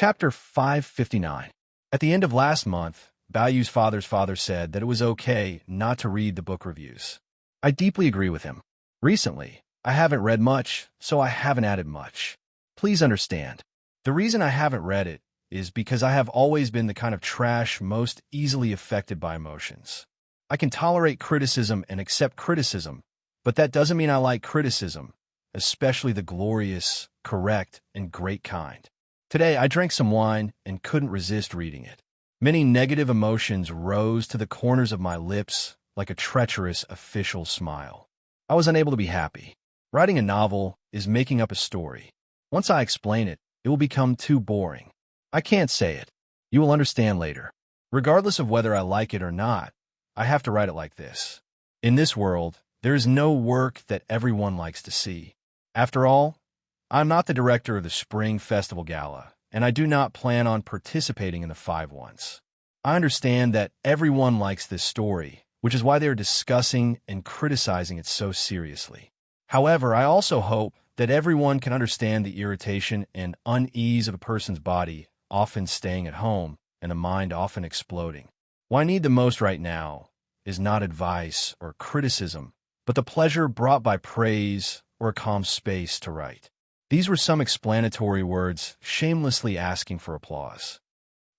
Chapter 559. At the end of last month, Baoyu's father's father said that it was okay not to read the book reviews. I deeply agree with him. Recently, I haven't read much, so I haven't added much. Please understand. The reason I haven't read it is because I have always been the kind of trash most easily affected by emotions. I can tolerate criticism and accept criticism, but that doesn't mean I like criticism, especially the glorious, correct, and great kind. Today, I drank some wine and couldn't resist reading it. Many negative emotions rose to the corners of my lips like a treacherous official smile. I was unable to be happy. Writing a novel is making up a story. Once I explain it, it will become too boring. I can't say it. You will understand later. Regardless of whether I like it or not, I have to write it like this. In this world, there is no work that everyone likes to see. After all, I'm not the director of the Spring Festival Gala, and I do not plan on participating in the 5 ones. I understand that everyone likes this story, which is why they are discussing and criticizing it so seriously. However, I also hope that everyone can understand the irritation and unease of a person's body often staying at home and the mind often exploding. What I need the most right now is not advice or criticism, but the pleasure brought by praise or a calm space to write. These were some explanatory words, shamelessly asking for applause.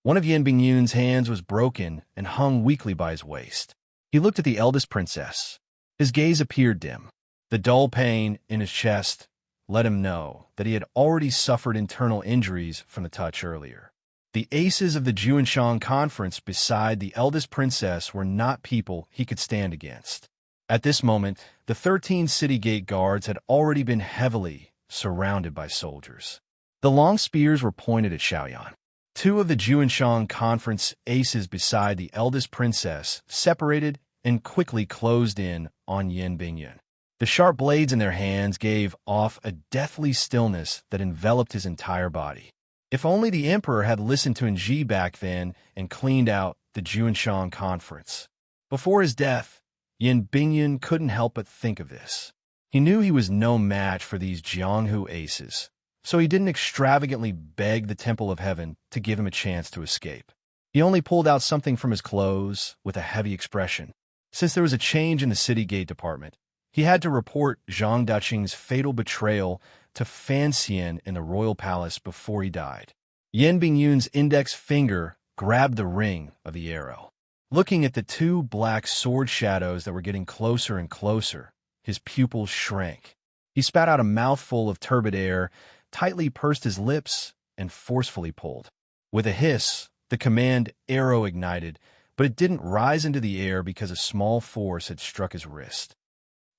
One of Yin Bingyun's hands was broken and hung weakly by his waist. He looked at the eldest princess. His gaze appeared dim. The dull pain in his chest let him know that he had already suffered internal injuries from the touch earlier. The aces of the Juanshang conference beside the eldest princess were not people he could stand against. At this moment, the 13 city gate guards had already been heavily surrounded by soldiers. The long spears were pointed at Xiaoyan. 2 of the Juanshang conference aces beside the eldest princess separated and quickly closed in on Yin Bingyun. The sharp blades in their hands gave off a deathly stillness that enveloped his entire body. If only the emperor had listened to Nji back then and cleaned out the Juanshang conference. Before his death, Yin Bingyun couldn't help but think of this. He knew he was no match for these Jianghu aces, so he didn't extravagantly beg the Temple of Heaven to give him a chance to escape. He only pulled out something from his clothes with a heavy expression. Since there was a change in the city gate department, he had to report Zhang Duqing's fatal betrayal to Fan Xian in the royal palace before he died. Yin Bingyun's index finger grabbed the ring of the arrow. Looking at the 2 black sword shadows that were getting closer and closer, his pupils shrank. He spat out a mouthful of turbid air, tightly pursed his lips, and forcefully pulled. With a hiss, the command arrow ignited, but it didn't rise into the air because a small force had struck his wrist.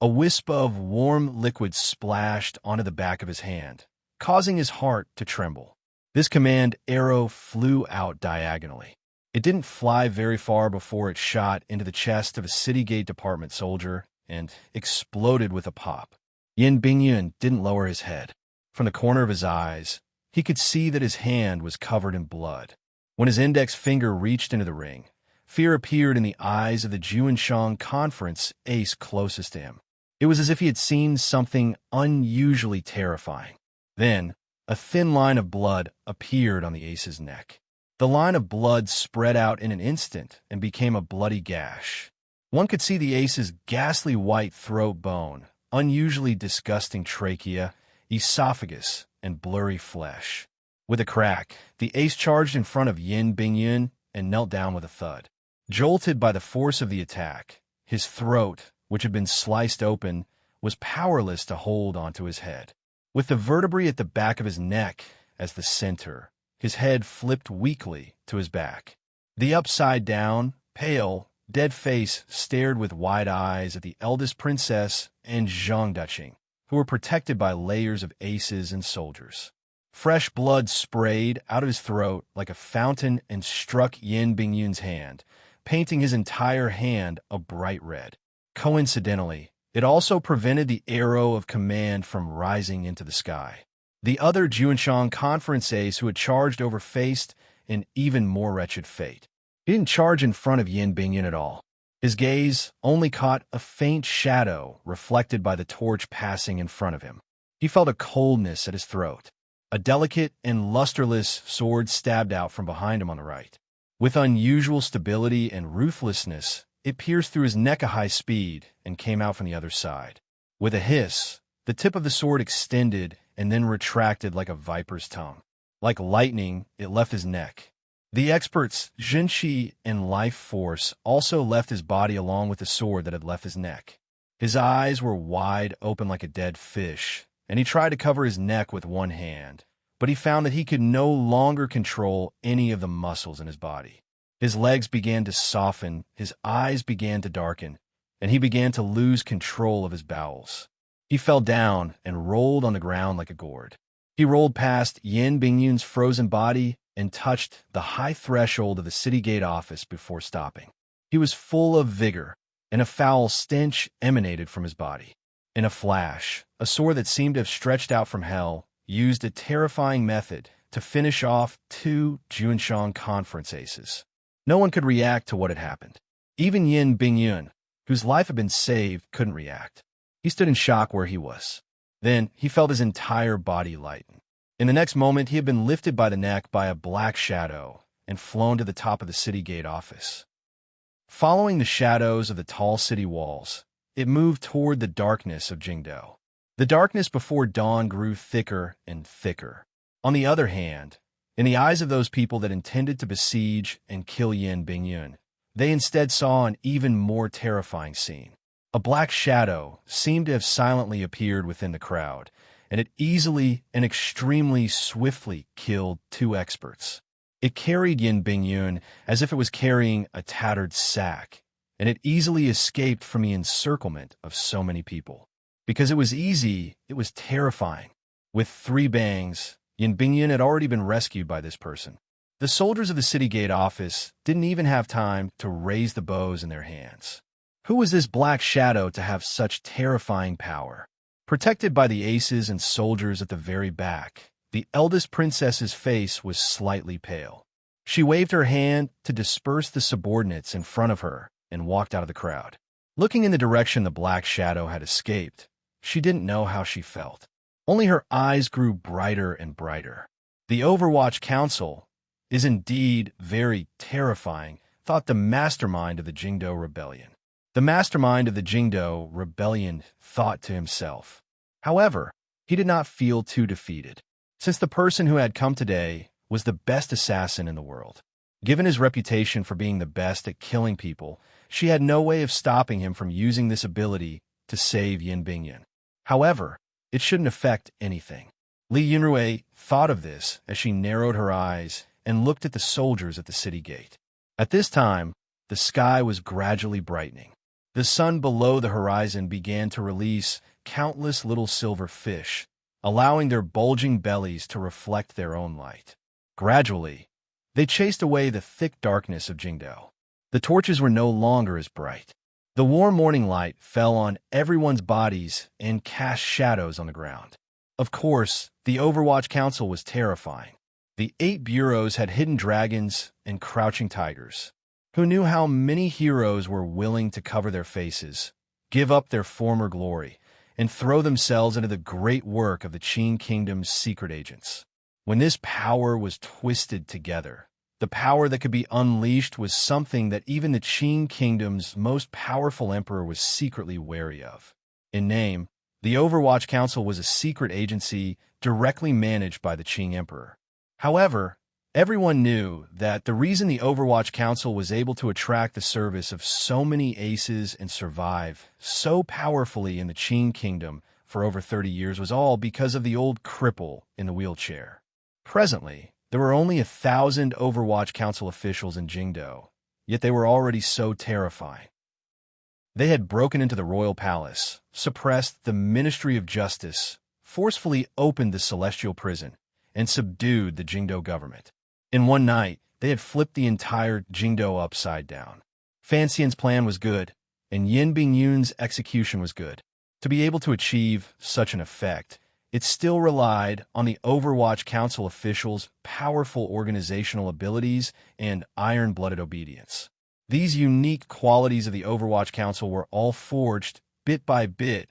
A wisp of warm liquid splashed onto the back of his hand, causing his heart to tremble. This command arrow flew out diagonally. It didn't fly very far before it shot into the chest of a city gate department soldier and exploded with a pop. Yin Bingyun didn't lower his head. From the corner of his eyes, he could see that his hand was covered in blood. When his index finger reached into the ring, fear appeared in the eyes of the Juanshang conference ace closest to him. It was as if he had seen something unusually terrifying. Then, a thin line of blood appeared on the ace's neck. The line of blood spread out in an instant and became a bloody gash. One could see the ace's ghastly white throat bone, unusually disgusting trachea, esophagus, and blurry flesh. With a crack, the ace charged in front of Yin Bingyun and knelt down with a thud. Jolted by the force of the attack, his throat, which had been sliced open, was powerless to hold onto his head. With the vertebrae at the back of his neck as the center, his head flipped weakly to his back. The upside-down, pale, dead face stared with wide eyes at the eldest princess and Zhang Duqing, who were protected by layers of aces and soldiers. Fresh blood sprayed out of his throat like a fountain and struck Yin Bingyun's hand, painting his entire hand a bright red. Coincidentally, it also prevented the arrow of command from rising into the sky. The other Juanshang conference ace who had charged over faced an even more wretched fate. He didn't charge in front of Yin Bingyun at all. His gaze only caught a faint shadow reflected by the torch passing in front of him. He felt a coldness at his throat. A delicate and lusterless sword stabbed out from behind him on the right. With unusual stability and ruthlessness, it pierced through his neck at high speed and came out from the other side. With a hiss, the tip of the sword extended and then retracted like a viper's tongue. Like lightning, it left his neck. The expert's Jinshi and life force also left his body along with the sword that had left his neck. His eyes were wide open like a dead fish, and he tried to cover his neck with one hand, but he found that he could no longer control any of the muscles in his body. His legs began to soften, his eyes began to darken, and he began to lose control of his bowels. He fell down and rolled on the ground like a gourd. He rolled past Yin Bingyun's frozen body and touched the high threshold of the city gate office before stopping. He was full of vigor, and a foul stench emanated from his body. In a flash, a sword that seemed to have stretched out from hell used a terrifying method to finish off 2 Junshan conference aces. No one could react to what had happened. Even Yin Bingyun, whose life had been saved, couldn't react. He stood in shock where he was. Then he felt his entire body lighten. In the next moment, he had been lifted by the neck by a black shadow and flown to the top of the city gate office. Following the shadows of the tall city walls, it moved toward the darkness of Jingdo. The darkness before dawn grew thicker and thicker. On the other hand, in the eyes of those people that intended to besiege and kill Yin Bingyun, they instead saw an even more terrifying scene. A black shadow seemed to have silently appeared within the crowd, and it easily and extremely swiftly killed 2 experts. It carried Yin Bingyun as if it was carrying a tattered sack, and it easily escaped from the encirclement of so many people. Because it was easy, it was terrifying. With 3 bangs, Yin Bingyun had already been rescued by this person. The soldiers of the city gate office didn't even have time to raise the bows in their hands. Who was this black shadow to have such terrifying power? Protected by the aces and soldiers at the very back, the eldest princess's face was slightly pale. She waved her hand to disperse the subordinates in front of her and walked out of the crowd. Looking in the direction the black shadow had escaped, she didn't know how she felt. Only her eyes grew brighter and brighter. The Overwatch Council is indeed very terrifying, thought the mastermind of the Jingdo Rebellion. The mastermind of the Jingdo Rebellion thought to himself. However, he did not feel too defeated, since the person who had come today was the best assassin in the world. Given his reputation for being the best at killing people, she had no way of stopping him from using this ability to save Yin Bingyun. However, it shouldn't affect anything. Li Yunrui thought of this as she narrowed her eyes and looked at the soldiers at the city gate. At this time, the sky was gradually brightening. The sun below the horizon began to release countless little silver fish, allowing their bulging bellies to reflect their own light. Gradually, they chased away the thick darkness of Jingdo. The torches were no longer as bright. The warm morning light fell on everyone's bodies and cast shadows on the ground. Of course, the Overwatch Council was terrifying. The 8 bureaus had hidden dragons and crouching tigers. Who knew how many heroes were willing to cover their faces, give up their former glory, and throw themselves into the great work of the Qin Kingdom's secret agents. When this power was twisted together, the power that could be unleashed was something that even the Qin Kingdom's most powerful emperor was secretly wary of. In name, the Overwatch Council was a secret agency directly managed by the Qin Emperor. However, everyone knew that the reason the Overwatch Council was able to attract the service of so many aces and survive so powerfully in the Qin Kingdom for over 30 years was all because of the old cripple in the wheelchair. Presently, there were only 1,000 Overwatch Council officials in Jingdo, yet they were already so terrifying. They had broken into the royal palace, suppressed the Ministry of Justice, forcefully opened the celestial prison, and subdued the Jingdo government. In one night, they had flipped the entire Jingdo upside down. Fan Xian's plan was good, and Yin Bingyun's execution was good. To be able to achieve such an effect, it still relied on the Overwatch Council officials' powerful organizational abilities and iron-blooded obedience. These unique qualities of the Overwatch Council were all forged, bit by bit,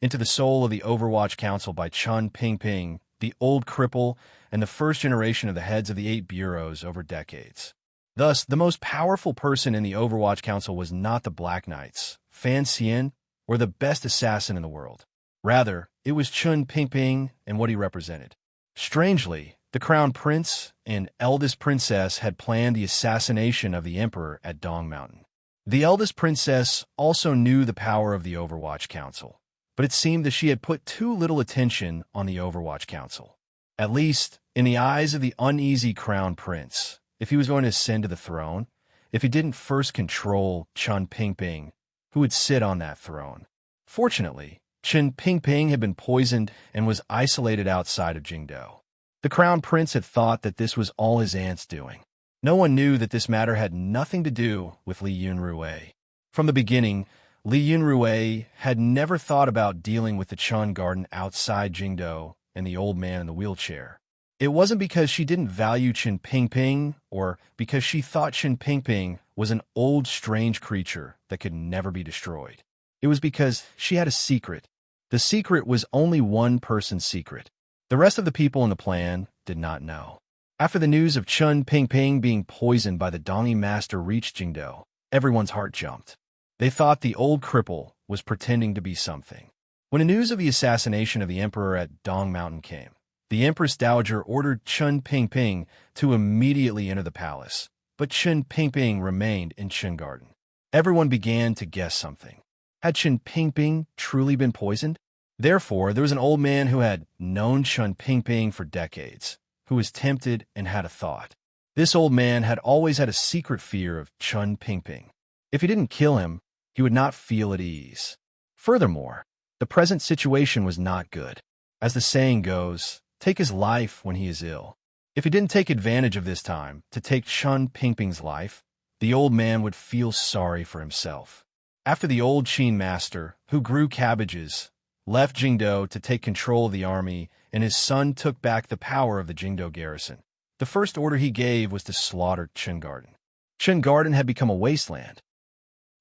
into the soul of the Overwatch Council by Chun Pingping the old cripple, and the first generation of the heads of the 8 bureaus over decades. Thus, the most powerful person in the Overwatch Council was not the Black Knights, Fan Xian, or the best assassin in the world. Rather, it was Chun Pingping and what he represented. Strangely, the Crown Prince and eldest princess had planned the assassination of the Emperor at Dong Mountain. The eldest princess also knew the power of the Overwatch Council, but it seemed that she had put too little attention on the Overwatch Council. At least, in the eyes of the uneasy Crown Prince, if he was going to ascend to the throne, if he didn't first control Chun Pingping, who would sit on that throne. Fortunately, Chun Pingping had been poisoned and was isolated outside of Jingdo. The Crown Prince had thought that this was all his aunt's doing. No one knew that this matter had nothing to do with Li Yunrui. From the beginning, Li Yunrui had never thought about dealing with the Chun Garden outside Jingdo and the old man in the wheelchair. It wasn't because she didn't value Chun Pingping or because she thought Chun Pingping was an old, strange creature that could never be destroyed. It was because she had a secret. The secret was only one person's secret. The rest of the people in the plan did not know. After the news of Chun Pingping being poisoned by the Dongi Master reached Jingdo, everyone's heart jumped. They thought the old cripple was pretending to be something. When the news of the assassination of the Emperor at Dong Mountain came, the Empress Dowager ordered Chun Pingping to immediately enter the palace, but Chun Pingping remained in Chun Garden. Everyone began to guess something. Had Chun Pingping truly been poisoned? Therefore, there was an old man who had known Chun Pingping for decades, who was tempted and had a thought. This old man had always had a secret fear of Chun Pingping. If he didn't kill him, he would not feel at ease. Furthermore, the present situation was not good. As the saying goes, take his life when he is ill. If he didn't take advantage of this time to take Chun Pingping's life, the old man would feel sorry for himself. After the old Qin master, who grew cabbages, left Jingdo to take control of the army and his son took back the power of the Jingdo garrison, the first order he gave was to slaughter Chun Garden. Chun Garden had become a wasteland.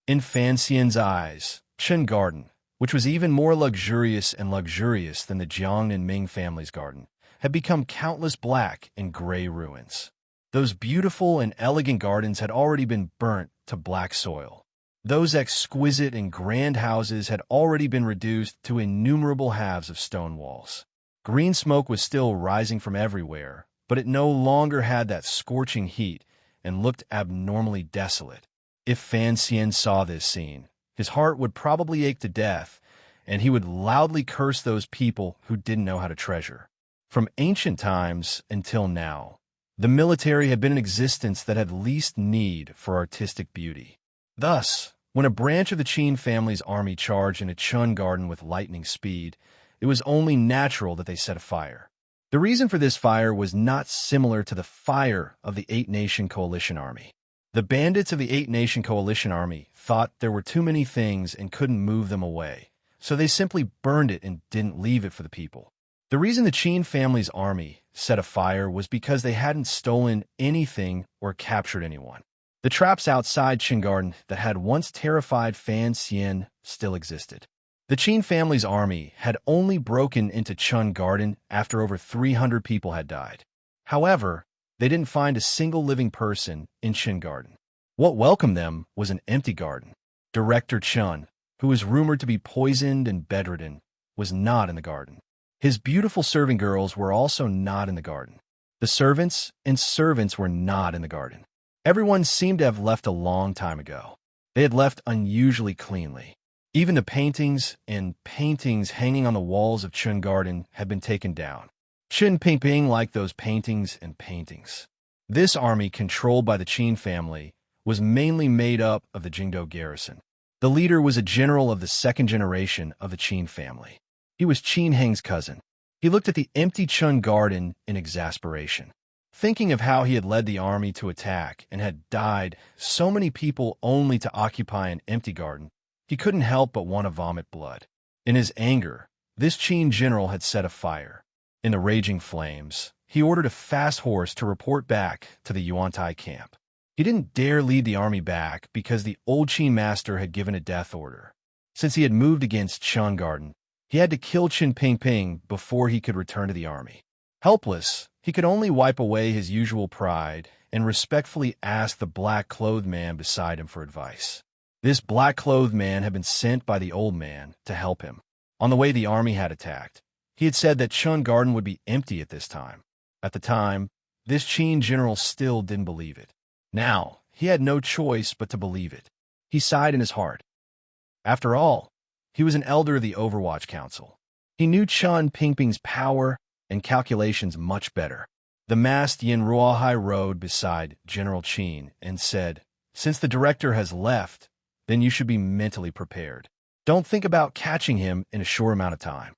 In Fan Xian's eyes, Chun Garden, which was even more luxurious than the Jiang and Ming family's garden, had become countless black and gray ruins. Those beautiful and elegant gardens had already been burnt to black soil. Those exquisite and grand houses had already been reduced to innumerable halves of stone walls. Green smoke was still rising from everywhere, but it no longer had that scorching heat and looked abnormally desolate. If Fan Xian saw this scene, his heart would probably ache to death, and he would loudly curse those people who didn't know how to treasure. From ancient times until now, the military had been an existence that had least need for artistic beauty. Thus, when a branch of the Qin family's army charged into Chun Garden with lightning speed, it was only natural that they set a fire. The reason for this fire was not similar to the fire of the 8-Nation Coalition Army. The bandits of the 8-Nation Coalition Army thought there were too many things and couldn't move them away, so they simply burned it and didn't leave it for the people. The reason the Qin family's army set a fire was because they hadn't stolen anything or captured anyone. The traps outside Chun Garden that had once terrified Fan Xian still existed. The Qin family's army had only broken into Chun Garden after over 300 people had died. However, they didn't find a single living person in Chun Garden. What welcomed them was an empty garden. Director Chun, who was rumored to be poisoned and bedridden, was not in the garden. His beautiful serving girls were also not in the garden. The servants were not in the garden. Everyone seemed to have left a long time ago. They had left unusually cleanly. Even the paintings hanging on the walls of Chun Garden had been taken down. Chun Pingping liked those paintings. This army, controlled by the Qin family, was mainly made up of the Jingdo garrison. The leader was a general of the second generation of the Qin family. He was Qin Heng's cousin. He looked at the empty Chun Garden in exasperation. Thinking of how he had led the army to attack and had died so many people only to occupy an empty garden, he couldn't help but want to vomit blood. In his anger, this Qin general had set a fire. In the raging flames, he ordered a fast horse to report back to the Yuantai camp. He didn't dare lead the army back because the old Qin master had given a death order. Since he had moved against Chun Garden, he had to kill Chun Pingping before he could return to the army. Helpless, he could only wipe away his usual pride and respectfully ask the black-clothed man beside him for advice. This black-clothed man had been sent by the old man to help him. On the way the army had attacked, he had said that Chun Garden would be empty at this time. At the time, this Qin general still didn't believe it. Now, he had no choice but to believe it. He sighed in his heart. After all, he was an elder of the Overwatch Council. He knew Chun Pingping's power and calculations much better. The masked Yin Ruohai rode beside General Qin and said, "Since the director has left, then you should be mentally prepared. Don't think about catching him in a short amount of time."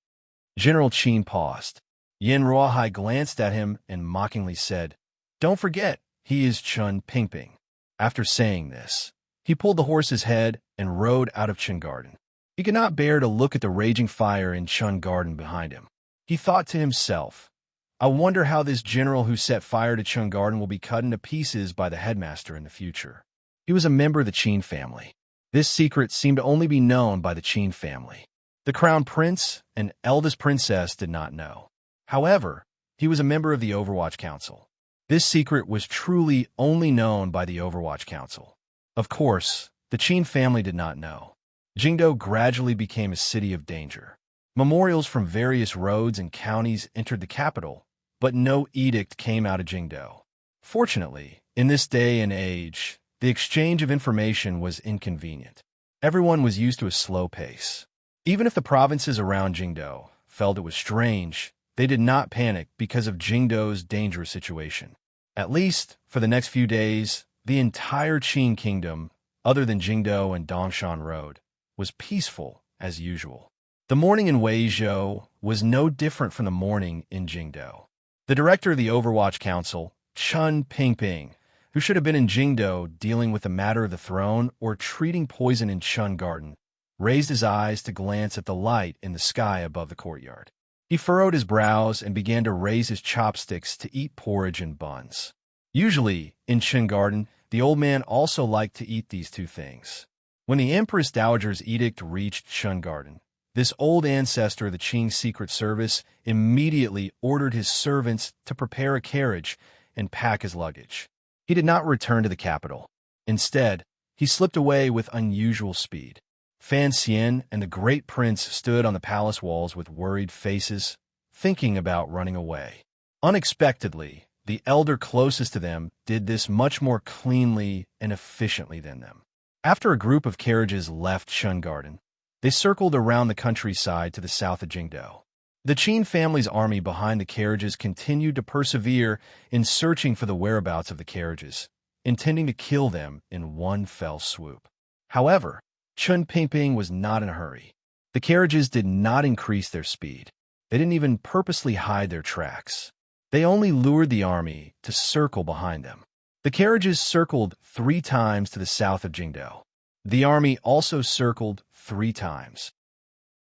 General Qin paused. Yin Ruohai glanced at him and mockingly said, "Don't forget, he is Chun Pingping." After saying this, he pulled the horse's head and rode out of Chun Garden. He could not bear to look at the raging fire in Chun Garden behind him. He thought to himself, "I wonder how this general who set fire to Chun Garden will be cut into pieces by the headmaster in the future." He was a member of the Qin family. This secret seemed to only be known by the Qin family. The crown prince and eldest princess did not know. However, he was a member of the Overwatch Council. This secret was truly only known by the Overwatch Council. Of course, the Qin family did not know. Jingdo gradually became a city of danger. Memorials from various roads and counties entered the capital, but no edict came out of Jingdo. Fortunately, in this day and age, the exchange of information was inconvenient. Everyone was used to a slow pace. Even if the provinces around Jingdo felt it was strange, they did not panic because of Jingdo's dangerous situation. At least, for the next few days, the entire Qin kingdom, other than Jingdo and Dongshan Road, was peaceful as usual. The morning in Weizhou was no different from the morning in Jingdo. The director of the Overwatch Council, Chun Pingping, who should have been in Jingdo dealing with the matter of the throne or treating poison in Chun Garden, raised his eyes to glance at the light in the sky above the courtyard. He furrowed his brows and began to raise his chopsticks to eat porridge and buns. Usually, in Chun Garden, the old man also liked to eat these two things. When the Empress Dowager's edict reached Chun Garden, this old ancestor of the Qing Secret Service immediately ordered his servants to prepare a carriage and pack his luggage. He did not return to the capital. Instead, he slipped away with unusual speed. Fan Xian and the great prince stood on the palace walls with worried faces, thinking about running away. Unexpectedly, the elder closest to them did this much more cleanly and efficiently than them. After a group of carriages left Chun Garden, they circled around the countryside to the south of Jingdo. The Qin family's army behind the carriages continued to persevere in searching for the whereabouts of the carriages, intending to kill them in one fell swoop. However, Chun Pingping was not in a hurry. The carriages did not increase their speed. They didn't even purposely hide their tracks. They only lured the army to circle behind them. The carriages circled 3 times to the south of Jingdo. The army also circled 3 times.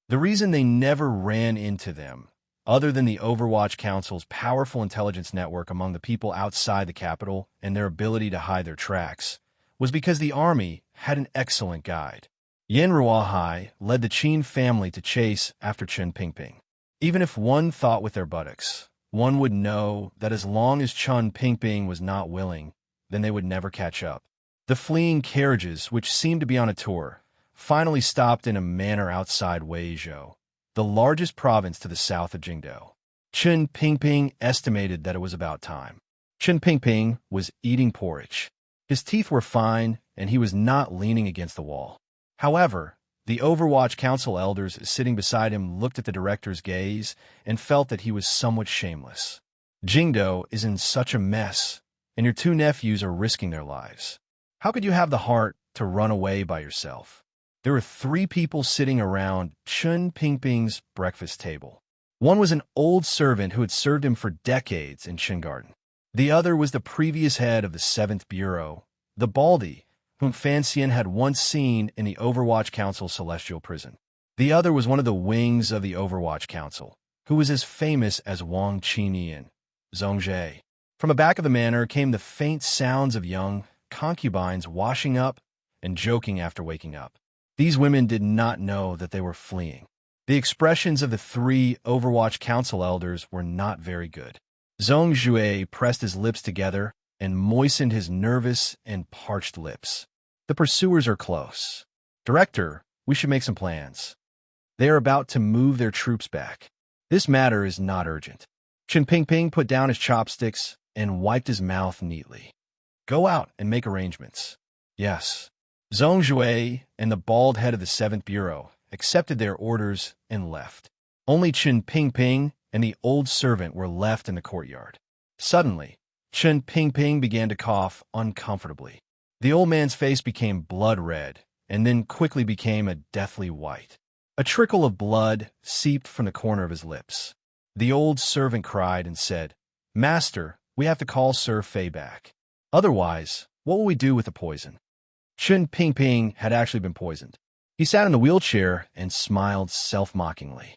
The reason they never ran into them, other than the Overwatch Council's powerful intelligence network among the people outside the capital and their ability to hide their tracks, was because the army had an excellent guide. Yin Ruohai led the Qin family to chase after Chun Pingping. Even if one thought with their buttocks, one would know that as long as Chun Pingping was not willing, then they would never catch up. The fleeing carriages, which seemed to be on a tour, finally stopped in a manor outside Weizhou, the largest province to the south of Jingdo. Chun Pingping estimated that it was about time. Chun Pingping was eating porridge. His teeth were fine, and he was not leaning against the wall. However, the Overwatch Council elders sitting beside him looked at the director's gaze and felt that he was somewhat shameless. Jingdo is in such a mess, and your 2 nephews are risking their lives. How could you have the heart to run away by yourself? There were 3 people sitting around Chun Pingping's breakfast table. One was an old servant who had served him for decades in Chun Garden. The other was the previous head of the 7th Bureau, the Baldy, whom Fan Xian had once seen in the Overwatch Council's celestial prison. The other was one of the wings of the Overwatch Council, who was as famous as Wang Qinian, Zhongzhe. From the back of the manor came the faint sounds of young concubines washing up and joking after waking up. These women did not know that they were fleeing. The expressions of the three Overwatch Council elders were not very good. Zhong Jue pressed his lips together and moistened his nervous and parched lips. The pursuers are close. Director, we should make some plans. They are about to move their troops back. This matter is not urgent. Chen Pingping put down his chopsticks and wiped his mouth neatly. Go out and make arrangements. Yes. Zhong Jue and the bald head of the 7th Bureau accepted their orders and left. Only Chen Pingping and the old servant were left in the courtyard. Suddenly, Chen Pingping began to cough uncomfortably. The old man's face became blood red and then quickly became a deathly white. A trickle of blood seeped from the corner of his lips. The old servant cried and said, Master, we have to call Sir Fei back. Otherwise, what will we do with the poison? Chen Pingping had actually been poisoned. He sat in the wheelchair and smiled self-mockingly.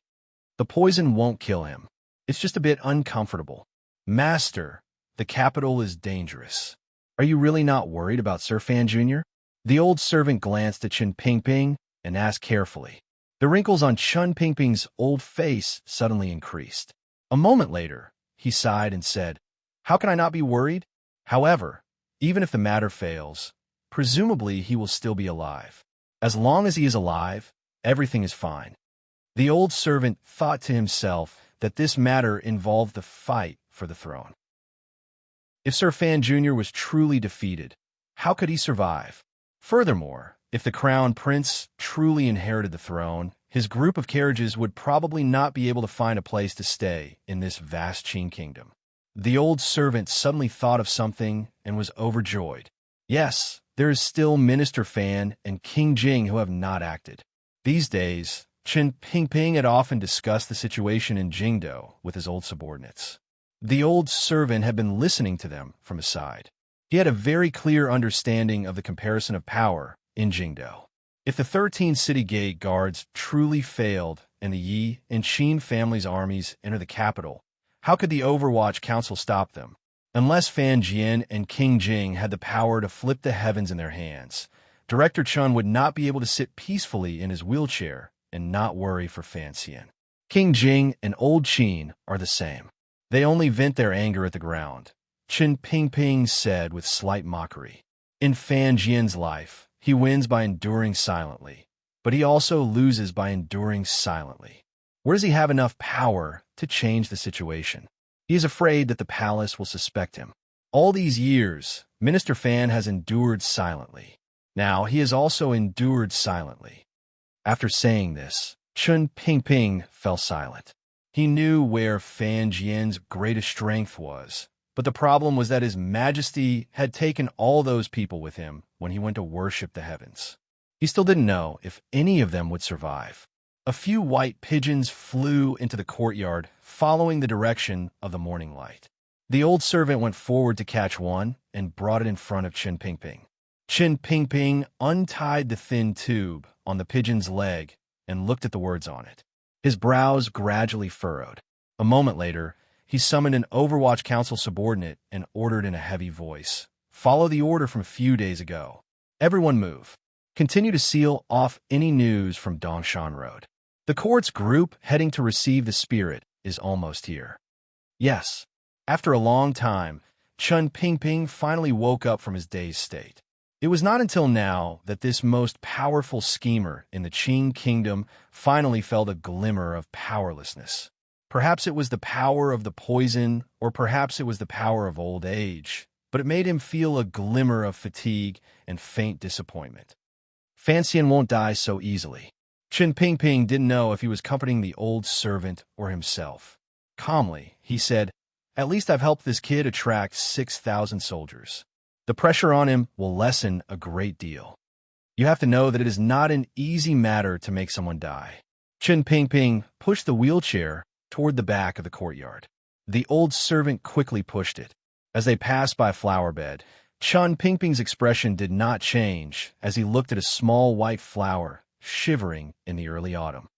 The poison won't kill him. It's just a bit uncomfortable. Master, the capital is dangerous. Are you really not worried about Sir Fan Jr.? The old servant glanced at Chen Pingping and asked carefully. The wrinkles on Chen Pingping's old face suddenly increased. A moment later, he sighed and said, How can I not be worried? However, even if the matter fails, presumably he will still be alive. As long as he is alive, everything is fine. The old servant thought to himself that this matter involved the fight for the throne. If Sir Fan Jr. was truly defeated, how could he survive? Furthermore, if the crown prince truly inherited the throne, his group of carriages would probably not be able to find a place to stay in this vast Qin kingdom. The old servant suddenly thought of something and was overjoyed. Yes, there is still Minister Fan and King Jing who have not acted. These days, Chen Pingping had often discussed the situation in Jingdo with his old subordinates. The old servant had been listening to them from his side. He had a very clear understanding of the comparison of power in Jingdo. If the 13 city gate guards truly failed and the Yi and Qin family's armies enter the capital, how could the Overwatch Council stop them? Unless Fan Jian and King Jing had the power to flip the heavens in their hands, Director Chun would not be able to sit peacefully in his wheelchair and not worry for Fan Xian. King Jing and Old Qin are the same. They only vent their anger at the ground. Chen Pingping said with slight mockery. In Fan Jian's life, he wins by enduring silently, but he also loses by enduring silently. Where does he have enough power to change the situation? He is afraid that the palace will suspect him. All these years, Minister Fan has endured silently. Now he has also endured silently. After saying this, Chen Pingping fell silent. He knew where Fan Jian's greatest strength was, but the problem was that His Majesty had taken all those people with him when he went to worship the heavens. He still didn't know if any of them would survive. A few white pigeons flew into the courtyard, following the direction of the morning light. The old servant went forward to catch one and brought it in front of Chen Pingping. Chen Pingping untied the thin tube on the pigeon's leg and looked at the words on it. His brows gradually furrowed. A moment later, he summoned an Overwatch Council subordinate and ordered in a heavy voice, "Follow the order from a few days ago. Everyone move. Continue to seal off any news from Dongshan Road. The court's group heading to receive the spirit is almost here." Yes. After a long time, Chen Pingping finally woke up from his dazed state. It was not until now that this most powerful schemer in the Qin kingdom finally felt a glimmer of powerlessness. Perhaps it was the power of the poison, or perhaps it was the power of old age, but it made him feel a glimmer of fatigue and faint disappointment. Fan Xian won't die so easily. Chen Pingping didn't know if he was comforting the old servant or himself. Calmly, he said, "At least I've helped this kid attract 6,000 soldiers. The pressure on him will lessen a great deal. You have to know that it is not an easy matter to make someone die." Chen Pingping pushed the wheelchair toward the back of the courtyard. The old servant quickly pushed it. As they passed by a flower bed, Chen Pingping's expression did not change as he looked at a small white flower shivering in the early autumn.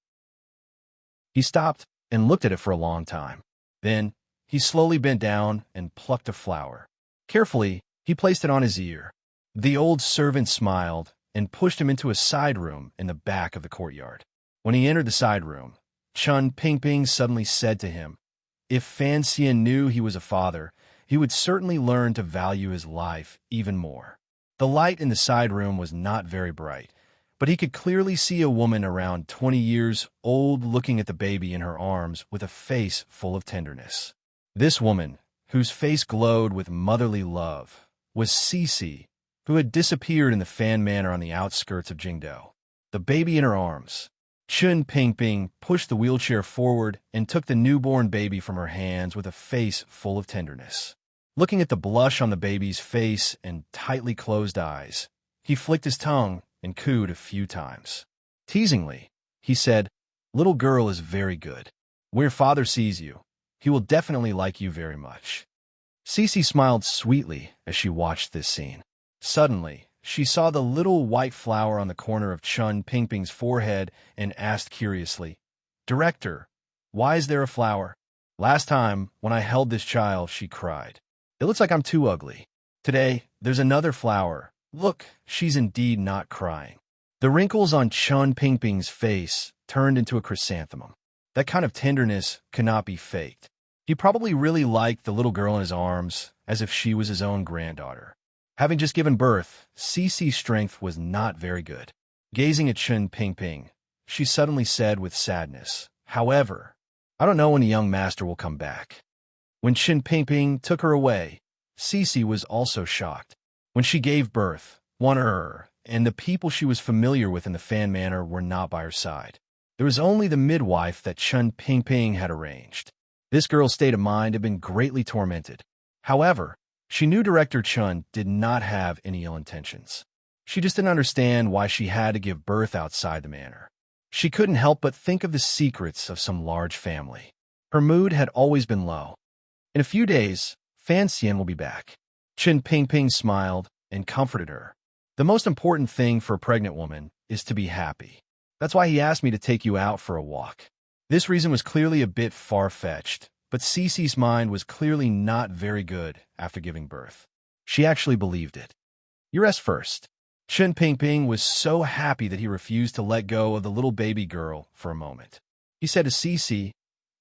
He stopped and looked at it for a long time. Then, he slowly bent down and plucked a flower. Carefully, he placed it on his ear. The old servant smiled and pushed him into a side room in the back of the courtyard. When he entered the side room, Chun Pingping suddenly said to him. If Fan Xian knew he was a father, he would certainly learn to value his life even more. The light in the side room was not very bright, but he could clearly see a woman around 20 years old looking at the baby in her arms with a face full of tenderness. This woman, whose face glowed with motherly love, was Cece, who had disappeared in the Fan Manor on the outskirts of Jingdou. The baby in her arms. Chun Pingping pushed the wheelchair forward and took the newborn baby from her hands with a face full of tenderness. Looking at the blush on the baby's face and tightly closed eyes, he flicked his tongue and cooed a few times. Teasingly, he said, "Little girl is very good. When your father sees you, he will definitely like you very much." Cece smiled sweetly as she watched this scene. Suddenly, she saw the little white flower on the corner of Chun Pingping's forehead and asked curiously, "Director, why is there a flower? Last time, when I held this child, she cried. It looks like I'm too ugly. Today, there's another flower. Look, she's indeed not crying." The wrinkles on Chun Pingping's face turned into a chrysanthemum. That kind of tenderness could not be faked. He probably really liked the little girl in his arms, as if she was his own granddaughter. Having just given birth, Cece's strength was not very good. Gazing at Chun Pingping, she suddenly said with sadness, "However, I don't know when the young master will come back." When Chun Pingping took her away, Cece was also shocked. When she gave birth, and the people she was familiar with in the Fan Manor were not by her side. There was only the midwife that Chun Pingping had arranged. This girl's state of mind had been greatly tormented. However, she knew Director Chun did not have any ill intentions. She just didn't understand why she had to give birth outside the manor. She couldn't help but think of the secrets of some large family. Her mood had always been low. In a few days, Fan Xian will be back. Chun Pingping smiled and comforted her. The most important thing for a pregnant woman is to be happy. That's why he asked me to take you out for a walk. This reason was clearly a bit far-fetched, but Cece's mind was clearly not very good after giving birth. She actually believed it. "You rest first." Chun Pingping was so happy that he refused to let go of the little baby girl for a moment. He said to Cece,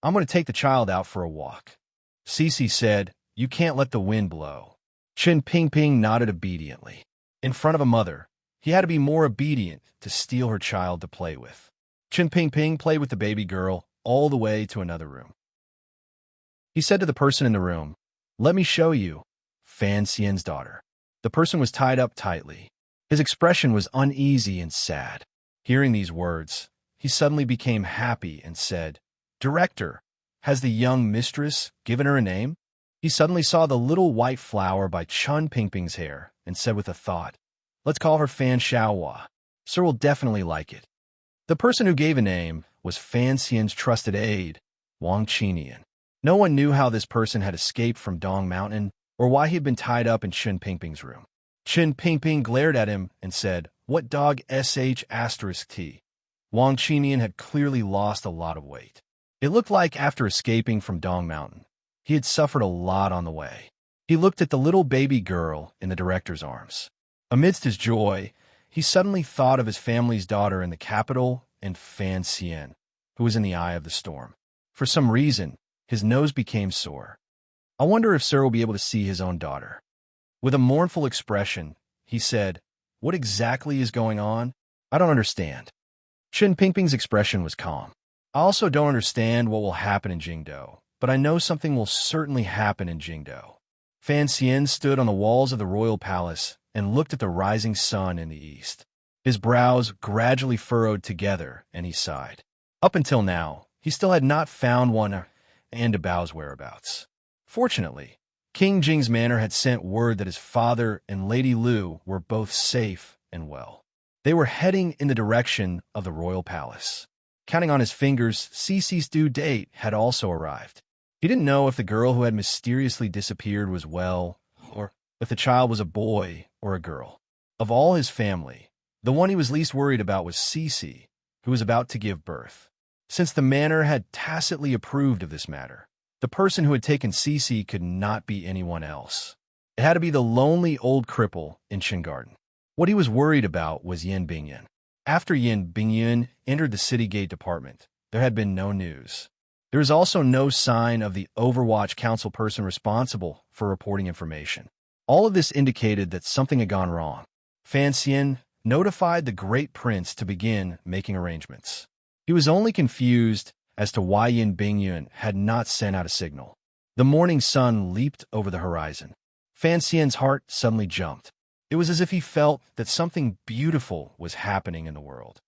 "I'm going to take the child out for a walk." Cece said, "You can't let the wind blow." Chun Pingping nodded obediently. In front of a mother, he had to be more obedient to steal her child to play with. Chun Pingping played with the baby girl all the way to another room. He said to the person in the room, "Let me show you Fan Xian's daughter." The person was tied up tightly. His expression was uneasy and sad. Hearing these words, he suddenly became happy and said, "Director, has the young mistress given her a name?" He suddenly saw the little white flower by Chun Pingping's hair and said with a thought, "Let's call her Fan Xiaohua. Sir will definitely like it." The person who gave a name was Fan Xian's trusted aide, Wang Qinian. No one knew how this person had escaped from Dong Mountain or why he had been tied up in Chun Pingping's room. Chun Pingping glared at him and said, "What dog sh*t?" Wang Qinian had clearly lost a lot of weight. It looked like after escaping from Dong Mountain, he had suffered a lot on the way. He looked at the little baby girl in the director's arms. Amidst his joy, he suddenly thought of his family's daughter in the capital and Fan Xian, who was in the eye of the storm. For some reason, his nose became sore. "I wonder if Sir will be able to see his own daughter." With a mournful expression, he said, "What exactly is going on? I don't understand." Chun Pingping's expression was calm. "I also don't understand what will happen in Jingdou, but I know something will certainly happen in Jingdou." Fan Xian stood on the walls of the royal palace and looked at the rising sun in the east. His brows gradually furrowed together, and he sighed. Up until now, he still had not found one and Bao's whereabouts. Fortunately, King Jing's manor had sent word that his father and Lady Lu were both safe and well. They were heading in the direction of the royal palace. Counting on his fingers, Cece's due date had also arrived. He didn't know if the girl who had mysteriously disappeared was well, or if the child was a boy or a girl. Of all his family, the one he was least worried about was Cece, who was about to give birth. Since the manor had tacitly approved of this matter, the person who had taken Cece could not be anyone else. It had to be the lonely old cripple in Qingarten. What he was worried about was Yin Bingyan. After Yin Bingyan entered the city gate department, there had been no news. There was also no sign of the Overwatch Council person responsible for reporting information. All of this indicated that something had gone wrong. Fan Xian notified the Great Prince to begin making arrangements. He was only confused as to why Yin Bingyun had not sent out a signal. The morning sun leaped over the horizon. Fan Xian's heart suddenly jumped. It was as if he felt that something beautiful was happening in the world.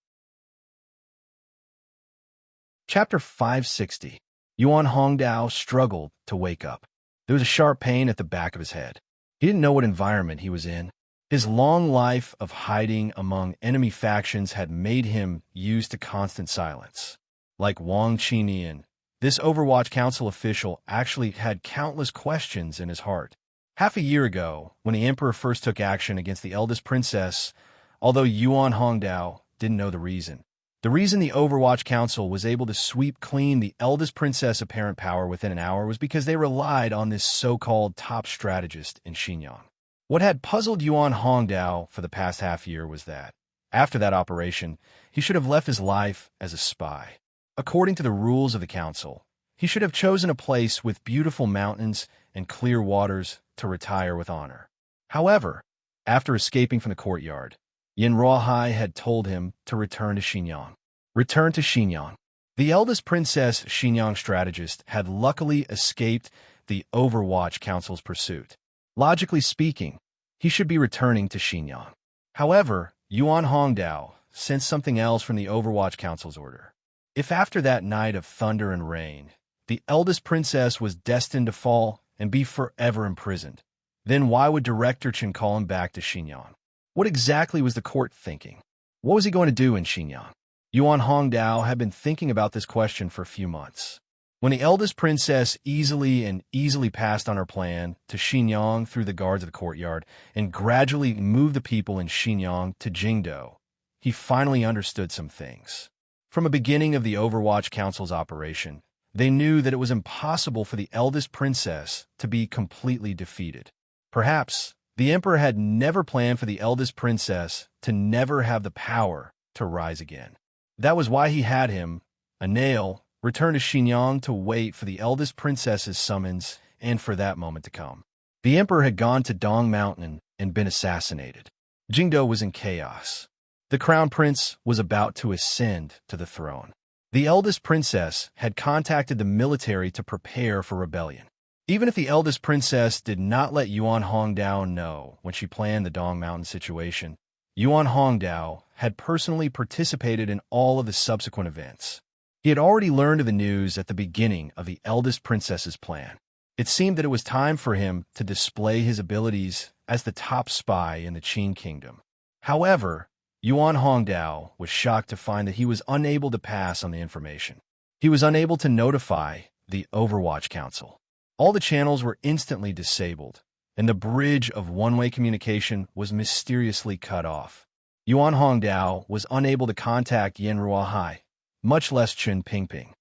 Chapter 560. Yuan Hongdao struggled to wake up. There was a sharp pain at the back of his head. He didn't know what environment he was in. His long life of hiding among enemy factions had made him used to constant silence. Like Wang Qinian, this Overwatch Council official actually had countless questions in his heart. Half a year ago, when the Emperor first took action against the eldest princess, although Yuan Hongdao didn't know the reason the Overwatch Council was able to sweep clean the eldest princess' apparent power within an hour was because they relied on this so-called top strategist in Xinjiang. What had puzzled Yuan Hongdao for the past half year was that, after that operation, he should have left his life as a spy. According to the rules of the council, he should have chosen a place with beautiful mountains and clear waters to retire with honor. However, after escaping from the courtyard, Yin Ruohai had told him to return to Xinjiang. Return to Xinjiang. The eldest princess Xinjiang strategist had luckily escaped the Overwatch Council's pursuit. Logically speaking, he should be returning to Xinjiang. However, Yuan Hongdao sensed something else from the Overwatch Council's order. If after that night of thunder and rain, the eldest princess was destined to fall and be forever imprisoned, then why would Director Chen call him back to Xinjiang? What exactly was the court thinking? What was he going to do in Xinjiang? Yuan Hongdao had been thinking about this question for a few months. When the eldest princess easily passed on her plan to Xinjiang through the guards of the courtyard and gradually moved the people in Xinjiang to Jingdou, he finally understood some things. From the beginning of the Overwatch Council's operation, they knew that it was impossible for the eldest princess to be completely defeated. Perhaps the emperor had never planned for the eldest princess to never have the power to rise again. That was why he had him, a nail, return to Xinjiang to wait for the eldest princess's summons and for that moment to come. The emperor had gone to Dong Mountain and been assassinated. Jingdou was in chaos. The crown prince was about to ascend to the throne. The eldest princess had contacted the military to prepare for rebellion. Even if the eldest princess did not let Yuan Hongdao know when she planned the Dong Mountain situation, Yuan Hongdao had personally participated in all of the subsequent events. He had already learned of the news at the beginning of the eldest princess's plan. It seemed that it was time for him to display his abilities as the top spy in the Qin kingdom. However, Yuan Hongdao was shocked to find that he was unable to pass on the information. He was unable to notify the Overwatch Council. All the channels were instantly disabled, and the bridge of one-way communication was mysteriously cut off. Yuan Hongdao was unable to contact Yin Ruohai, much less Chen Pingping.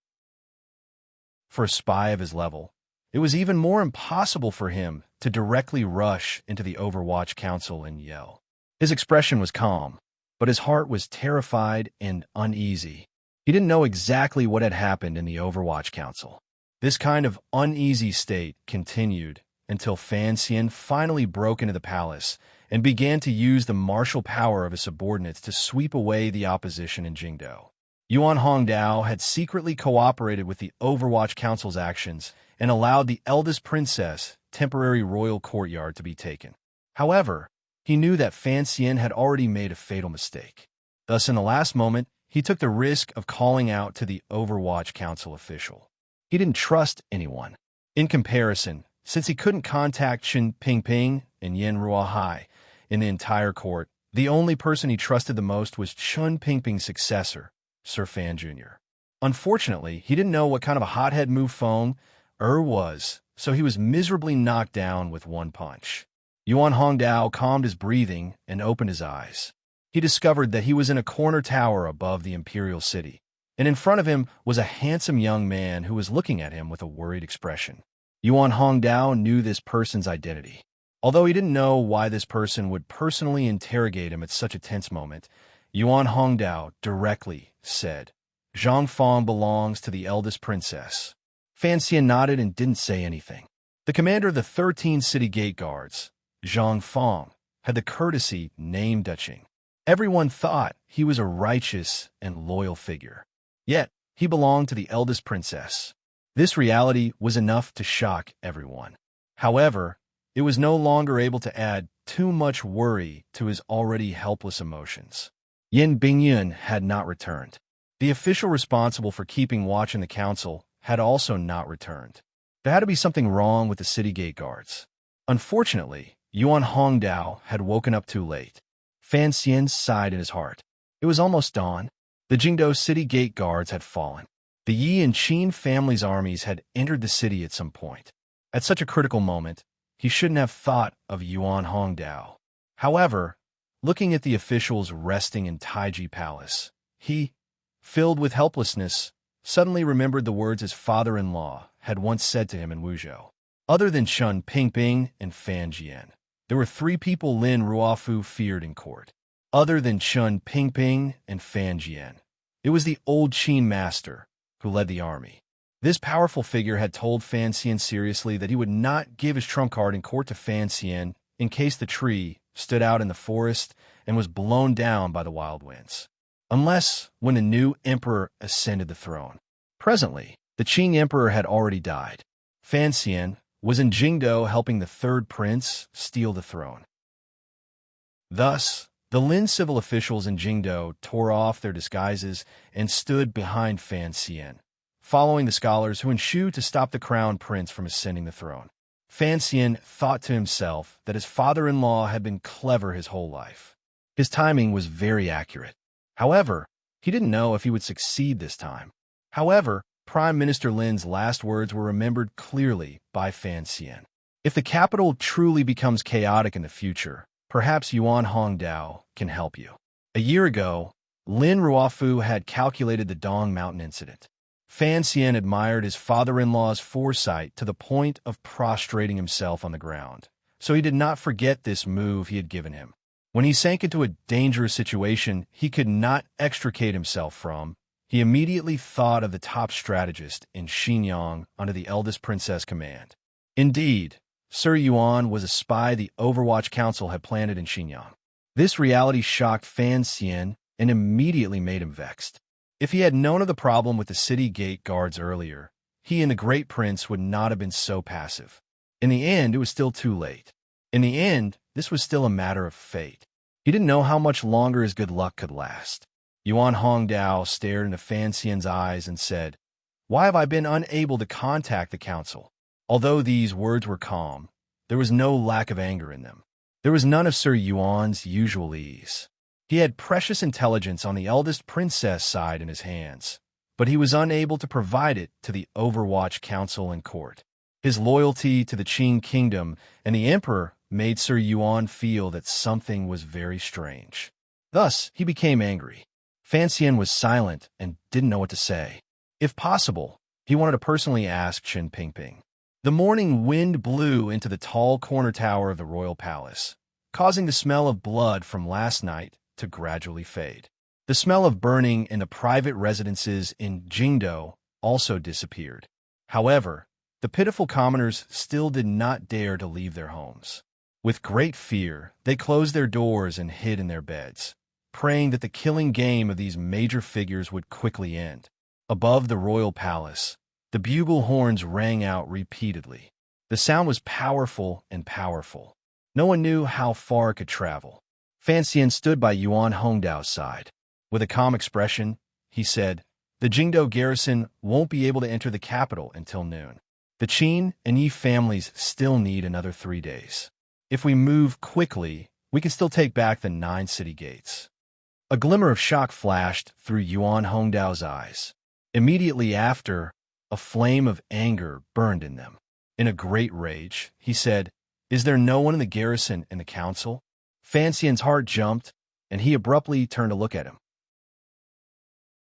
For a spy of his level, it was even more impossible for him to directly rush into the Overwatch Council and yell. His expression was calm, but his heart was terrified and uneasy. He didn't know exactly what had happened in the Overwatch Council. This kind of uneasy state continued until Fan Xian finally broke into the palace and began to use the martial power of his subordinates to sweep away the opposition in Jingdou. Yuan Hongdao had secretly cooperated with the Overwatch Council's actions and allowed the eldest princess' temporary royal courtyard to be taken. However, he knew that Fan Xian had already made a fatal mistake. Thus, in the last moment, he took the risk of calling out to the Overwatch Council official. He didn't trust anyone. In comparison, since he couldn't contact Chen Pingping and Yin Ruohai in the entire court, the only person he trusted the most was Chen Pingping's successor, Sir Fan Jr. Unfortunately, he didn't know what kind of a hothead Mu Feng was, so he was miserably knocked down with one punch. Yuan Hongdao calmed his breathing and opened his eyes. He discovered that he was in a corner tower above the imperial city, and in front of him was a handsome young man who was looking at him with a worried expression. Yuan Hongdao knew this person's identity. Although he didn't know why this person would personally interrogate him at such a tense moment, Yuan Hongdao directly said, Zhang Fang belongs to the eldest princess. Fan Xian nodded and didn't say anything. The commander of the 13 city gate guards, Zhang Fang, had the courtesy named Duching. Everyone thought he was a righteous and loyal figure. Yet, he belonged to the eldest princess. This reality was enough to shock everyone. However, it was no longer able to add too much worry to his already helpless emotions. Yin Bingyun had not returned. The official responsible for keeping watch in the council had also not returned. There had to be something wrong with the city gate guards. Unfortunately, Yuan Hongdao had woken up too late. Fan Xian sighed in his heart. It was almost dawn. The Jingdou city gate guards had fallen. The Yi and Qin families' armies had entered the city at some point. At such a critical moment, he shouldn't have thought of Yuan Hongdao. However, looking at the officials resting in Taiji Palace, he, filled with helplessness, suddenly remembered the words his father-in-law had once said to him in Wuzhou. Other than Chun Pingping and Fan Jian, there were 3 people Lin Ruofu feared in court. Other than Chun Pingping and Fan Jian, it was the old Qin master who led the army. This powerful figure had told Fan Xian seriously that he would not give his trump card in court to Fan Xian in case the tree stood out in the forest and was blown down by the wild winds. Unless when a new emperor ascended the throne. Presently, the Qing emperor had already died. Fan Xian was in Jingdou helping the 3rd prince steal the throne. Thus, the Lin civil officials in Jingdou tore off their disguises and stood behind Fan Xian, following the scholars who ensued to stop the crown prince from ascending the throne. Fan Xian thought to himself that his father-in-law had been clever his whole life. His timing was very accurate. However, he didn't know if he would succeed this time. However, Prime Minister Lin's last words were remembered clearly by Fan Xian. If the capital truly becomes chaotic in the future, perhaps Yuan Hongdao can help you. A year ago, Lin Ruofu had calculated the Dong Mountain incident. Fan Xian admired his father-in-law's foresight to the point of prostrating himself on the ground, so he did not forget this move he had given him. When he sank into a dangerous situation he could not extricate himself from, he immediately thought of the top strategist in Xinyang under the eldest princess' command. Indeed, Sir Yuan was a spy the Overwatch Council had planted in Xinyang. This reality shocked Fan Xian and immediately made him vexed. If he had known of the problem with the city gate guards earlier, he and the Great Prince would not have been so passive. In the end, it was still too late. In the end, this was still a matter of fate. He didn't know how much longer his good luck could last. Yuan Hongdao stared into Fan Xian's eyes and said, "Why have I been unable to contact the council?" Although these words were calm, there was no lack of anger in them. There was none of Sir Yuan's usual ease. He had precious intelligence on the eldest princess side in his hands, but he was unable to provide it to the Overwatch Council and court. His loyalty to the Qing kingdom and the emperor made Sir Yuan feel that something was very strange. Thus, he became angry. Fan Xian was silent and didn't know what to say. If possible, he wanted to personally ask Qin Pingping. The morning wind blew into the tall corner tower of the royal palace, causing the smell of blood from last night to gradually fade. The smell of burning in the private residences in Jingdou also disappeared. However, the pitiful commoners still did not dare to leave their homes. With great fear, they closed their doors and hid in their beds, praying that the killing game of these major figures would quickly end. Above the royal palace, the bugle horns rang out repeatedly. The sound was powerful and powerful. No one knew how far it could travel. Fan Xian stood by Yuan Hongdao's side. With a calm expression, he said, "The Jingdou garrison won't be able to enter the capital until noon. The Qin and Yi families still need another 3 days. If we move quickly, we can still take back the 9 city gates." A glimmer of shock flashed through Yuan Hongdao's eyes. Immediately after, a flame of anger burned in them. In a great rage, he said, "Is there no one in the garrison and the council?" Fan Xian's heart jumped, and he abruptly turned to look at him.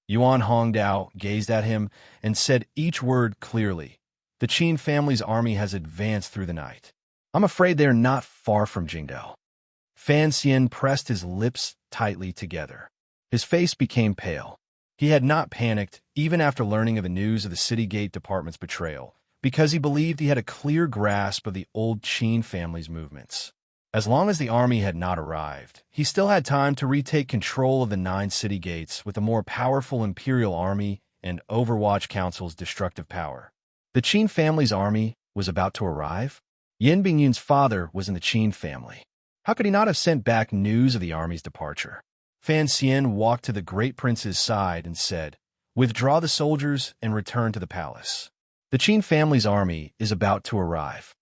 Yuan Hongdao gazed at him and said each word clearly. "The Qin family's army has advanced through the night. I'm afraid they are not far from Jingdou." Fan Xian pressed his lips tightly together. His face became pale. He had not panicked, even after learning of the news of the City Gate Department's betrayal, because he believed he had a clear grasp of the old Qin family's movements. As long as the army had not arrived, he still had time to retake control of the 9 city gates with a more powerful imperial army and Overwatch Council's destructive power. The Qin family's army was about to arrive? Yin Bingyun's father was in the Qin family. How could he not have sent back news of the army's departure? Fan Xian walked to the great prince's side and said, "Withdraw the soldiers and return to the palace. The Qin family's army is about to arrive."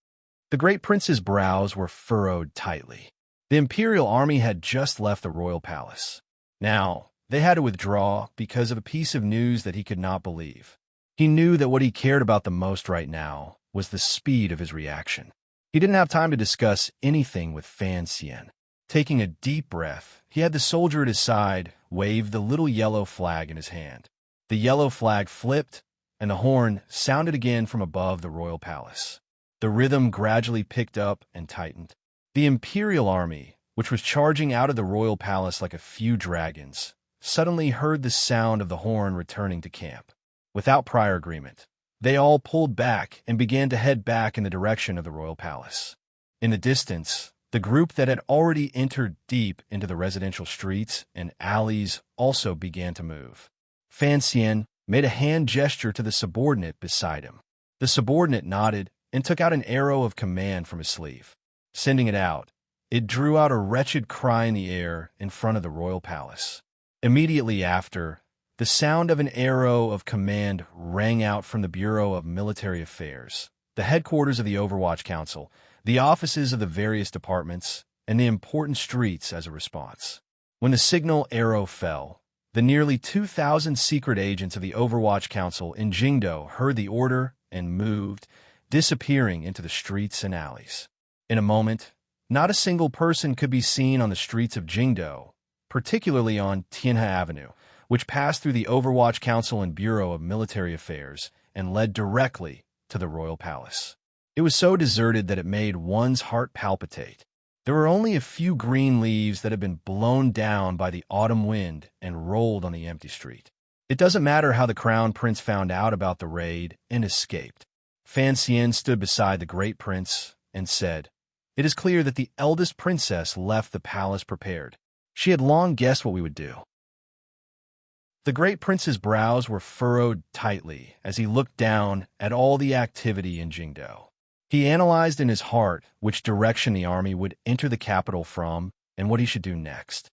The great prince's brows were furrowed tightly. The imperial army had just left the royal palace. Now, they had to withdraw because of a piece of news that he could not believe. He knew that what he cared about the most right now was the speed of his reaction. He didn't have time to discuss anything with Fan Xian. Taking a deep breath, he had the soldier at his side wave the little yellow flag in his hand. The yellow flag flipped, and the horn sounded again from above the royal palace. The rhythm gradually picked up and tightened. The imperial army, which was charging out of the royal palace like a few dragons, suddenly heard the sound of the horn returning to camp. Without prior agreement, they all pulled back and began to head back in the direction of the royal palace. In the distance, the group that had already entered deep into the residential streets and alleys also began to move. Fan Xian made a hand gesture to the subordinate beside him. The subordinate nodded and took out an arrow of command from his sleeve. Sending it out, it drew out a wretched cry in the air in front of the royal palace. Immediately after, the sound of an arrow of command rang out from the Bureau of Military Affairs, the headquarters of the Overwatch Council, the offices of the various departments, and the important streets as a response. When the signal arrow fell, the nearly 2,000 secret agents of the Overwatch Council in Jingdo heard the order and moved, disappearing into the streets and alleys. In a moment, not a single person could be seen on the streets of Jingdo, particularly on Tianhe Avenue, which passed through the Overwatch Council and Bureau of Military Affairs and led directly to the royal palace. It was so deserted that it made one's heart palpitate. There were only a few green leaves that had been blown down by the autumn wind and rolled on the empty street. It doesn't matter how the crown prince found out about the raid and escaped. Fan Xian stood beside the great prince and said, "It is clear that the eldest princess left the palace prepared. She had long guessed what we would do." The great prince's brows were furrowed tightly as he looked down at all the activity in Jingdo. He analyzed in his heart which direction the army would enter the capital from and what he should do next.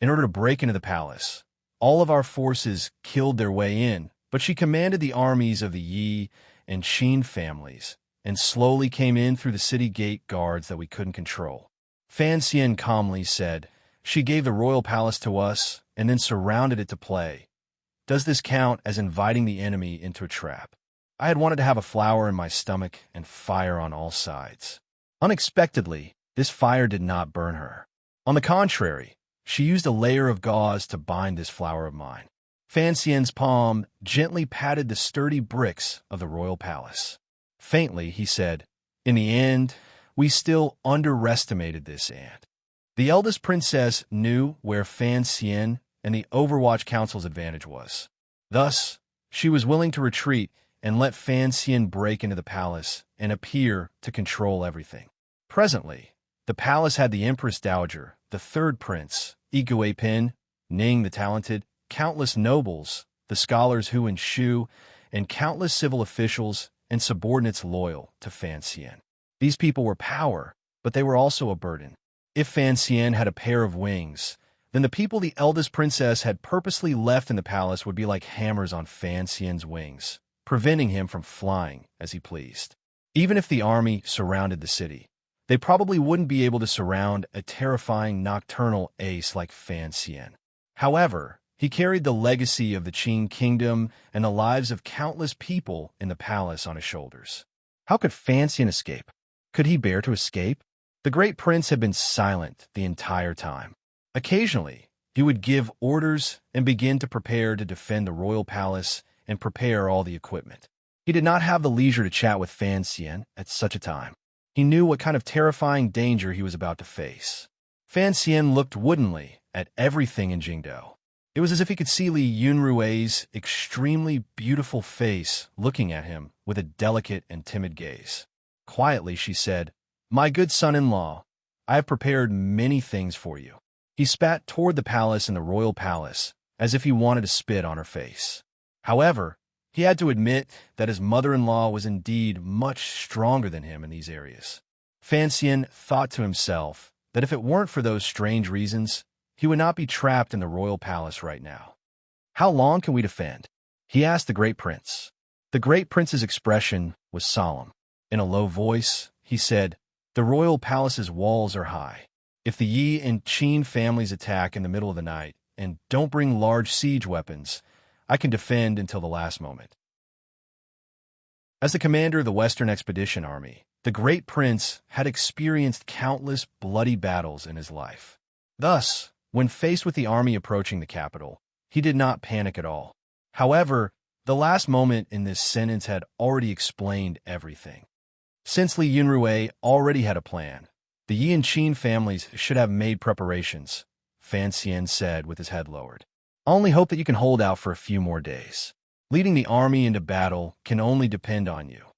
In order to break into the palace, all of our forces killed their way in, but she commanded the armies of the Yi and Qin families and slowly came in through the city gate guards that we couldn't control. Fan Xian calmly said, "She gave the royal palace to us and then surrounded it to play. Does this count as inviting the enemy into a trap?" I had wanted to have a flower in my stomach and fire on all sides. Unexpectedly, this fire did not burn her. On the contrary, she used a layer of gauze to bind this flower of mine. Fan Xian's palm gently patted the sturdy bricks of the royal palace. Faintly, he said, "In the end, we still underestimated this ant." The eldest princess knew where Fan Xian and the Overwatch Council's advantage was. Thus, she was willing to retreat and let Fan Xian break into the palace and appear to control everything. Presently, the palace had the Empress Dowager, the third prince, Yi Pin, Ning the Talented, countless nobles, the scholars Hu and Shu, and countless civil officials and subordinates loyal to Fan Xian. These people were power, but they were also a burden. If Fan Xian had a pair of wings, then the people the eldest princess had purposely left in the palace would be like hammers on Fan Xian's wings, preventing him from flying as he pleased. Even if the army surrounded the city, they probably wouldn't be able to surround a terrifying nocturnal ace like Fan Xian. However, he carried the legacy of the Qin kingdom and the lives of countless people in the palace on his shoulders. How could Fan Xian escape? Could he bear to escape? The great prince had been silent the entire time. Occasionally, he would give orders and begin to prepare to defend the royal palace and prepare all the equipment. He did not have the leisure to chat with Fan Xian at such a time. He knew what kind of terrifying danger he was about to face. Fan Xian looked woodenly at everything in Jingdo. It was as if he could see Li Yunrui's extremely beautiful face looking at him with a delicate and timid gaze. Quietly, she said, "My good son-in-law, I have prepared many things for you." He spat toward the palace and the royal palace, as if he wanted to spit on her face. However, he had to admit that his mother-in-law was indeed much stronger than him in these areas. Fan Xian thought to himself that if it weren't for those strange reasons, he would not be trapped in the royal palace right now. "How long can we defend?" he asked the great prince. The great prince's expression was solemn. In a low voice, he said, "The royal palace's walls are high. If the Yi and Qin families attack in the middle of the night and don't bring large siege weapons, I can defend until the last moment." As the commander of the Western Expedition Army, the great prince had experienced countless bloody battles in his life. Thus, when faced with the army approaching the capital, he did not panic at all. However, the last moment in this sentence had already explained everything. Since Li Yunrui already had a plan, the Yi and Qin families should have made preparations, Fan Xian said with his head lowered. "I only hope that you can hold out for a few more days. Leading the army into battle can only depend on you.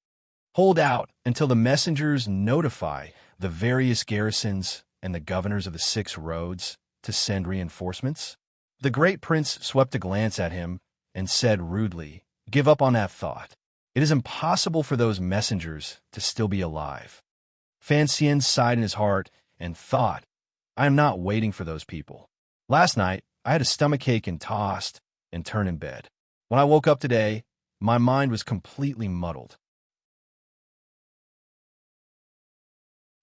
Hold out until the messengers notify the various garrisons and the governors of the 6 roads to send reinforcements." The great prince swept a glance at him and said rudely, "Give up on that thought. It is impossible for those messengers to still be alive." Fan Xian sighed in his heart and thought, "I am not waiting for those people. Last night, I had a stomachache and tossed and turned in bed. When I woke up today, my mind was completely muddled."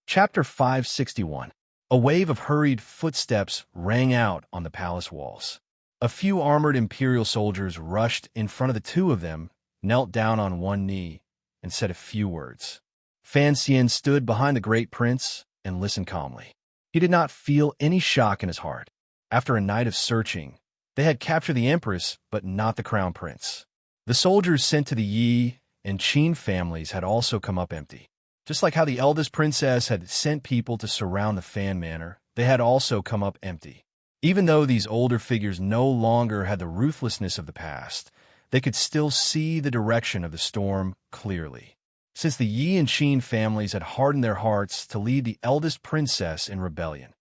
Chapter 561. A wave of hurried footsteps rang out on the palace walls. A few armored imperial soldiers rushed in front of the two of them, knelt down on one knee, and said a few words. Fan Xian stood behind the great prince and listened calmly. He did not feel any shock in his heart. After a night of searching, they had captured the empress, but not the crown prince. The soldiers sent to the Yi and Qin families had also come up empty. Just like how the eldest princess had sent people to surround the Fan Manor, they had also come up empty. Even though these older figures no longer had the ruthlessness of the past, they could still see the direction of the storm clearly. Since the Yi and Qin families had hardened their hearts to lead the eldest princess in rebellion,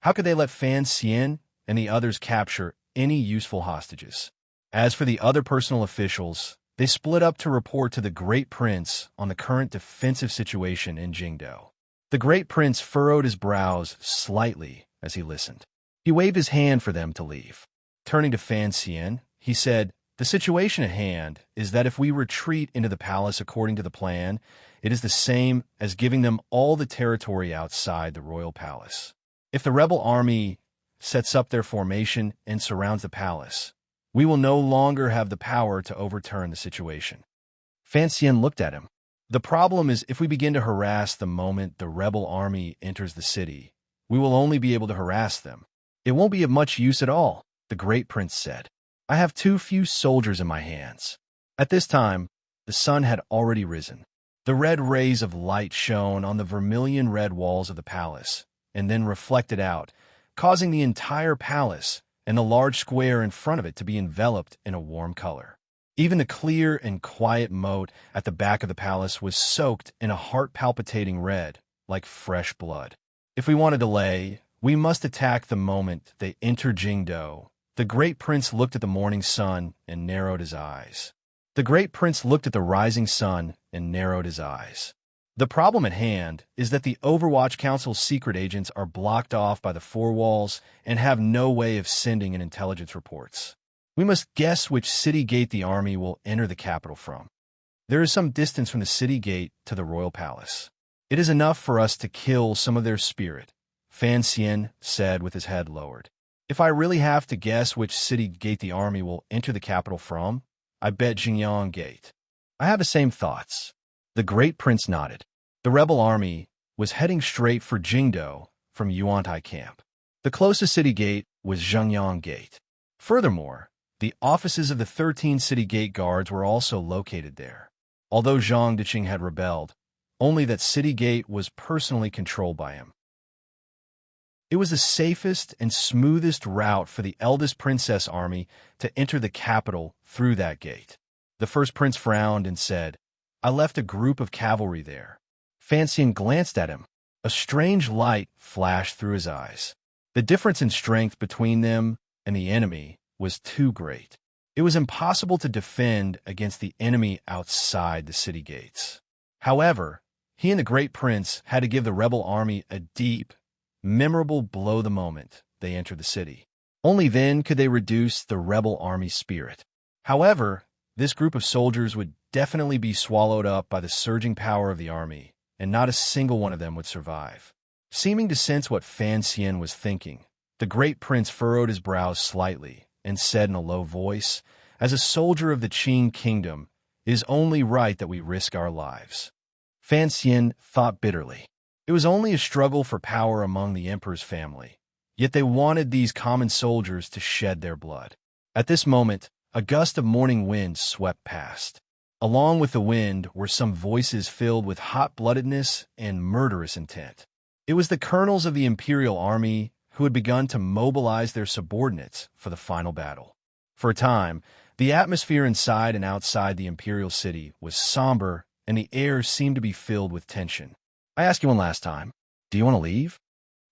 how could they let Fan Xian and the others capture any useful hostages? As for the other personal officials, they split up to report to the great prince on the current defensive situation in Jingdou. The great prince furrowed his brows slightly as he listened. He waved his hand for them to leave. Turning to Fan Xian, he said, "The situation at hand is that if we retreat into the palace according to the plan, it is the same as giving them all the territory outside the royal palace. If the rebel army sets up their formation and surrounds the palace, we will no longer have the power to overturn the situation." Fan Xian looked at him. "The problem is if we begin to harass the moment the rebel army enters the city, we will only be able to harass them. It won't be of much use at all," the great prince said. "I have too few soldiers in my hands." At this time, the sun had already risen. The red rays of light shone on the vermilion-red walls of the palace, and then reflected out, causing the entire palace and the large square in front of it to be enveloped in a warm color. Even the clear and quiet moat at the back of the palace was soaked in a heart-palpitating red, like fresh blood. "If we want to delay, we must attack the moment they enter Jingdou." The great prince looked at the morning sun and narrowed his eyes. The great prince looked at the rising sun and narrowed his eyes. "The problem at hand is that the Overwatch Council's secret agents are blocked off by the 4 walls and have no way of sending in intelligence reports. We must guess which city gate the army will enter the capital from. There is some distance from the city gate to the royal palace. It is enough for us to kill some of their spirit," Fan Xian said with his head lowered. "If I really have to guess which city gate the army will enter the capital from, I bet Jingyan Gate." "I have the same thoughts." The great prince nodded. The rebel army was heading straight for Jingdou from Yuantai camp. The closest city gate was Zhengyang Gate. Furthermore, the offices of the 13 city gate guards were also located there. Although Zhang Diqing had rebelled, only that city gate was personally controlled by him. It was the safest and smoothest route for the eldest princess army to enter the capital through that gate. The first prince frowned and said, "I left a group of cavalry there." Fansian glanced at him. A strange light flashed through his eyes. The difference in strength between them and the enemy was too great. It was impossible to defend against the enemy outside the city gates. However, he and the great prince had to give the rebel army a deep, memorable blow the moment they entered the city. Only then could they reduce the rebel army's spirit. However, this group of soldiers would definitely be swallowed up by the surging power of the army, and not a single one of them would survive. Seeming to sense what Fansian was thinking, the great prince furrowed his brows slightly and said in a low voice, "As a soldier of the Qing kingdom, it is only right that we risk our lives." Fansian thought bitterly. It was only a struggle for power among the emperor's family, yet they wanted these common soldiers to shed their blood. At this moment, a gust of morning wind swept past. Along with the wind were some voices filled with hot-bloodedness and murderous intent. It was the colonels of the imperial army who had begun to mobilize their subordinates for the final battle. For a time, the atmosphere inside and outside the imperial city was somber, and the air seemed to be filled with tension. "I ask you one last time, do you want to leave?"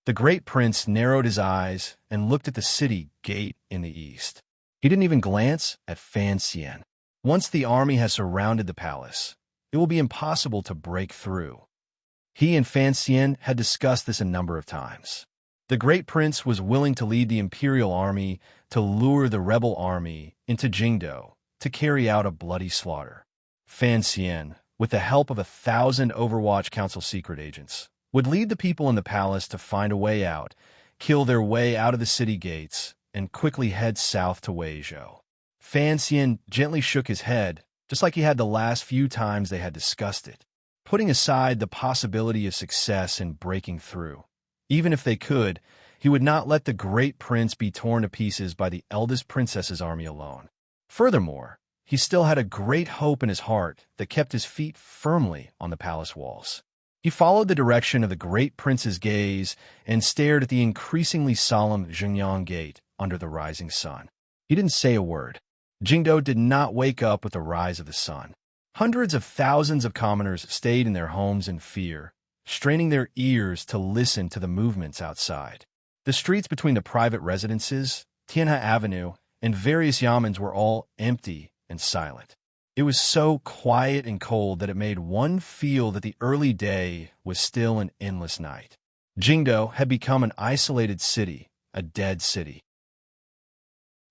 The great prince narrowed his eyes and looked at the city gate in the east. He didn't even glance at Fansian. Once the army has surrounded the palace, it will be impossible to break through. He and Fansian had discussed this a number of times. The great prince was willing to lead the imperial army to lure the rebel army into Jingdo to carry out a bloody slaughter. Fansian, with the help of 1,000 Overwatch Council secret agents, would lead the people in the palace to find a way out, kill their way out of the city gates, and quickly head south to Weizhou. Fansian gently shook his head, just like he had the last few times they had discussed it, putting aside the possibility of success in breaking through. Even if they could, he would not let the great prince be torn to pieces by the eldest princess's army alone. Furthermore, he still had a great hope in his heart that kept his feet firmly on the palace walls. He followed the direction of the great prince's gaze and stared at the increasingly solemn Zhengyang Gate under the rising sun. He didn't say a word. Jingdo did not wake up with the rise of the sun. Hundreds of thousands of commoners stayed in their homes in fear, straining their ears to listen to the movements outside. The streets between the private residences, Tianhe Avenue, and various yamens were all empty and silent. It was so quiet and cold that it made one feel that the early day was still an endless night. Jingdo had become an isolated city, a dead city.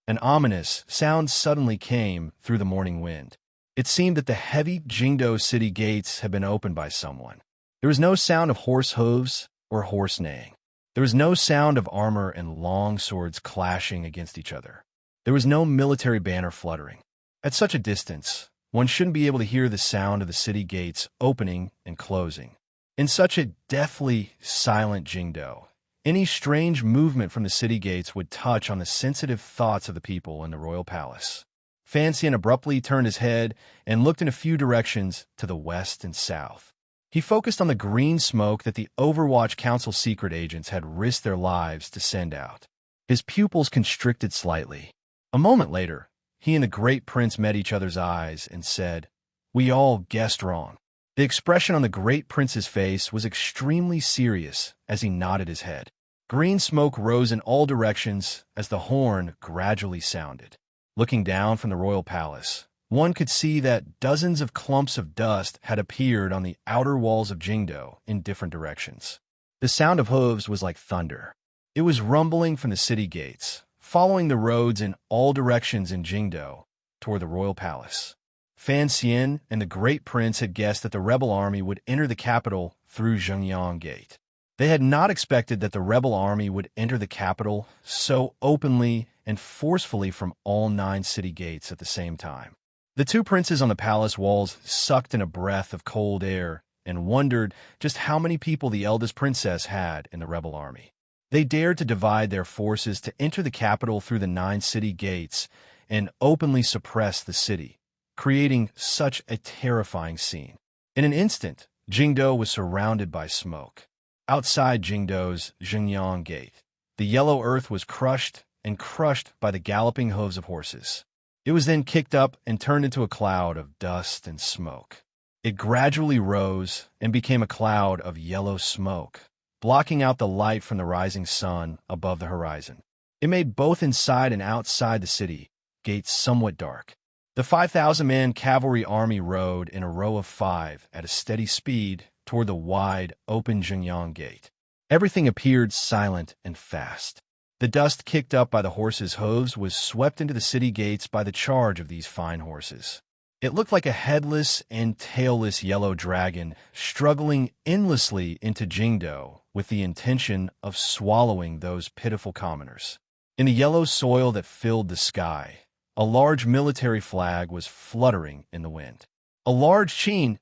An ominous sound suddenly came through the morning wind. It seemed that the heavy Jingdo city gates had been opened by someone. There was no sound of horse hooves or horse neighing. There was no sound of armor and long swords clashing against each other. There was no military banner fluttering. At such a distance, one shouldn't be able to hear the sound of the city gates opening and closing. In such a deathly silent Jingdo, any strange movement from the city gates would touch on the sensitive thoughts of the people in the royal palace. Fansian abruptly turned his head and looked in a few directions to the west and south. He focused on the green smoke that the Overwatch Council secret agents had risked their lives to send out. His pupils constricted slightly. A moment later, he and the great prince met each other's eyes and said, "We all guessed wrong." The expression on the great prince's face was extremely serious as he nodded his head. Green smoke rose in all directions as the horn gradually sounded. Looking down from the royal palace, one could see that dozens of clumps of dust had appeared on the outer walls of Jingdo in different directions. The sound of hooves was like thunder. It was rumbling from the city gates, following the roads in all directions in Jingdo toward the royal palace. Fansian and the great prince had guessed that the rebel army would enter the capital through Zhengyang Gate. They had not expected that the rebel army would enter the capital so openly and forcefully from all 9 city gates at the same time. The two princes on the palace walls sucked in a breath of cold air and wondered just how many people the eldest princess had in the rebel army. They dared to divide their forces to enter the capital through the 9 city gates and openly suppress the city, creating such a terrifying scene. In an instant, Jingdo was surrounded by smoke. outside Jingdo's Zhengyang Gate. The yellow earth was crushed and crushed by the galloping hooves of horses. It was then kicked up and turned into a cloud of dust and smoke. It gradually rose and became a cloud of yellow smoke, blocking out the light from the rising sun above the horizon. It made both inside and outside the city gates somewhat dark. The 5,000-man cavalry army rode in a row of 5 at a steady speed toward the wide, open Zhengyang Gate. Everything appeared silent and fast. The dust kicked up by the horses' hooves was swept into the city gates by the charge of these fine horses. It looked like a headless and tailless yellow dragon struggling endlessly into Jingdo with the intention of swallowing those pitiful commoners. In the yellow soil that filled the sky, a large military flag was fluttering in the wind. A large Qin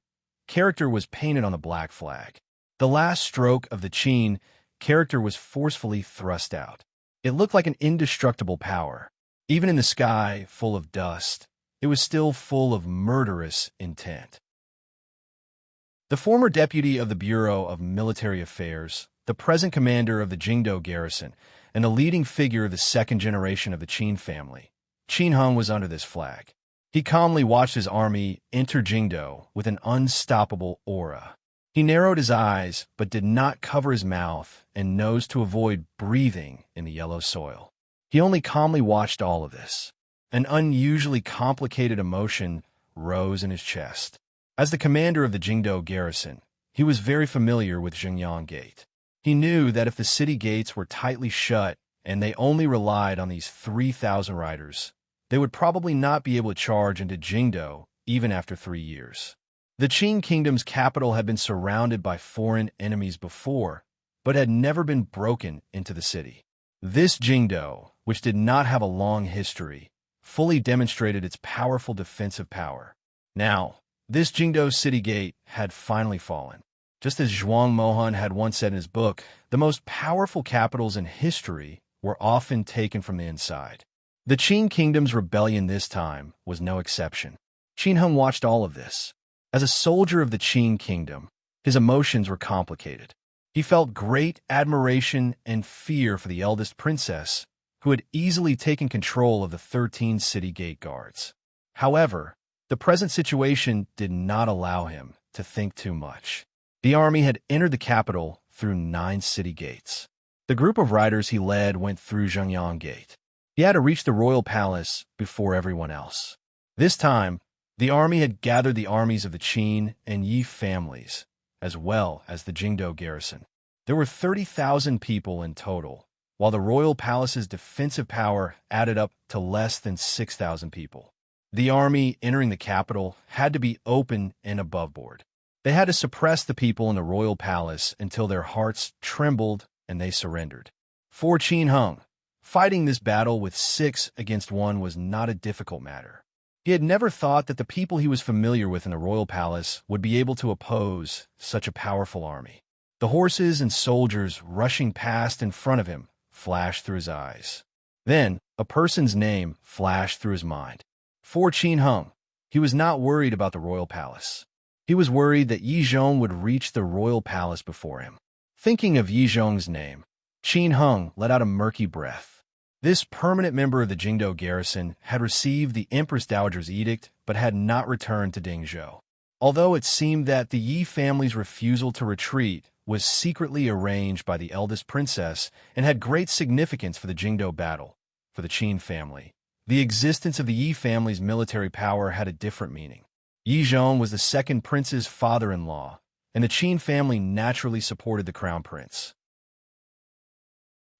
character was painted on the black flag. The last stroke of the Qin character was forcefully thrust out. It looked like an indestructible power. Even in the sky full of dust, it was still full of murderous intent. The former deputy of the Bureau of Military Affairs, the present commander of the Jingdo garrison, and the leading figure of the second generation of the Qin family, Qin Hung was under this flag. He calmly watched his army enter Jingdo with an unstoppable aura. He narrowed his eyes but did not cover his mouth and nose to avoid breathing in the yellow soil. He only calmly watched all of this. An unusually complicated emotion rose in his chest. As the commander of the Jingdo garrison, he was very familiar with Zhengyang Gate. He knew that if the city gates were tightly shut and they only relied on these 3,000 riders, they would probably not be able to charge into Jingdo even after 3 years. The Qin kingdom's capital had been surrounded by foreign enemies before, but had never been broken into the city. This Jingdo, which did not have a long history, fully demonstrated its powerful defensive power. Now, this Jingdo city gate had finally fallen. Just as Zhuang Mohan had once said in his book, the most powerful capitals in history were often taken from the inside. The Qin kingdom's rebellion this time was no exception. Qin Hung watched all of this. As a soldier of the Qin kingdom, his emotions were complicated. He felt great admiration and fear for the eldest princess, who had easily taken control of the 13 city gate guards. However, the present situation did not allow him to think too much. The army had entered the capital through 9 city gates. The group of riders he led went through Zhengyang Gate. He had to reach the royal palace before everyone else. This time, the army had gathered the armies of the Qin and Yi families, as well as the Jingdo garrison. There were 30,000 people in total, while the royal palace's defensive power added up to less than 6,000 people. The army entering the capital had to be open and aboveboard. They had to suppress the people in the royal palace until their hearts trembled and they surrendered. For Qin Hung, fighting this battle with 6 against 1 was not a difficult matter. He had never thought that the people he was familiar with in the royal palace would be able to oppose such a powerful army. The horses and soldiers rushing past in front of him flashed through his eyes. Then, a person's name flashed through his mind. For Qin Hung, he was not worried about the royal palace. He was worried that Yi Zhong would reach the royal palace before him. Thinking of Yi Zhong's name, Qin Hung let out a murky breath. This permanent member of the Jingdo garrison had received the Empress Dowager's edict but had not returned to Dingzhou. Although it seemed that the Yi family's refusal to retreat was secretly arranged by the eldest princess and had great significance for the Jingdo battle, for the Qin family, the existence of the Yi family's military power had a different meaning. Yi Zhong was the second prince's father-in-law, and the Qin family naturally supported the crown prince.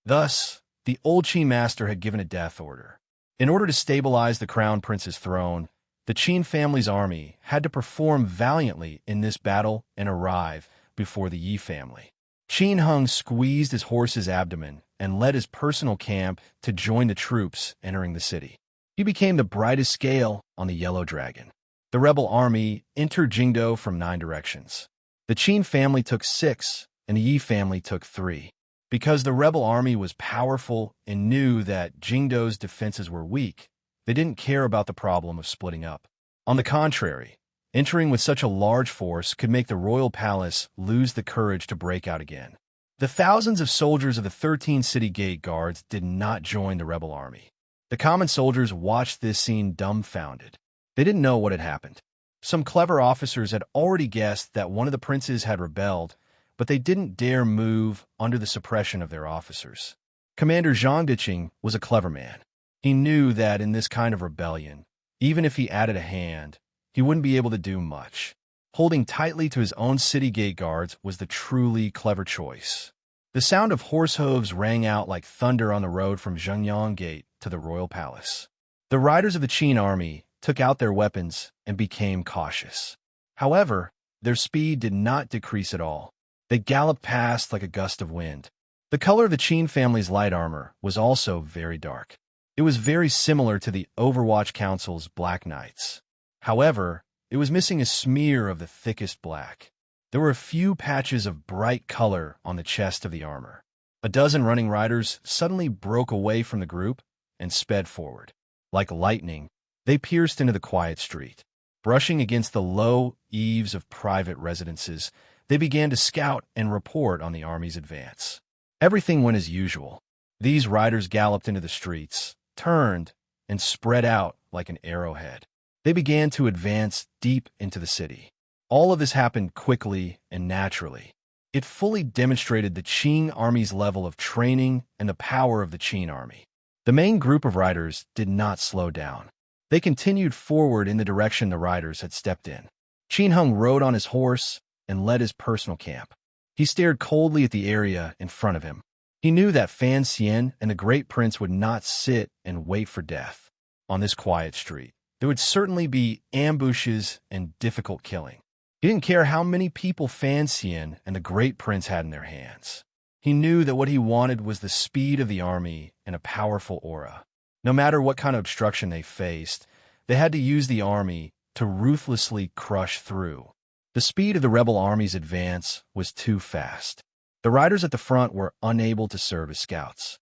Thus, the old Qin master had given a death order. In order to stabilize the crown prince's throne, the Qin family's army had to perform valiantly in this battle and arrive before the Yi family. Qin Hung squeezed his horse's abdomen and led his personal camp to join the troops entering the city. He became the brightest scale on the yellow dragon. The rebel army entered Jingdo from 9 directions. The Qin family took 6, and the Yi family took 3. Because the rebel army was powerful and knew that Jingdo's defenses were weak, they didn't care about the problem of splitting up. On the contrary, entering with such a large force could make the royal palace lose the courage to break out again. The thousands of soldiers of the 13 city gate guards did not join the rebel army. The common soldiers watched this scene dumbfounded. They didn't know what had happened. Some clever officers had already guessed that one of the princes had rebelled, but they didn't dare move under the suppression of their officers. Commander Zhang Diqing was a clever man. He knew that in this kind of rebellion, even if he added a hand, he wouldn't be able to do much. Holding tightly to his own city gate guards was the truly clever choice. The sound of horse hooves rang out like thunder on the road from Zhengyang Gate to the royal palace. The riders of the Qin army took out their weapons and became cautious. However, their speed did not decrease at all. They galloped past like a gust of wind. The color of the Qin family's light armor was also very dark. It was very similar to the Overwatch Council's Black Knights. However, it was missing a smear of the thickest black. There were a few patches of bright color on the chest of the armor. A dozen running riders suddenly broke away from the group and sped forward. Like lightning, they pierced into the quiet street. Brushing against the low eaves of private residences, they began to scout and report on the army's advance. Everything went as usual. These riders galloped into the streets, turned, and spread out like an arrowhead. They began to advance deep into the city. All of this happened quickly and naturally. It fully demonstrated the Qing army's level of training and the power of the Qin army. The main group of riders did not slow down. They continued forward in the direction the riders had stepped in. Qin Hung rode on his horse and led his personal camp. He stared coldly at the area in front of him. He knew that Fan Xian and the great prince would not sit and wait for death. On this quiet street, there would certainly be ambushes and difficult killing. He didn't care how many people Fan Xian and the great prince had in their hands. He knew that what he wanted was the speed of the army and a powerful aura. No matter what kind of obstruction they faced, they had to use the army to ruthlessly crush through. The speed of the rebel army's advance was too fast. The riders at the front were unable to serve as scouts.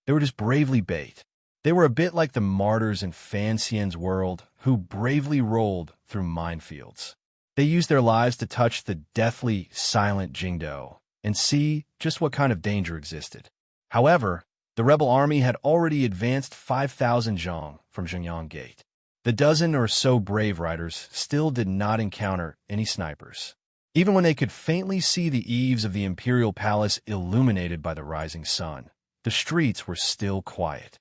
They were just bravely bait. They were a bit like the martyrs in Fan Xian's world who bravely rolled through minefields. They used their lives to touch the deathly, silent Jingdo and see just what kind of danger existed. However, the rebel army had already advanced 5,000 zhang from Zhengyang Gate. The dozen or so brave riders still did not encounter any snipers. Even when they could faintly see the eaves of the imperial palace illuminated by the rising sun, the streets were still quiet.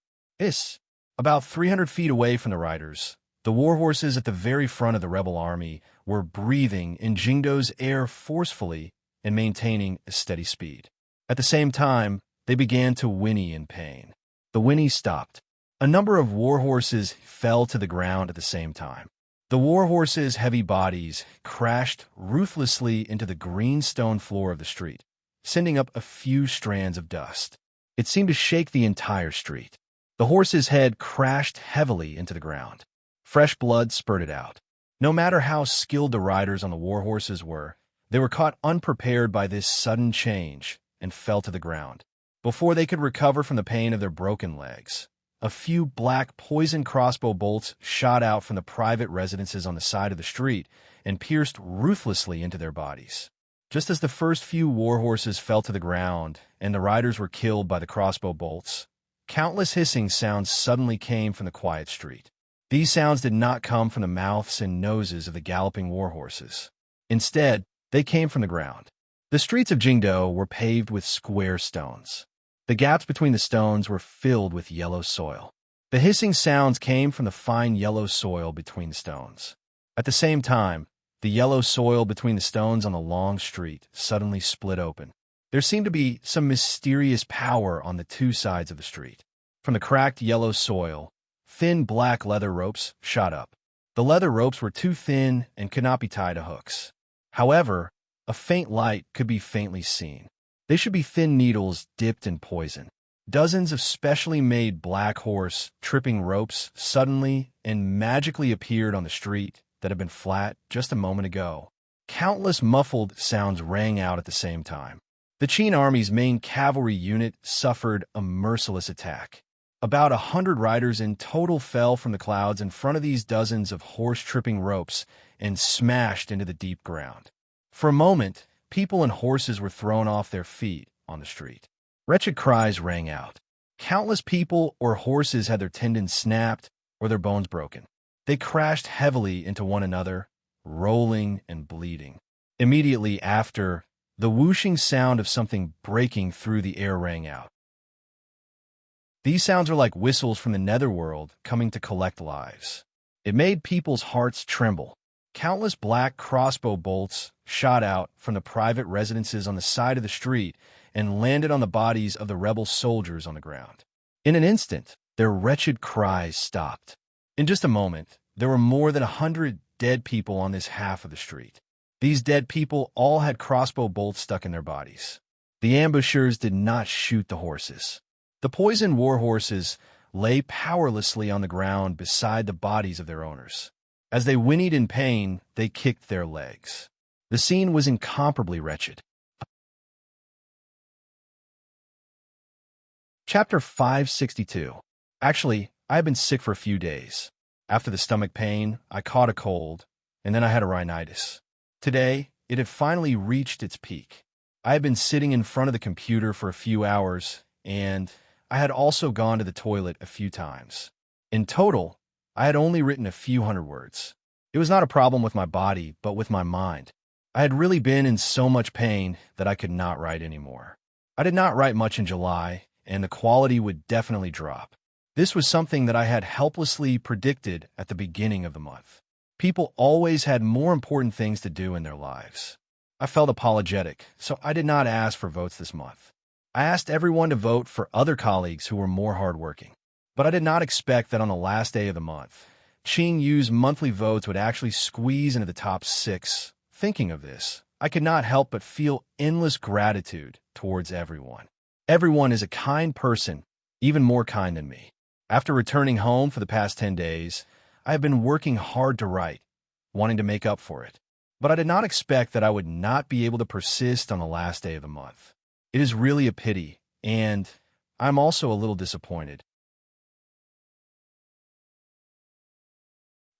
About 300 feet away from the riders, the warhorses at the very front of the rebel army were breathing in Jingdo's air forcefully and maintaining a steady speed. At the same time, they began to whinny in pain. The whinny stopped. A number of warhorses fell to the ground at the same time. The warhorses' heavy bodies crashed ruthlessly into the green stone floor of the street, sending up a few strands of dust. It seemed to shake the entire street. The horse's head crashed heavily into the ground. Fresh blood spurted out. No matter how skilled the riders on the warhorses were, they were caught unprepared by this sudden change and fell to the ground. Before they could recover from the pain of their broken legs, a few black poison crossbow bolts shot out from the private residences on the side of the street and pierced ruthlessly into their bodies. Just as the first few warhorses fell to the ground and the riders were killed by the crossbow bolts, countless hissing sounds suddenly came from the quiet street. These sounds did not come from the mouths and noses of the galloping warhorses. Instead, they came from the ground. The streets of Jingdo were paved with square stones. The gaps between the stones were filled with yellow soil. The hissing sounds came from the fine yellow soil between the stones. At the same time, the yellow soil between the stones on the long street suddenly split open. There seemed to be some mysterious power on the two sides of the street. From the cracked yellow soil, thin black leather ropes shot up. The leather ropes were too thin and could not be tied to hooks. However, a faint light could be faintly seen. They should be thin needles dipped in poison. Dozens of specially made black horse tripping ropes suddenly and magically appeared on the street that had been flat just a moment ago. Countless muffled sounds rang out at the same time. The Qin army's main cavalry unit suffered a merciless attack. About 100 riders in total fell from the clouds in front of these dozens of horse-tripping ropes and smashed into the deep ground. For a moment, People and horses were thrown off their feet on the street. Wretched cries rang out. Countless people or horses had their tendons snapped or their bones broken. They crashed heavily into one another, rolling and bleeding. Immediately after, the whooshing sound of something breaking through the air rang out. These sounds are like whistles from the netherworld coming to collect lives. It made people's hearts tremble. Countless black crossbow bolts shot out from the private residences on the side of the street and landed on the bodies of the rebel soldiers on the ground. In an instant, their wretched cries stopped. In just a moment, there were more than 100 dead people on this half of the street. These dead people all had crossbow bolts stuck in their bodies. The ambushers did not shoot the horses. The poisoned war horses lay powerlessly on the ground beside the bodies of their owners. As they whinnied in pain, they kicked their legs. The scene was incomparably wretched. Chapter 562. Actually, I had been sick for a few days. After the stomach pain, I caught a cold, and then I had a rhinitis. Today, it had finally reached its peak. I had been sitting in front of the computer for a few hours, and I had also gone to the toilet a few times. In total, I had only written a few hundred words. It was not a problem with my body, but with my mind. I had really been in so much pain that I could not write anymore. I did not write much in July, and the quality would definitely drop. This was something that I had helplessly predicted at the beginning of the month. People always had more important things to do in their lives. I felt apologetic, so I did not ask for votes this month. I asked everyone to vote for other colleagues who were more hardworking. But I did not expect that on the last day of the month, Ching Yu's monthly votes would actually squeeze into the top 6. Thinking of this, I could not help but feel endless gratitude towards everyone. Everyone is a kind person, even more kind than me. After returning home for the past 10 days, I have been working hard to write, wanting to make up for it. But I did not expect that I would not be able to persist on the last day of the month. It is really a pity, and I'm also a little disappointed.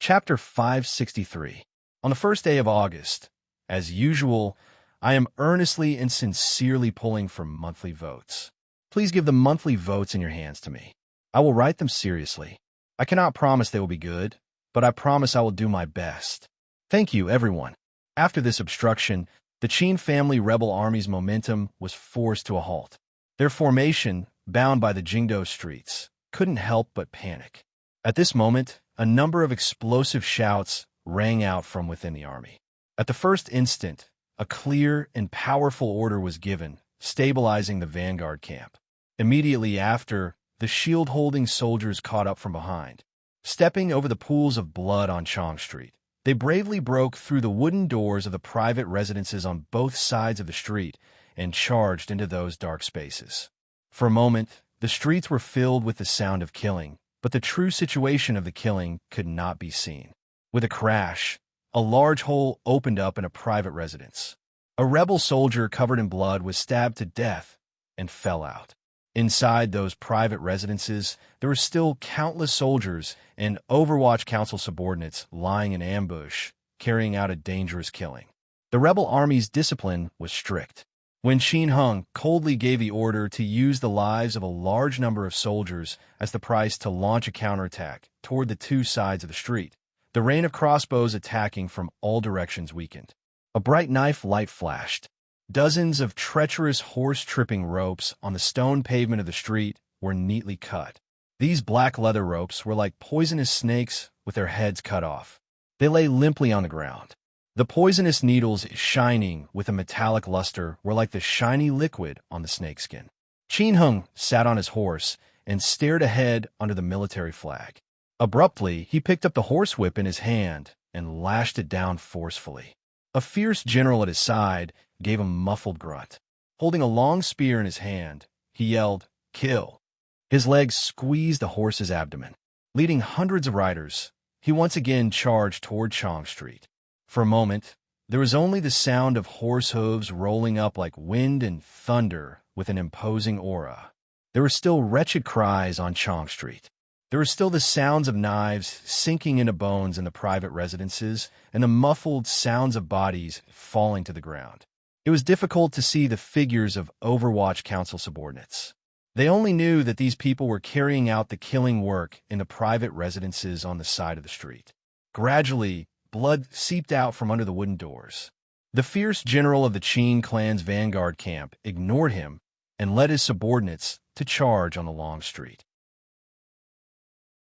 Chapter 563. On the first day of August, as usual, I am earnestly and sincerely pulling for monthly votes. Please give the monthly votes in your hands to me. I will write them seriously. I cannot promise they will be good, but I promise I will do my best. Thank you, everyone. After this obstruction, the Qin family rebel army's momentum was forced to a halt. Their formation, bound by the Jingdo streets, couldn't help but panic. At this moment, a number of explosive shouts rang out from within the army. At the first instant, a clear and powerful order was given, stabilizing the vanguard camp. Immediately after, the shield-holding soldiers caught up from behind. Stepping over the pools of blood on Chong Street, they bravely broke through the wooden doors of the private residences on both sides of the street and charged into those dark spaces. For a moment, the streets were filled with the sound of killing, but the true situation of the killing could not be seen. With a crash, a large hole opened up in a private residence. A rebel soldier covered in blood was stabbed to death and fell out. Inside those private residences, there were still countless soldiers and Overwatch Council subordinates lying in ambush, carrying out a dangerous killing. The rebel army's discipline was strict. When Qin Hung coldly gave the order to use the lives of a large number of soldiers as the price to launch a counterattack toward the two sides of the street, the rain of crossbows attacking from all directions weakened. A bright knife light flashed. Dozens of treacherous horse-tripping ropes on the stone pavement of the street were neatly cut. These black leather ropes were like poisonous snakes with their heads cut off. They lay limply on the ground. The poisonous needles, shining with a metallic luster, were like the shiny liquid on the snakeskin. Qin Hung sat on his horse and stared ahead under the military flag. Abruptly, he picked up the horsewhip in his hand and lashed it down forcefully. A fierce general at his side gave a muffled grunt. Holding a long spear in his hand, he yelled, "Kill!" His legs squeezed the horse's abdomen. Leading hundreds of riders, he once again charged toward Chong Street. For a moment, there was only the sound of horse hooves rolling up like wind and thunder with an imposing aura. There were still wretched cries on Chong Street. There were still the sounds of knives sinking into bones in the private residences and the muffled sounds of bodies falling to the ground. It was difficult to see the figures of Overwatch Council subordinates. They only knew that these people were carrying out the killing work in the private residences on the side of the street. Gradually, blood seeped out from under the wooden doors. The fierce general of the Qin clan's vanguard camp ignored him and led his subordinates to charge on the long street.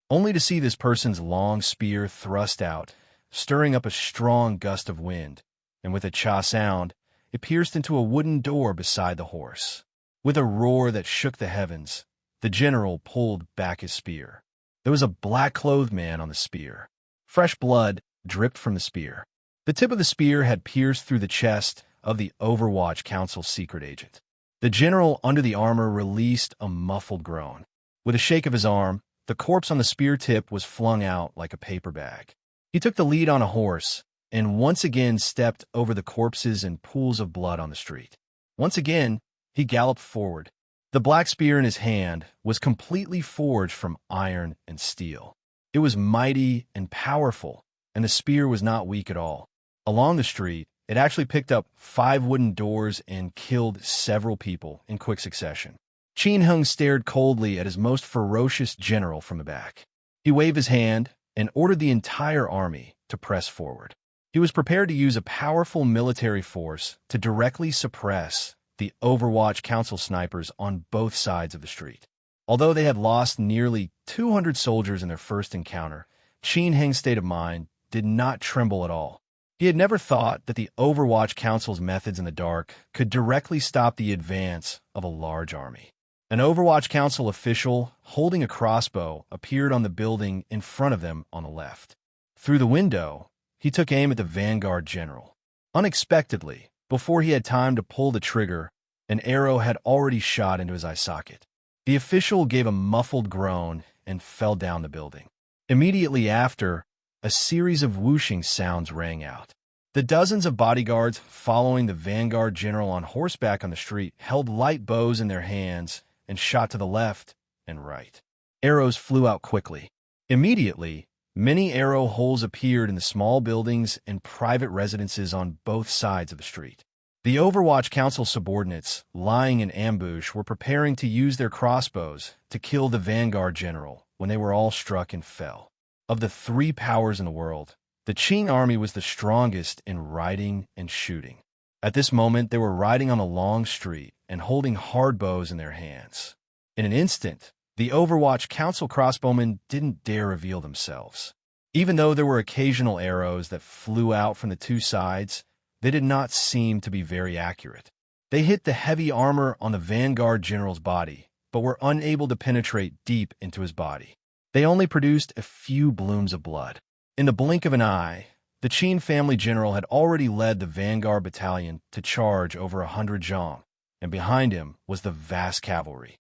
Only to see this person's long spear thrust out, stirring up a strong gust of wind, and with a cha sound, it pierced into a wooden door beside the horse. With a roar that shook the heavens, the general pulled back his spear. There was a black-clothed man on the spear. Fresh blood dripped from the spear. The tip of the spear had pierced through the chest of the Overwatch Council's secret agent. The general under the armor released a muffled groan. With a shake of his arm, the corpse on the spear tip was flung out like a paper bag. He took the lead on a horse and once again stepped over the corpses and pools of blood on the street. Once again, he galloped forward. The black spear in his hand was completely forged from iron and steel. It was mighty and powerful, and the spear was not weak at all. Along the street, it actually picked up 5 wooden doors and killed several people in quick succession. Qin Hung stared coldly at his most ferocious general from the back. He waved his hand and ordered the entire army to press forward. He was prepared to use a powerful military force to directly suppress the Overwatch Council snipers on both sides of the street. Although they had lost nearly 200 soldiers in their first encounter, Qin Heng's state of mind did not tremble at all. He had never thought that the Overwatch Council's methods in the dark could directly stop the advance of a large army. An Overwatch Council official holding a crossbow appeared on the building in front of them on the left. Through the window, he took aim at the vanguard general. Unexpectedly, before he had time to pull the trigger, an arrow had already shot into his eye socket. The official gave a muffled groan and fell down the building. Immediately after, a series of whooshing sounds rang out. The dozens of bodyguards following the vanguard general on horseback on the street held light bows in their hands and shot to the left and right. Arrows flew out quickly. Immediately, many arrow holes appeared in the small buildings and private residences on both sides of the street. The Overwatch Council subordinates, lying in ambush, were preparing to use their crossbows to kill the vanguard general when they were all struck and fell. Of the 3 powers in the world, the Qing army was the strongest in riding and shooting. At this moment, they were riding on a long street and holding hard bows in their hands. In an instant, the Overwatch Council crossbowmen didn't dare reveal themselves. Even though there were occasional arrows that flew out from the 2 sides, they did not seem to be very accurate. They hit the heavy armor on the vanguard general's body, but were unable to penetrate deep into his body. They only produced a few blooms of blood. In the blink of an eye, the Qin family general had already led the vanguard battalion to charge over 100 zhang, and behind him was the vast cavalry.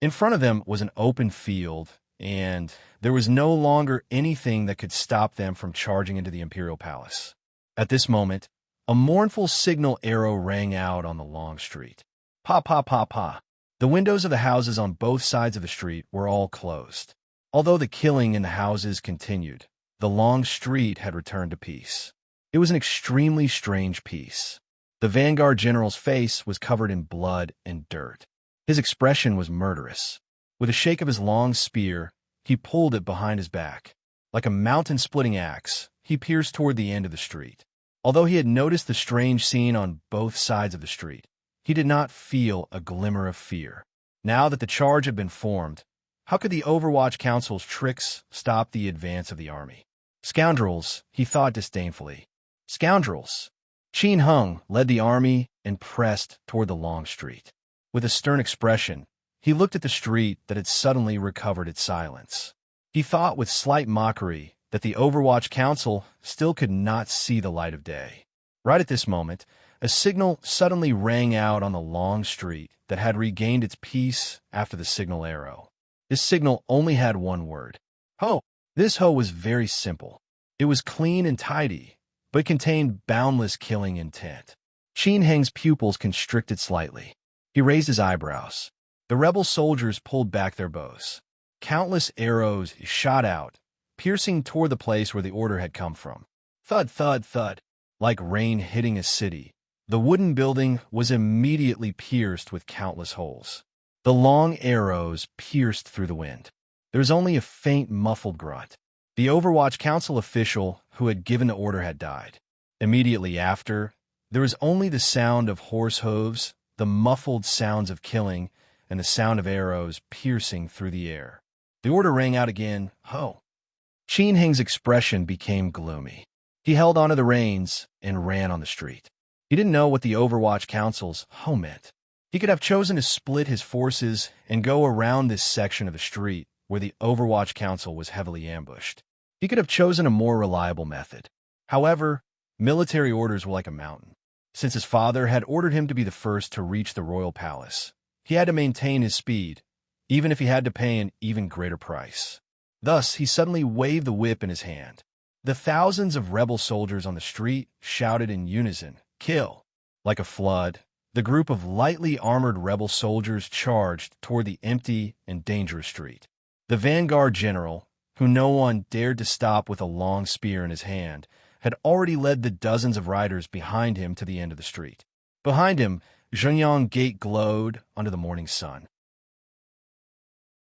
In front of them was an open field, and there was no longer anything that could stop them from charging into the imperial palace. At this moment, a mournful signal arrow rang out on the long street. Pa pa pa pa. The windows of the houses on both sides of the street were all closed. Although the killing in the houses continued, the long street had returned to peace. It was an extremely strange peace. The vanguard general's face was covered in blood and dirt. His expression was murderous. With a shake of his long spear, he pulled it behind his back. Like a mountain-splitting axe, he pierced toward the end of the street. Although he had noticed the strange scene on both sides of the street, he did not feel a glimmer of fear. Now that the charge had been formed, how could the Overwatch Council's tricks stop the advance of the army? Scoundrels, he thought disdainfully. Scoundrels! Qin Hung led the army and pressed toward the long street. With a stern expression, he looked at the street that had suddenly recovered its silence. He thought with slight mockery that the Overwatch Council still could not see the light of day. Right at this moment, a signal suddenly rang out on the long street that had regained its peace after the signal arrow. This signal only had one word. Ho! This ho was very simple. It was clean and tidy, but contained boundless killing intent. Qin Heng's pupils constricted slightly. He raised his eyebrows. The rebel soldiers pulled back their bows. Countless arrows shot out, piercing toward the place where the order had come from. Thud, thud, thud. Like rain hitting a city, the wooden building was immediately pierced with countless holes. The long arrows pierced through the wind. There was only a faint, muffled grunt. The Overwatch Council official who had given the order had died. Immediately after, there was only the sound of horse hooves, the muffled sounds of killing, and the sound of arrows piercing through the air. The order rang out again, ho! Qin Heng's expression became gloomy. He held onto the reins and ran on the street. He didn't know what the Overwatch Council's ho meant. He could have chosen to split his forces and go around this section of the street where the Overwatch Council was heavily ambushed. He could have chosen a more reliable method. However, military orders were like a mountain. Since his father had ordered him to be the first to reach the royal palace, he had to maintain his speed, even if he had to pay an even greater price. Thus, he suddenly waved the whip in his hand. The thousands of rebel soldiers on the street shouted in unison, "Kill!" Like a flood, the group of lightly armored rebel soldiers charged toward the empty and dangerous street. The vanguard general, who no one dared to stop with a long spear in his hand, had already led the dozens of riders behind him to the end of the street. Behind him, Zhenyang Gate glowed under the morning sun.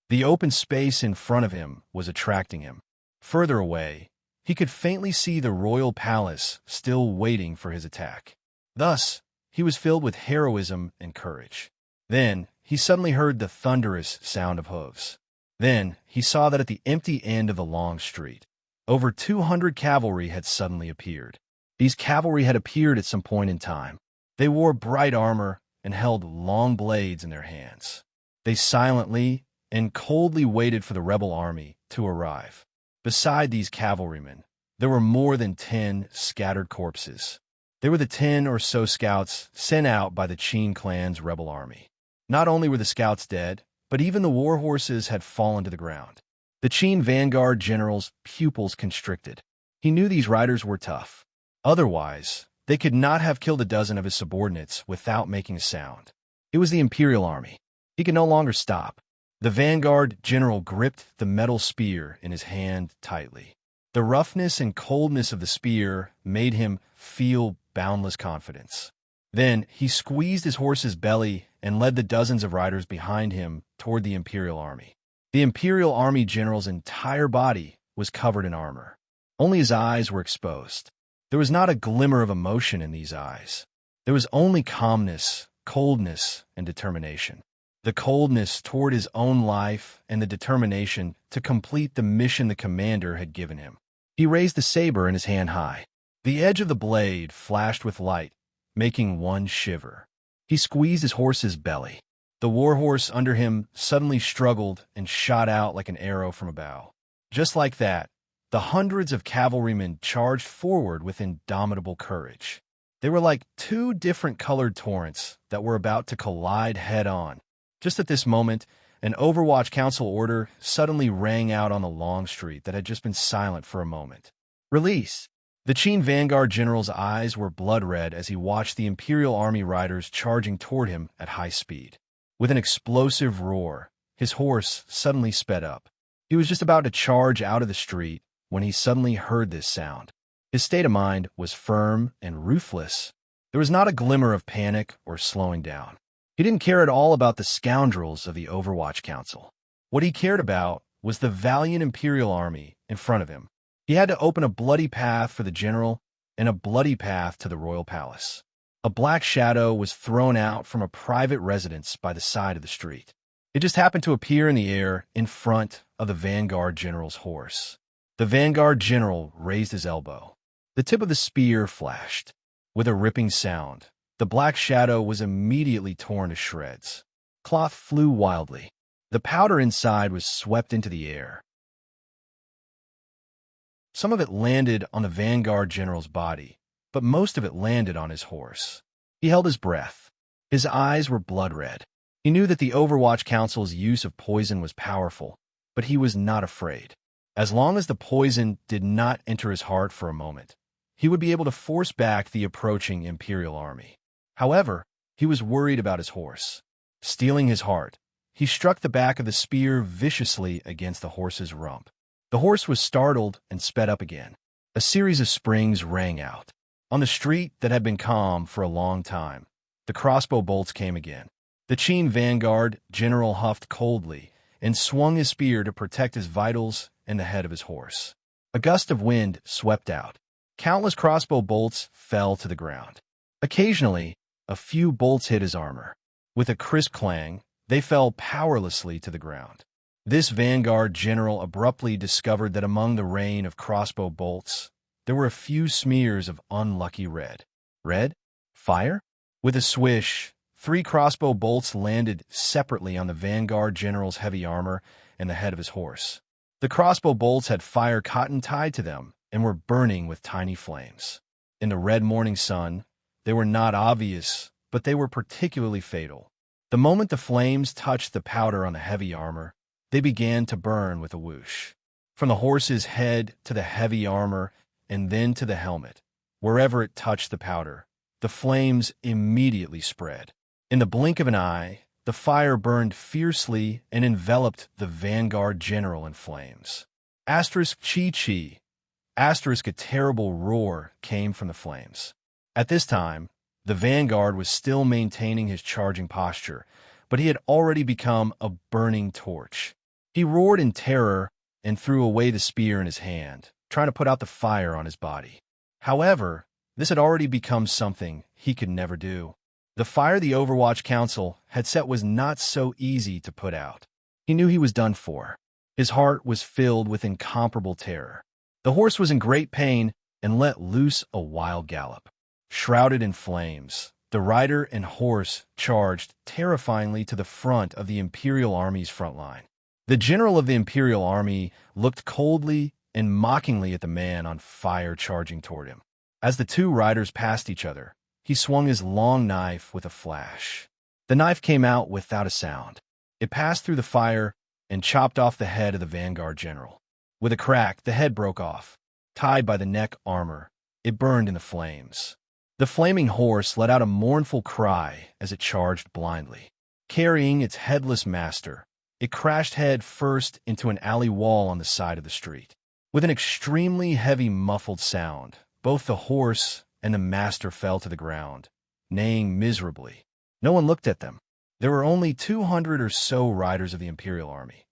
The open space in front of him was attracting him. Further away, he could faintly see the royal palace still waiting for his attack. Thus, he was filled with heroism and courage. Then, he suddenly heard the thunderous sound of hooves. Then, he saw that at the empty end of the long street, over 200 cavalry had suddenly appeared. These cavalry had appeared at some point in time. They wore bright armor and held long blades in their hands. They silently and coldly waited for the rebel army to arrive. Beside these cavalrymen, there were more than 10 scattered corpses. They were the 10 or so scouts sent out by the Qin clan's rebel army. Not only were the scouts dead, but even the war horses had fallen to the ground. The Qin vanguard general's pupils constricted. He knew these riders were tough. Otherwise, they could not have killed a dozen of his subordinates without making a sound. It was the Imperial Army. He could no longer stop. The vanguard general gripped the metal spear in his hand tightly. The roughness and coldness of the spear made him feel boundless confidence. Then he squeezed his horse's belly and led the dozens of riders behind him toward the Imperial Army. The Imperial Army general's entire body was covered in armor. Only his eyes were exposed. There was not a glimmer of emotion in these eyes. There was only calmness, coldness, and determination. The coldness toward his own life and the determination to complete the mission the commander had given him. He raised the saber in his hand high. The edge of the blade flashed with light, making one shiver. He squeezed his horse's belly. The warhorse under him suddenly struggled and shot out like an arrow from a bow. Just like that, the hundreds of cavalrymen charged forward with indomitable courage. They were like two different colored torrents that were about to collide head-on. Just at this moment, an Overwatch Council order suddenly rang out on the long street that had just been silent for a moment. Release! The Qin vanguard general's eyes were blood-red as he watched the Imperial Army riders charging toward him at high speed. With an explosive roar, his horse suddenly sped up. He was just about to charge out of the street when he suddenly heard this sound. His state of mind was firm and ruthless. There was not a glimmer of panic or slowing down. He didn't care at all about the scoundrels of the Overwatch Council. What he cared about was the valiant Imperial Army in front of him. He had to open a bloody path for the general and a bloody path to the royal palace. A black shadow was thrown out from a private residence by the side of the street. It just happened to appear in the air in front of the vanguard general's horse. The vanguard general raised his elbow. The tip of the spear flashed. With a ripping sound, the black shadow was immediately torn to shreds. Cloth flew wildly. The powder inside was swept into the air. Some of it landed on the vanguard general's body, but most of it landed on his horse. He held his breath. His eyes were blood-red. He knew that the Overwatch Council's use of poison was powerful, but he was not afraid. As long as the poison did not enter his heart for a moment, he would be able to force back the approaching Imperial Army. However, he was worried about his horse. Stealing his heart, he struck the back of the spear viciously against the horse's rump. The horse was startled and sped up again. A series of springs rang out. On the street that had been calm for a long time, the crossbow bolts came again. The Qin vanguard general huffed coldly and swung his spear to protect his vitals and the head of his horse. A gust of wind swept out. Countless crossbow bolts fell to the ground. Occasionally, a few bolts hit his armor. With a crisp clang, they fell powerlessly to the ground. This vanguard general abruptly discovered that among the rain of crossbow bolts, there were a few smears of unlucky red. Red? Fire? With a swish, 3 crossbow bolts landed separately on the vanguard general's heavy armor and the head of his horse. The crossbow bolts had fire cotton tied to them and were burning with tiny flames. In the red morning sun, they were not obvious, but they were particularly fatal. The moment the flames touched the powder on the heavy armor, they began to burn with a whoosh. From the horse's head to the heavy armor and then to the helmet, wherever it touched the powder, the flames immediately spread. In the blink of an eye, the fire burned fiercely and enveloped the vanguard general in flames. Asterisk chi. Asterisk a terrible roar came from the flames. At this time, the vanguard was still maintaining his charging posture, but he had already become a burning torch. He roared in terror and threw away the spear in his hand, trying to put out the fire on his body. However, this had already become something he could never do. The fire the Overwatch Council had set was not so easy to put out. He knew he was done for. His heart was filled with incomparable terror. The horse was in great pain and let loose a wild gallop. Shrouded in flames, the rider and horse charged terrifyingly to the front of the Imperial Army's front line. The general of the Imperial Army looked coldly and mockingly at the man on fire charging toward him. As the two riders passed each other, he swung his long knife with a flash. The knife came out without a sound. It passed through the fire and chopped off the head of the vanguard general. With a crack, the head broke off. Tied by the neck armor, it burned in the flames. The flaming horse let out a mournful cry as it charged blindly. Carrying its headless master, it crashed head first into an alley wall on the side of the street. With an extremely heavy muffled sound, both the horse and the master fell to the ground, neighing miserably. No one looked at them. There were only 200 or so riders of the Imperial Army.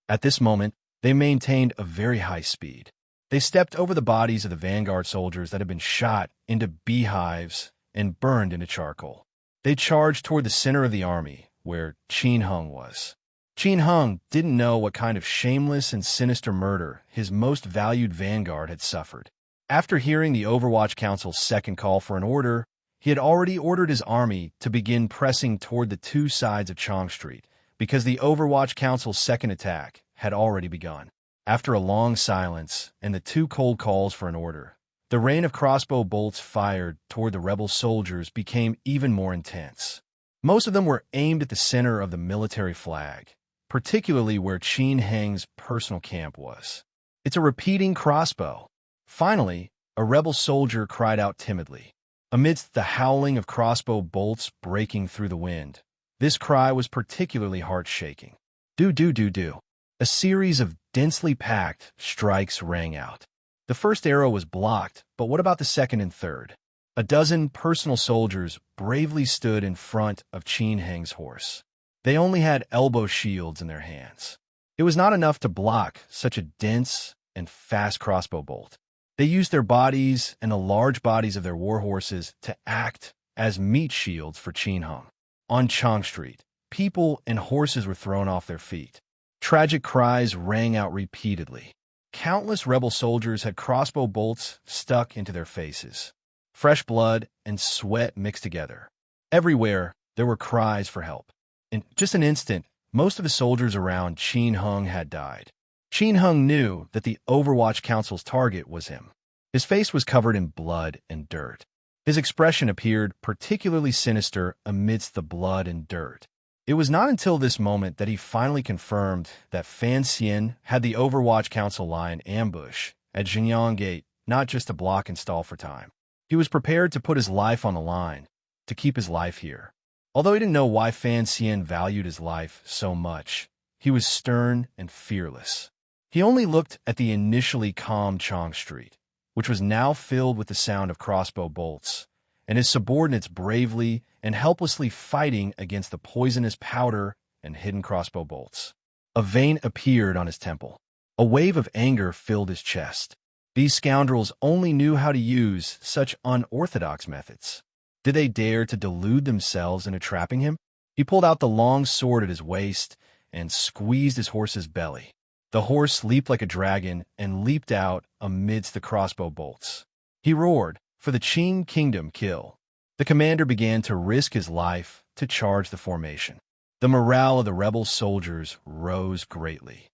At this moment, they maintained a very high speed. They stepped over the bodies of the vanguard soldiers that had been shot into beehives and burned into charcoal. They charged toward the center of the army, where Qin Hung was. Qin Hung didn't know what kind of shameless and sinister murder his most valued vanguard had suffered. After hearing the Overwatch Council's second call for an order, he had already ordered his army to begin pressing toward the two sides of Chong Street, because the Overwatch Council's second attack had already begun. After a long silence and the two cold calls for an order, the rain of crossbow bolts fired toward the rebel soldiers became even more intense. Most of them were aimed at the center of the military flag, particularly where Qin Heng's personal camp was. It's a repeating crossbow. Finally, a rebel soldier cried out timidly. Amidst the howling of crossbow bolts breaking through the wind, this cry was particularly heart-shaking. Do. A series of densely packed strikes rang out. The first arrow was blocked, but what about the second and third? A dozen personal soldiers bravely stood in front of Qin Heng's horse. They only had elbow shields in their hands. It was not enough to block such a dense and fast crossbow bolt. They used their bodies and the large bodies of their war horses to act as meat shields for Qin Heng. On Chong Street, people and horses were thrown off their feet. Tragic cries rang out repeatedly. Countless rebel soldiers had crossbow bolts stuck into their faces. Fresh blood and sweat mixed together. Everywhere, there were cries for help. In just an instant, most of the soldiers around Qin Heng had died. Qin Heng knew that the Overwatch Council's target was him. His face was covered in blood and dirt. His expression appeared particularly sinister amidst the blood and dirt. It was not until this moment that he finally confirmed that Fan Xian had the Overwatch Council lie in ambush at Xinjiang Gate, not just to block and stall for time. He was prepared to put his life on the line, to keep his life here. Although he didn't know why Fan Xian valued his life so much, he was stern and fearless. He only looked at the initially calm Chong Street. which was now filled with the sound of crossbow bolts, and his subordinates bravely and helplessly fighting against the poisonous powder and hidden crossbow bolts. A vein appeared on his temple. A wave of anger filled his chest. These scoundrels only knew how to use such unorthodox methods. Did they dare to delude themselves into trapping him? He pulled out the long sword at his waist and squeezed his horse's belly. The horse leaped like a dragon and leaped out amidst the crossbow bolts. He roared, "For the Qing kingdom, kill!" The commander began to risk his life to charge the formation. The morale of the rebel soldiers rose greatly.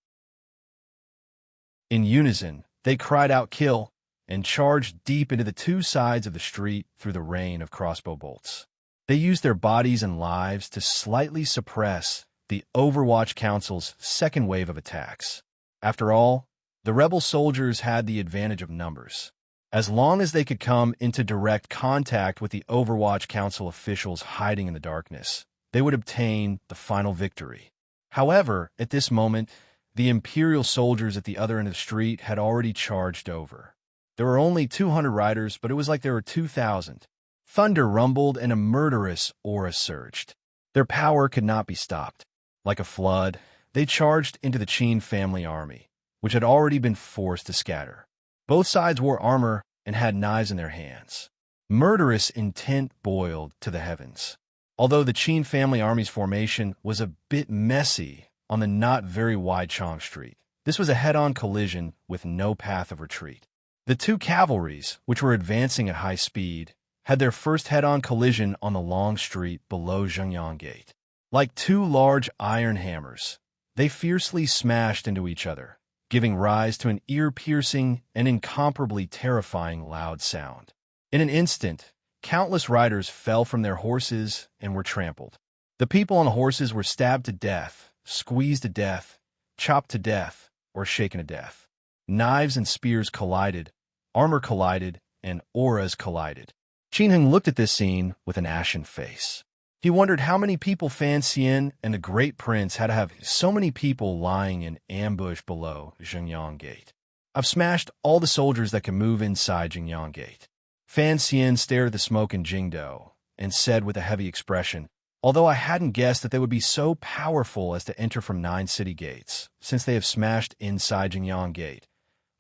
In unison, they cried out "kill" and charged deep into the two sides of the street through the rain of crossbow bolts. They used their bodies and lives to slightly suppress the Overwatch Council's second wave of attacks. After all, the rebel soldiers had the advantage of numbers. As long as they could come into direct contact with the Overwatch Council officials hiding in the darkness, they would obtain the final victory. However, at this moment, the Imperial soldiers at the other end of the street had already charged over. There were only 200 riders, but it was like there were 2,000. Thunder rumbled and a murderous aura surged. Their power could not be stopped. Like a flood, they charged into the Qin family army, which had already been forced to scatter. Both sides wore armor and had knives in their hands. Murderous intent boiled to the heavens. Although the Qin family army's formation was a bit messy on the not very wide Chang Street, this was a head-on collision with no path of retreat. The two cavalries, which were advancing at high speed, had their first head-on collision on the long street below Zhengyang Gate. Like two large iron hammers, they fiercely smashed into each other, giving rise to an ear-piercing and incomparably terrifying loud sound. In an instant, countless riders fell from their horses and were trampled. The people on the horses were stabbed to death, squeezed to death, chopped to death, or shaken to death. Knives and spears collided, armor collided, and auras collided. Qin Heng looked at this scene with an ashen face. He wondered how many people Fan Xian and the Great Prince had to have so many people lying in ambush below Zhengyang Gate. "I've smashed all the soldiers that can move inside Zhengyang Gate." Fan Xian stared at the smoke in Jingdo and said with a heavy expression, "Although I hadn't guessed that they would be so powerful as to enter from 9 city gates, since they have smashed inside Zhengyang Gate,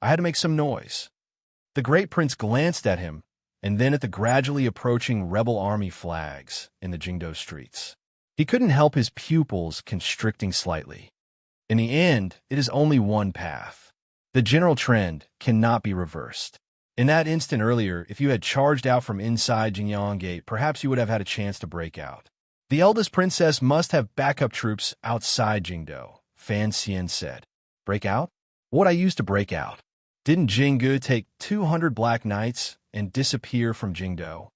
I had to make some noise." The Great Prince glanced at him and then at the gradually approaching rebel army flags in the Jingdo streets. He couldn't help his pupils constricting slightly. In the end, it is only one path. The general trend cannot be reversed. In that instant earlier, if you had charged out from inside Jingyan Gate, perhaps you would have had a chance to break out. The eldest princess must have backup troops outside Jingdo, Fan Xian said. Break out? What I used to break out? Didn't Jinggu take 200 black knights and disappear from Jingdo?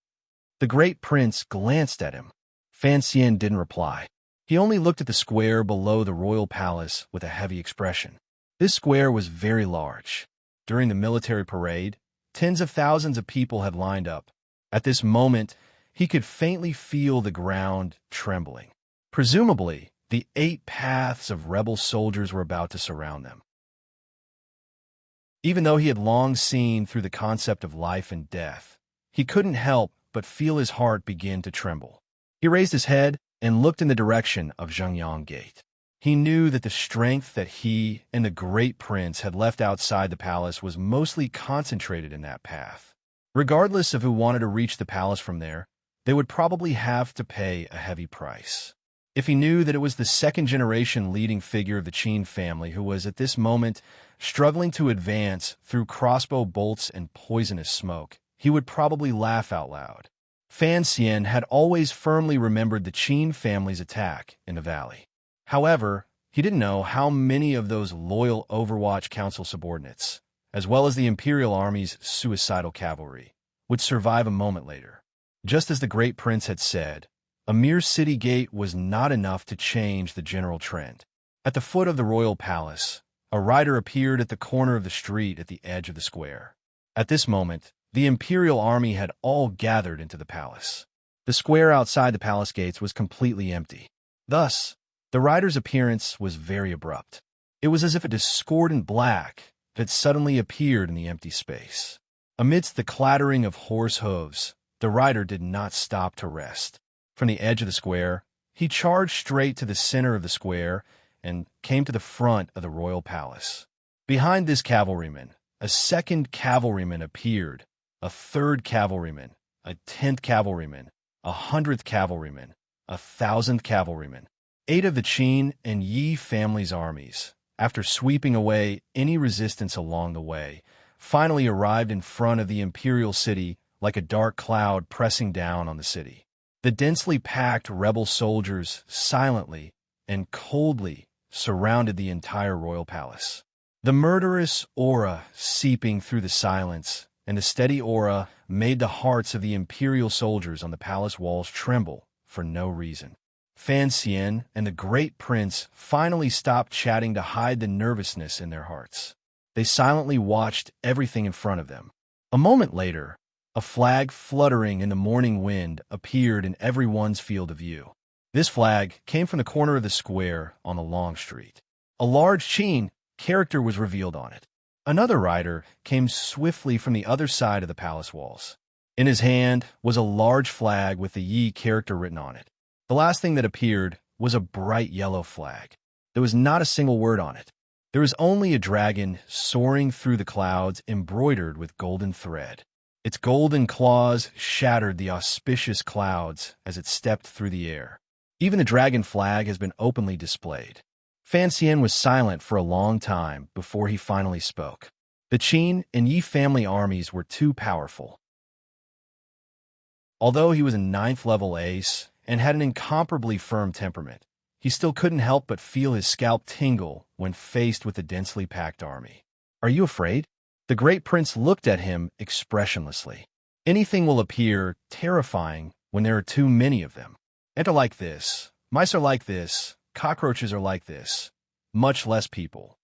The great prince glanced at him. Fan Xian didn't reply. He only looked at the square below the royal palace with a heavy expression. This square was very large. During the military parade, tens of thousands of people had lined up. At this moment, he could faintly feel the ground trembling. Presumably, the 8 paths of rebel soldiers were about to surround them. Even though he had long seen through the concept of life and death, he couldn't help but feel his heart begin to tremble. He raised his head and looked in the direction of Zhengyang Gate. He knew that the strength that he and the great prince had left outside the palace was mostly concentrated in that path. Regardless of who wanted to reach the palace from there, they would probably have to pay a heavy price. If he knew that it was the second-generation leading figure of the Qin family who was at this moment struggling to advance through crossbow bolts and poisonous smoke, he would probably laugh out loud. Fan Xian had always firmly remembered the Qin family's attack in the valley. However, he didn't know how many of those loyal Overwatch Council subordinates, as well as the Imperial Army's suicidal cavalry, would survive a moment later. Just as the great prince had said, a mere city gate was not enough to change the general trend. At the foot of the royal palace, a rider appeared at the corner of the street at the edge of the square. At this moment, the Imperial Army had all gathered into the palace. The square outside the palace gates was completely empty. Thus, the rider's appearance was very abrupt. It was as if a discordant black had suddenly appeared in the empty space. Amidst the clattering of horse hooves, the rider did not stop to rest. From the edge of the square, he charged straight to the center of the square and came to the front of the royal palace. Behind this cavalryman, a second cavalryman appeared, a third cavalryman, a 10th cavalryman, a 100th cavalryman, a 1,000th cavalryman. 8 of the Qin and Yi families' armies, after sweeping away any resistance along the way, finally arrived in front of the imperial city like a dark cloud pressing down on the city. The densely packed rebel soldiers silently and coldly surrounded the entire royal palace. The murderous aura seeping through the silence, and the steady aura made the hearts of the imperial soldiers on the palace walls tremble for no reason. Fan Xian and the great prince finally stopped chatting to hide the nervousness in their hearts. They silently watched everything in front of them. A moment later, a flag fluttering in the morning wind appeared in everyone's field of view. This flag came from the corner of the square on the long street. A large Qin character was revealed on it. Another rider came swiftly from the other side of the palace walls. In his hand was a large flag with the Yi character written on it. The last thing that appeared was a bright yellow flag. There was not a single word on it. There was only a dragon soaring through the clouds embroidered with golden thread. Its golden claws shattered the auspicious clouds as it stepped through the air. Even the dragon flag has been openly displayed. Fan Xian was silent for a long time before he finally spoke. The Qin and Yi family armies were too powerful. Although he was a 9th-level ace and had an incomparably firm temperament, he still couldn't help but feel his scalp tingle when faced with the densely packed army. "Are you afraid?" The great prince looked at him expressionlessly. "Anything will appear terrifying when there are too many of them. Ants are like this, mice are like this, cockroaches are like this, much less people."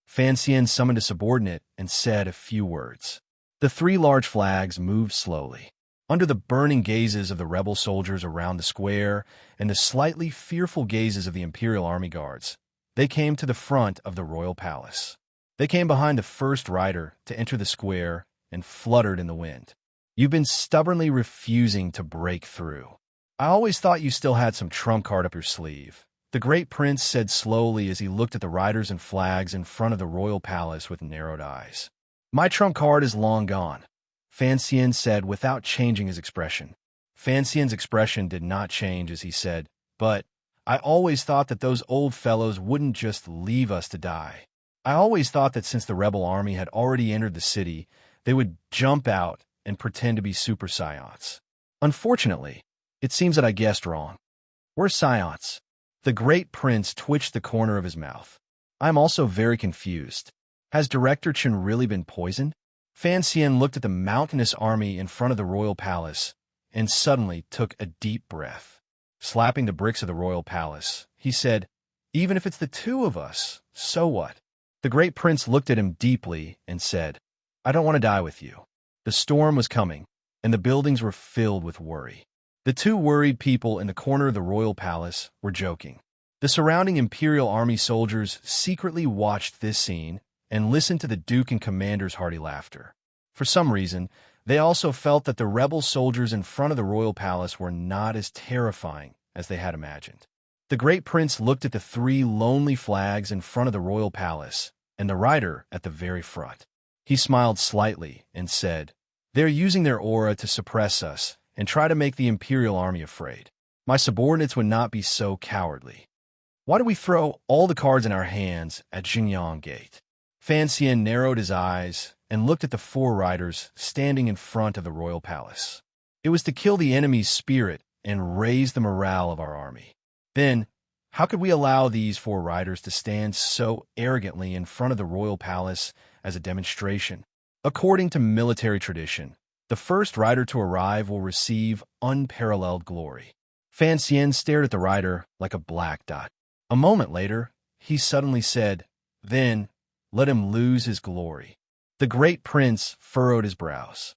Fan Xian summoned a subordinate and said a few words. The 3 large flags moved slowly. Under the burning gazes of the rebel soldiers around the square and the slightly fearful gazes of the imperial army guards, they came to the front of the royal palace. They came behind the first rider to enter the square and fluttered in the wind. "You've been stubbornly refusing to break through. I always thought you still had some trump card up your sleeve," the great prince said slowly as he looked at the riders and flags in front of the royal palace with narrowed eyes. "My trump card is long gone," Fan Xian said without changing his expression. Fan Xian's expression did not change as he said, "But I always thought that those old fellows wouldn't just leave us to die. I always thought that since the rebel army had already entered the city, they would jump out and pretend to be super scions. Unfortunately, it seems that I guessed wrong. We're scions." The great prince twitched the corner of his mouth. "I'm also very confused. Has Director Chen really been poisoned?" Fan Xian looked at the mountainous army in front of the royal palace and suddenly took a deep breath. Slapping the bricks of the royal palace, he said, "Even if it's the 2 of us, so what?" The great prince looked at him deeply and said, "I don't want to die with you." The storm was coming, and the buildings were filled with worry. The 2 worried people in the corner of the royal palace were joking. The surrounding imperial army soldiers secretly watched this scene and listened to the Duke and Commander's hearty laughter. For some reason, they also felt that the rebel soldiers in front of the royal palace were not as terrifying as they had imagined. The great prince looked at the 3 lonely flags in front of the royal palace and the rider at the very front. He smiled slightly and said, "They're using their aura to suppress us and try to make the imperial army afraid. My subordinates would not be so cowardly. Why do we throw all the cards in our hands at Xingyang Gate?" Fan Xian narrowed his eyes and looked at the 4 riders standing in front of the royal palace. "It was to kill the enemy's spirit and raise the morale of our army. Then, how could we allow these 4 riders to stand so arrogantly in front of the royal palace as a demonstration? According to military tradition, the first rider to arrive will receive unparalleled glory." Fan Xian stared at the rider like a black dot. A moment later, he suddenly said, "Then, let him lose his glory." The great prince furrowed his brows.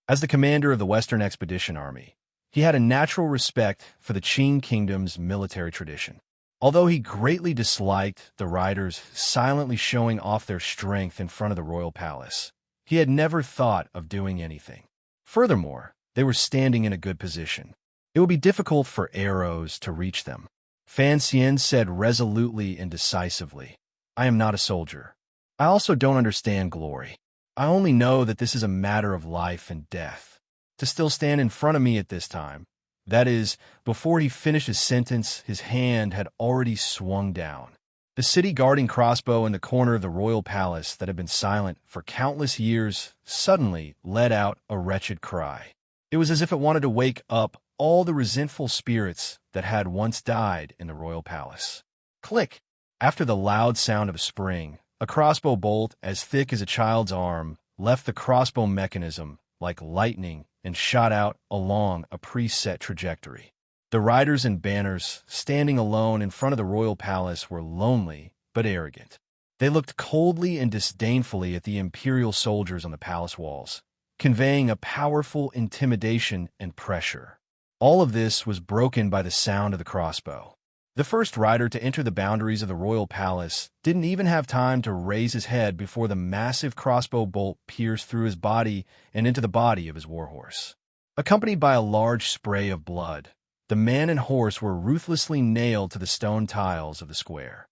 As the commander of the Western Expedition Army, he had a natural respect for the Qing Kingdom's military tradition. Although he greatly disliked the riders silently showing off their strength in front of the royal palace, He had never thought of doing anything. Furthermore, they were standing in a good position. It would be difficult for arrows to reach them. Fan Xian said resolutely and decisively, "I am not a soldier. I also don't understand glory. I only know that this is a matter of life and death. To still stand in front of me at this time." That is, before he finished his sentence, his hand had already swung down. The city guarding crossbow in the corner of the royal palace that had been silent for countless years suddenly let out a wretched cry. It was as if it wanted to wake up all the resentful spirits that had once died in the royal palace. Click! After the loud sound of a spring, a crossbow bolt as thick as a child's arm left the crossbow mechanism like lightning and shot out along a preset trajectory. The riders and banners, standing alone in front of the royal palace, were lonely but arrogant. They looked coldly and disdainfully at the imperial soldiers on the palace walls, conveying a powerful intimidation and pressure. All of this was broken by the sound of the crossbow. The first rider to enter the boundaries of the royal palace didn't even have time to raise his head before the massive crossbow bolt pierced through his body and into the body of his warhorse. Accompanied by a large spray of blood, the man and horse were ruthlessly nailed to the stone tiles of the square.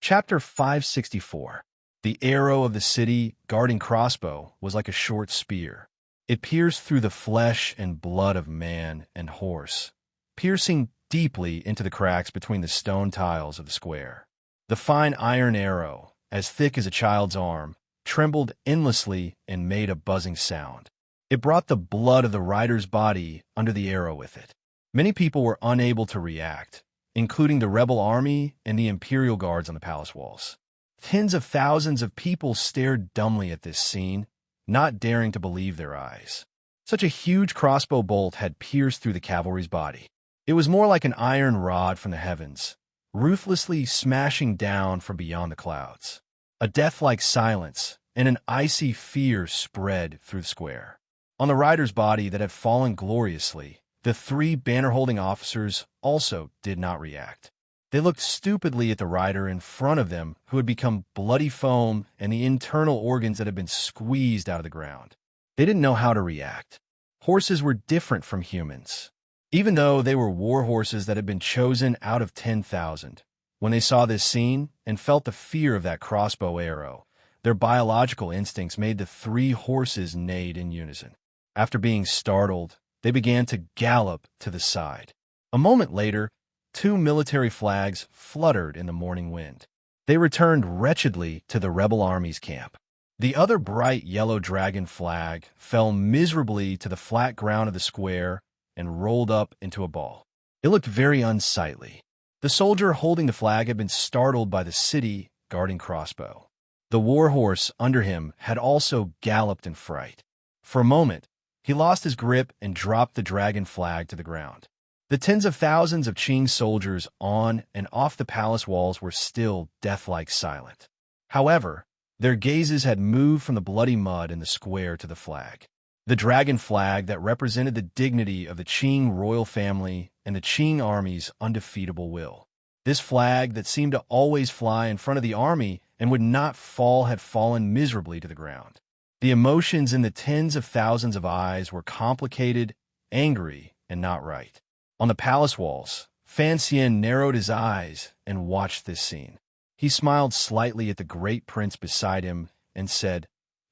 Chapter 564. The arrow of the city guarding crossbow was like a short spear. It pierced through the flesh and blood of man and horse, piercing deeply into the cracks between the stone tiles of the square. The fine iron arrow, as thick as a child's arm, trembled endlessly and made a buzzing sound. It brought the blood of the rider's body under the arrow with it. Many people were unable to react, including the rebel army and the imperial guards on the palace walls. Tens of thousands of people stared dumbly at this scene, not daring to believe their eyes. Such a huge crossbow bolt had pierced through the cavalry's body. It was more like an iron rod from the heavens, ruthlessly smashing down from beyond the clouds. A death-like silence and an icy fear spread through the square. On the rider's body that had fallen gloriously, the three banner-holding officers also did not react. They looked stupidly at the rider in front of them who had become bloody foam and the internal organs that had been squeezed out of the ground. They didn't know how to react. Horses were different from humans. Even though they were war horses that had been chosen out of 10,000, when they saw this scene and felt the fear of that crossbow arrow, their biological instincts made the three horses neigh in unison. After being startled, they began to gallop to the side. A moment later, 2 military flags fluttered in the morning wind. They returned wretchedly to the rebel army's camp. The other bright yellow dragon flag fell miserably to the flat ground of the square and rolled up into a ball. It looked very unsightly. The soldier holding the flag had been startled by the city guarding crossbow. The war horse under him had also galloped in fright. For a moment, he lost his grip and dropped the dragon flag to the ground. The tens of thousands of Qing soldiers on and off the palace walls were still death-like silent. However, their gazes had moved from the bloody mud in the square to the flag. The dragon flag that represented the dignity of the Qing royal family and the Qing army's undefeatable will. This flag that seemed to always fly in front of the army and would not fall had fallen miserably to the ground. The emotions in the tens of thousands of eyes were complicated, angry, and not right. On the palace walls, Fan Xian narrowed his eyes and watched this scene. He smiled slightly at the great prince beside him and said,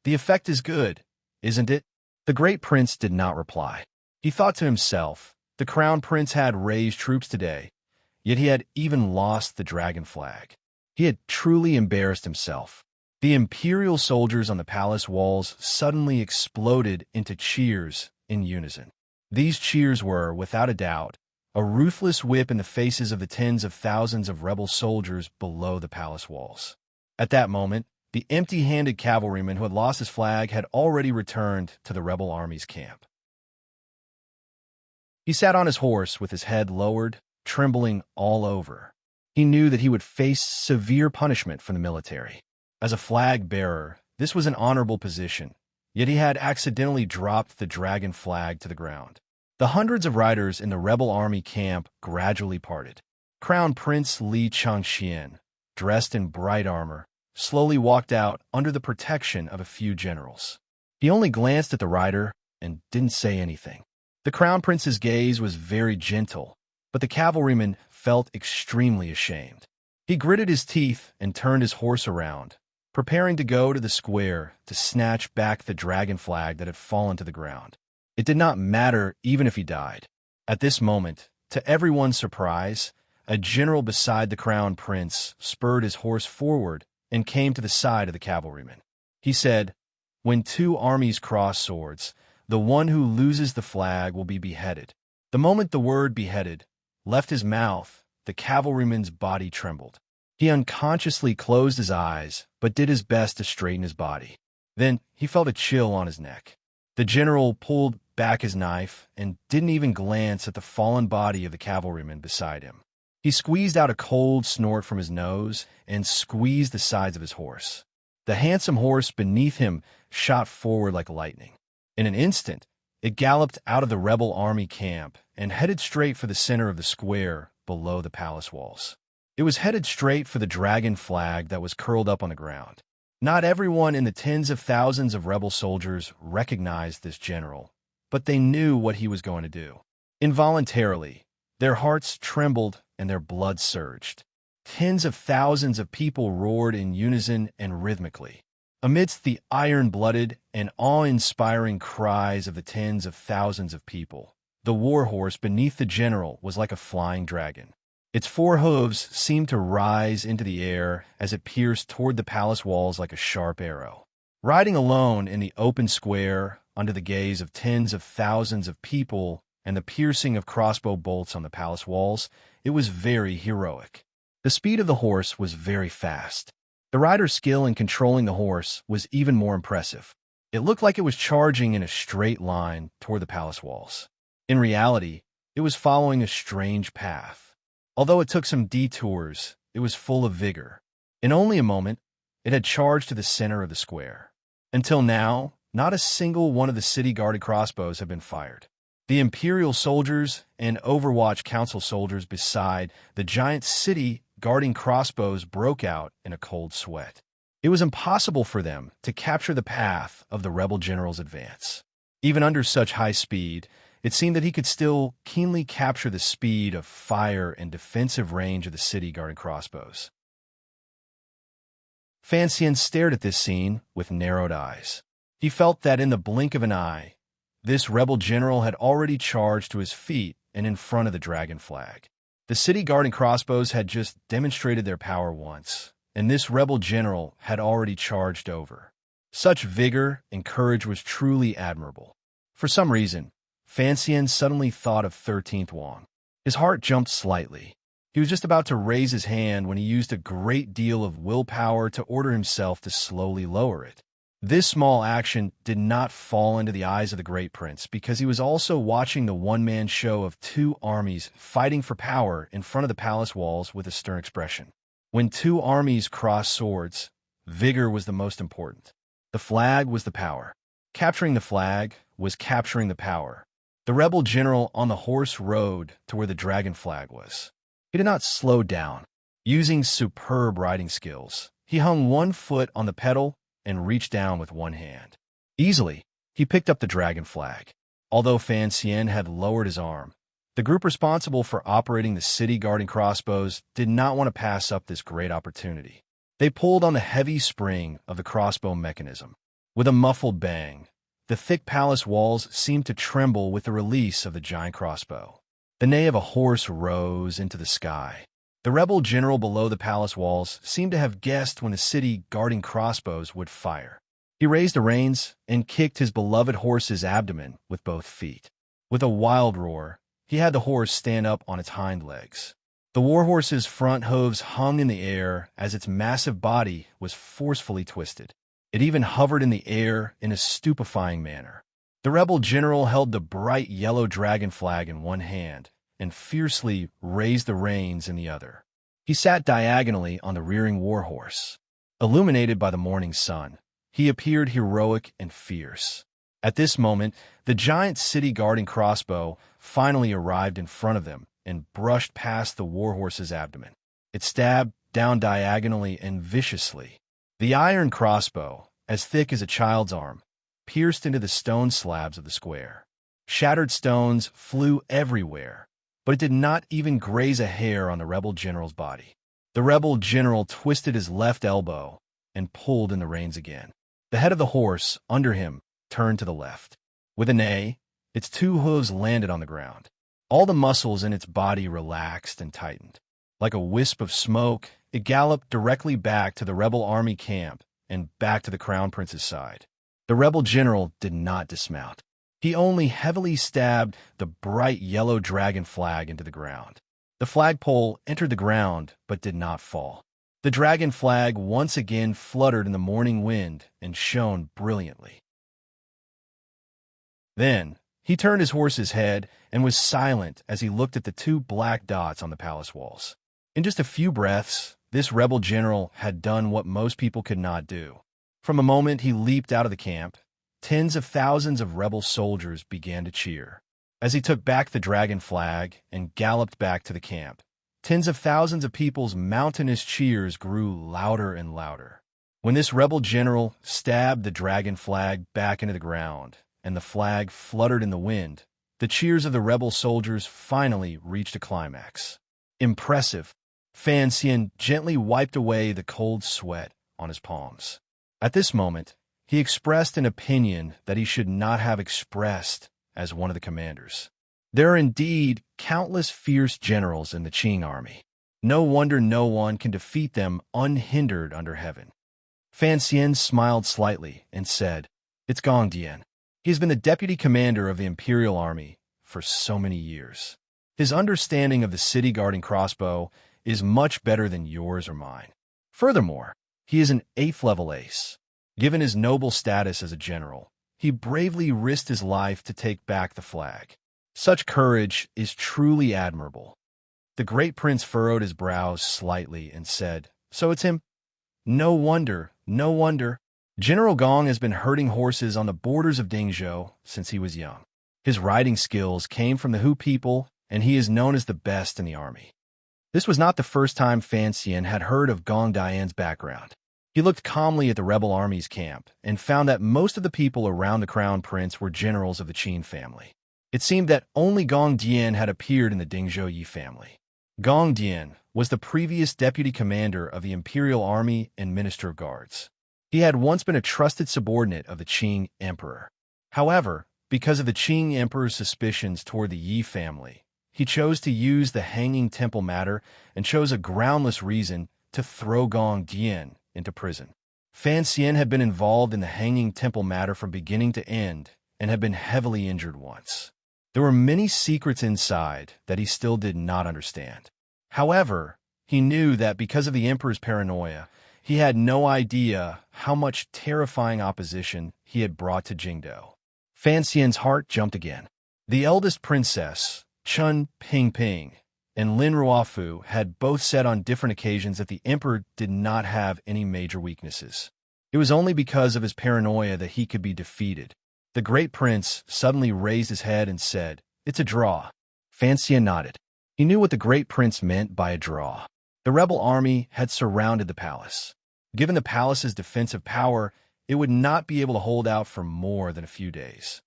"The effect is good, isn't it?" The great prince did not reply. He thought to himself, the crown prince had raised troops today, yet he had even lost the dragon flag. He had truly embarrassed himself. The imperial soldiers on the palace walls suddenly exploded into cheers in unison. These cheers were, without a doubt, a ruthless whip in the faces of the tens of thousands of rebel soldiers below the palace walls. At that moment, the empty-handed cavalryman who had lost his flag had already returned to the rebel army's camp. He sat on his horse with his head lowered, trembling all over. He knew that he would face severe punishment from the military. As a flag-bearer, this was an honorable position, yet he had accidentally dropped the dragon flag to the ground. The hundreds of riders in the rebel army camp gradually parted. Crown Prince Li Changxian, dressed in bright armor, slowly walked out under the protection of a few generals. He only glanced at the rider and didn't say anything. The crown prince's gaze was very gentle, but the cavalryman felt extremely ashamed. He gritted his teeth and turned his horse around, preparing to go to the square to snatch back the dragon flag that had fallen to the ground. It did not matter even if he died. At this moment, to everyone's surprise, a general beside the crown prince spurred his horse forward and came to the side of the cavalryman. He said, "When two armies cross swords, the one who loses the flag will be beheaded." The moment the word beheaded left his mouth, the cavalryman's body trembled. He unconsciously closed his eyes, but did his best to straighten his body. Then he felt a chill on his neck. The general pulled back his knife and didn't even glance at the fallen body of the cavalryman beside him. He squeezed out a cold snort from his nose and squeezed the sides of his horse. The handsome horse beneath him shot forward like lightning. In an instant, it galloped out of the rebel army camp and headed straight for the center of the square below the palace walls. It was headed straight for the dragon flag that was curled up on the ground. Not everyone in the tens of thousands of rebel soldiers recognized this general, but they knew what he was going to do. Involuntarily, their hearts trembled and their blood surged. Tens of thousands of people roared in unison and rhythmically. Amidst the iron-blooded and awe-inspiring cries of the tens of thousands of people, the war horse beneath the general was like a flying dragon. Its four hooves seemed to rise into the air as it pierced toward the palace walls like a sharp arrow. Riding alone in the open square, under the gaze of tens of thousands of people and the piercing of crossbow bolts on the palace walls, it was very heroic. The speed of the horse was very fast. The rider's skill in controlling the horse was even more impressive. It looked like it was charging in a straight line toward the palace walls. In reality, it was following a strange path. Although it took some detours, it was full of vigor. In only a moment, it had charged to the center of the square. Until now, not a single one of the city-guarded crossbows had been fired. The Imperial soldiers and Overwatch Council soldiers beside the giant city-guarding crossbows broke out in a cold sweat. It was impossible for them to capture the path of the rebel general's advance. Even under such high speed, it seemed that he could still keenly capture the speed of fire and defensive range of the city-guarding crossbows. Fan Xian stared at this scene with narrowed eyes. He felt that in the blink of an eye, this rebel general had already charged to his feet and in front of the dragon flag. The city-guarding crossbows had just demonstrated their power once, and this rebel general had already charged over. Such vigor and courage was truly admirable. For some reason, Fan Xian suddenly thought of 13th Wang. His heart jumped slightly. He was just about to raise his hand when he used a great deal of willpower to order himself to slowly lower it. This small action did not fall into the eyes of the great prince because he was also watching the one-man show of two armies fighting for power in front of the palace walls with a stern expression. When two armies crossed swords, vigor was the most important. The flag was the power. Capturing the flag was capturing the power. The rebel general on the horse rode to where the dragon flag was. He did not slow down. Using superb riding skills, he hung one foot on the pedal and reached down with one hand. Easily, he picked up the dragon flag. Although Fan Xian had lowered his arm, the group responsible for operating the city-guarding crossbows did not want to pass up this great opportunity. They pulled on the heavy spring of the crossbow mechanism. With a muffled bang, the thick palace walls seemed to tremble with the release of the giant crossbow. The neigh of a horse rose into the sky. The rebel general below the palace walls seemed to have guessed when the city-guarding crossbows would fire. He raised the reins and kicked his beloved horse's abdomen with both feet. With a wild roar, he had the horse stand up on its hind legs. The warhorse's front hooves hung in the air as its massive body was forcefully twisted. It even hovered in the air in a stupefying manner. The rebel general held the bright yellow dragon flag in one hand and fiercely raised the reins in the other. He sat diagonally on the rearing warhorse. Illuminated by the morning sun, he appeared heroic and fierce. At this moment, the giant city-guarding crossbow finally arrived in front of them and brushed past the warhorse's abdomen. It stabbed down diagonally and viciously. The iron crossbow, as thick as a child's arm, pierced into the stone slabs of the square. Shattered stones flew everywhere, but it did not even graze a hair on the rebel general's body. The rebel general twisted his left elbow and pulled in the reins again. The head of the horse, under him, turned to the left. With a neigh, its two hooves landed on the ground. All the muscles in its body relaxed and tightened. Like a wisp of smoke, it galloped directly back to the rebel army camp and back to the crown prince's side. The rebel general did not dismount. He only heavily stabbed the bright yellow dragon flag into the ground. The flagpole entered the ground but did not fall. The dragon flag once again fluttered in the morning wind and shone brilliantly. Then, he turned his horse's head and was silent as he looked at the two black dots on the palace walls. In just a few breaths, this rebel general had done what most people could not do. From the moment he leaped out of the camp, tens of thousands of rebel soldiers began to cheer. As he took back the dragon flag and galloped back to the camp, tens of thousands of people's mountainous cheers grew louder and louder. When this rebel general stabbed the dragon flag back into the ground and the flag fluttered in the wind, the cheers of the rebel soldiers finally reached a climax. Impressive. Fan Xian gently wiped away the cold sweat on his palms. At this moment, he expressed an opinion that he should not have expressed as one of the commanders. There are indeed countless fierce generals in the Qing army. No wonder no one can defeat them unhindered under heaven. Fan Xian smiled slightly and said, "It's Gong Dian. He has been the deputy commander of the Imperial Army for so many years. His understanding of the city-guarding crossbow is much better than yours or mine. Furthermore, he is an 8th-level ace. Given his noble status as a general, he bravely risked his life to take back the flag. Such courage is truly admirable." The great prince furrowed his brows slightly and said, "So it's him? No wonder, no wonder. General Gong has been herding horses on the borders of Dingzhou since he was young. His riding skills came from the Hu people, and he is known as the best in the army." This was not the first time Fan Xian had heard of Gong Dian's background. He looked calmly at the rebel army's camp and found that most of the people around the crown prince were generals of the Qin family. It seemed that only Gong Dian had appeared in the Dingzhou Yi family. Gong Dian was the previous deputy commander of the Imperial Army and Minister of Guards. He had once been a trusted subordinate of the Qing emperor. However, because of the Qing emperor's suspicions toward the Yi family, he chose to use the Hanging Temple matter and chose a groundless reason to throw Gong Dian into prison. Fan Xian had been involved in the Hanging Temple matter from beginning to end and had been heavily injured once. There were many secrets inside that he still did not understand. However, he knew that because of the emperor's paranoia, he had no idea how much terrifying opposition he had brought to Jingdou. Fan Xian's heart jumped again. The eldest princess, Chun Pingping, and Lin Ruofu had both said on different occasions that the emperor did not have any major weaknesses. It was only because of his paranoia that he could be defeated. The great prince suddenly raised his head and said, "It's a draw." Fan Xian nodded. He knew what the great prince meant by a draw. The rebel army had surrounded the palace. Given the palace's defensive power, it would not be able to hold out for more than a few days.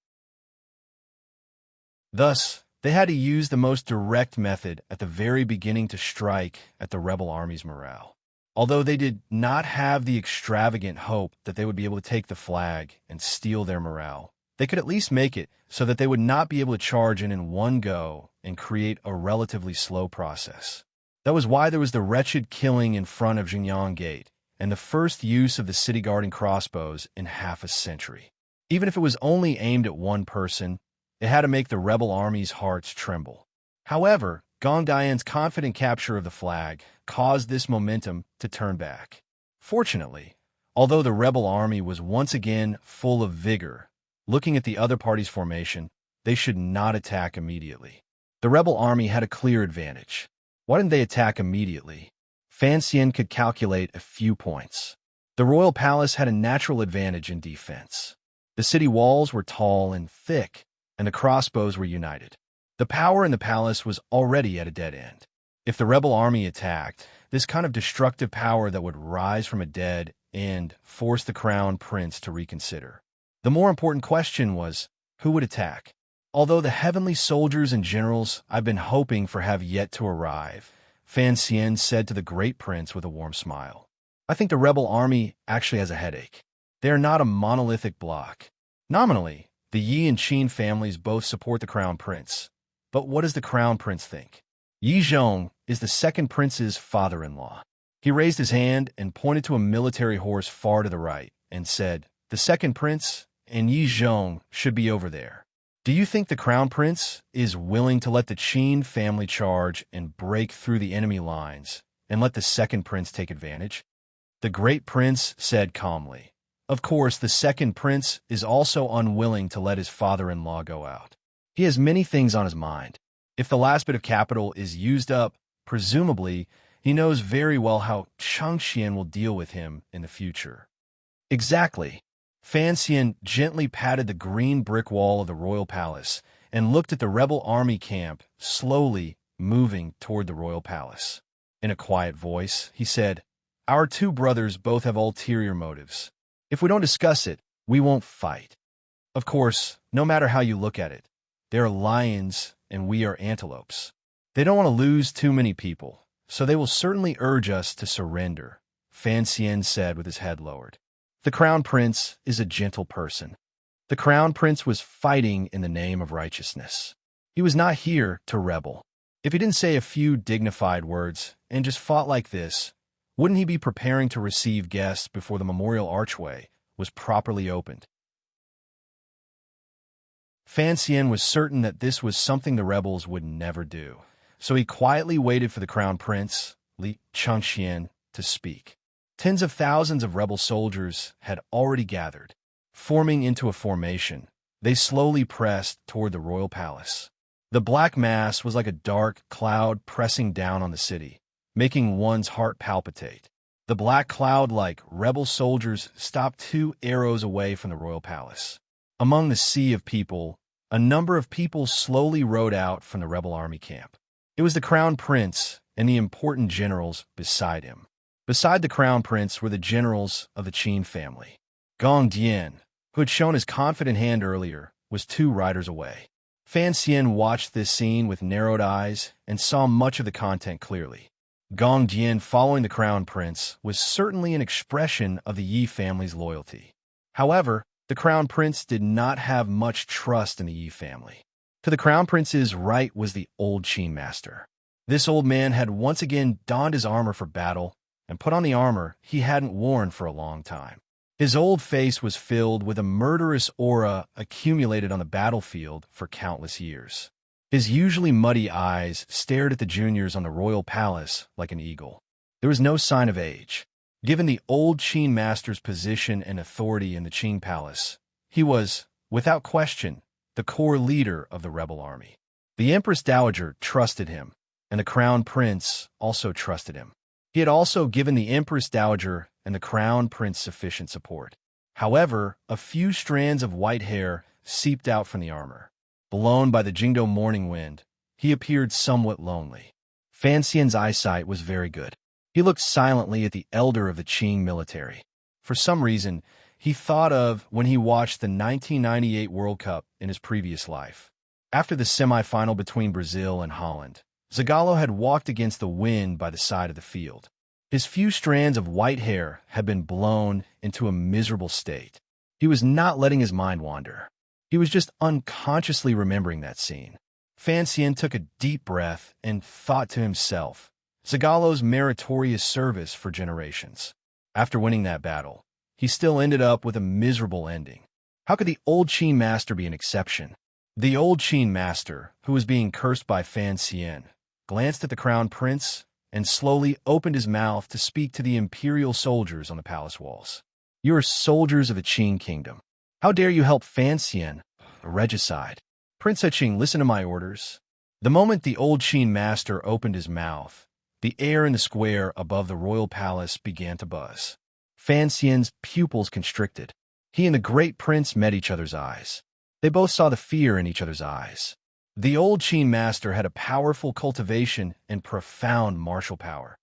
Thus, they had to use the most direct method at the very beginning to strike at the rebel army's morale. Although they did not have the extravagant hope that they would be able to take the flag and steal their morale, they could at least make it so that they would not be able to charge in one go and create a relatively slow process. That was why there was the wretched killing in front of Jingyang Gate and the first use of the city-guarding crossbows in half a century. Even if it was only aimed at one person, it had to make the rebel army's hearts tremble. However, Gong Dian's confident capture of the flag caused this momentum to turn back. Fortunately, although the rebel army was once again full of vigor, looking at the other party's formation, they should not attack immediately. The rebel army had a clear advantage. Why didn't they attack immediately? Fan Xian could calculate a few points. The royal palace had a natural advantage in defense. The city walls were tall and thick, and the crossbows were united. The power in the palace was already at a dead end. If the rebel army attacked, this kind of destructive power that would rise from a dead and force the crown prince to reconsider. The more important question was, who would attack? Although the heavenly soldiers and generals I've been hoping for have yet to arrive, Fan Xian said to the great prince with a warm smile. I think the rebel army actually has a headache. They are not a monolithic bloc. Nominally, the Yi and Qin families both support the crown prince. But what does the crown prince think? Yi Zhong is the second prince's father-in-law. He raised his hand and pointed to a military horse far to the right and said, the second prince and Yi Zhong should be over there. Do you think the crown prince is willing to let the Qin family charge and break through the enemy lines and let the second prince take advantage? The great prince said calmly. Of course, the second prince is also unwilling to let his father-in-law go out. He has many things on his mind. If the last bit of capital is used up, presumably, he knows very well how Changxian will deal with him in the future. Exactly. Fan Xian gently patted the green brick wall of the royal palace and looked at the rebel army camp slowly moving toward the royal palace. In a quiet voice, he said, our two brothers both have ulterior motives. If we don't discuss it, we won't fight. Of course, no matter how you look at it, they are lions and we are antelopes. They don't want to lose too many people, so they will certainly urge us to surrender, Fan Xian said with his head lowered. The crown prince is a gentle person. The crown prince was fighting in the name of righteousness. He was not here to rebel. If he didn't say a few dignified words and just fought like this, wouldn't he be preparing to receive guests before the memorial archway was properly opened? Fan Xian was certain that this was something the rebels would never do, so he quietly waited for the crown prince, Li Changxian, to speak. Tens of thousands of rebel soldiers had already gathered. Forming into a formation, they slowly pressed toward the royal palace. The black mass was like a dark cloud pressing down on the city, making one's heart palpitate. The black cloud, like rebel soldiers, stopped 2 arrows away from the royal palace. Among the sea of people, a number of people slowly rode out from the rebel army camp. It was the crown prince and the important generals beside him. Beside the crown prince were the generals of the Qin family. Gong Dian, who had shown his confident hand earlier, was 2 riders away. Fan Xian watched this scene with narrowed eyes and saw much of the content clearly. Gong Dian following the crown prince was certainly an expression of the Yi family's loyalty. However, the crown prince did not have much trust in the Yi family. To the crown prince's right was the old Qin master. This old man had once again donned his armor for battle and put on the armor he hadn't worn for a long time. His old face was filled with a murderous aura accumulated on the battlefield for countless years. His usually muddy eyes stared at the juniors on the royal palace like an eagle. There was no sign of age. Given the old Qin master's position and authority in the Qin palace, he was, without question, the core leader of the rebel army. The Empress Dowager trusted him, and the crown prince also trusted him. He had also given the Empress Dowager and the crown prince sufficient support. However, a few strands of white hair seeped out from the armor. Blown by the Jingdo morning wind, he appeared somewhat lonely. Fan Xian's eyesight was very good. He looked silently at the elder of the Qing military. For some reason, he thought of when he watched the 1998 World Cup in his previous life. After the semifinal between Brazil and Holland, Zagallo had walked against the wind by the side of the field. His few strands of white hair had been blown into a miserable state. He was not letting his mind wander. He was just unconsciously remembering that scene. Fan Xian took a deep breath and thought to himself, Zagallo's meritorious service for generations. After winning that battle, he still ended up with a miserable ending. How could the old Qin master be an exception? The old Qin master, who was being cursed by Fan Xian, glanced at the crown prince and slowly opened his mouth to speak to the imperial soldiers on the palace walls. You are soldiers of the Qin kingdom. How dare you help Fan Xian, a regicide? Prince Qing, listen to my orders. The moment the old Qin master opened his mouth, the air in the square above the royal palace began to buzz. Fan Xian's pupils constricted. He and the great prince met each other's eyes. They both saw the fear in each other's eyes. The old Qin master had a powerful cultivation and profound martial power.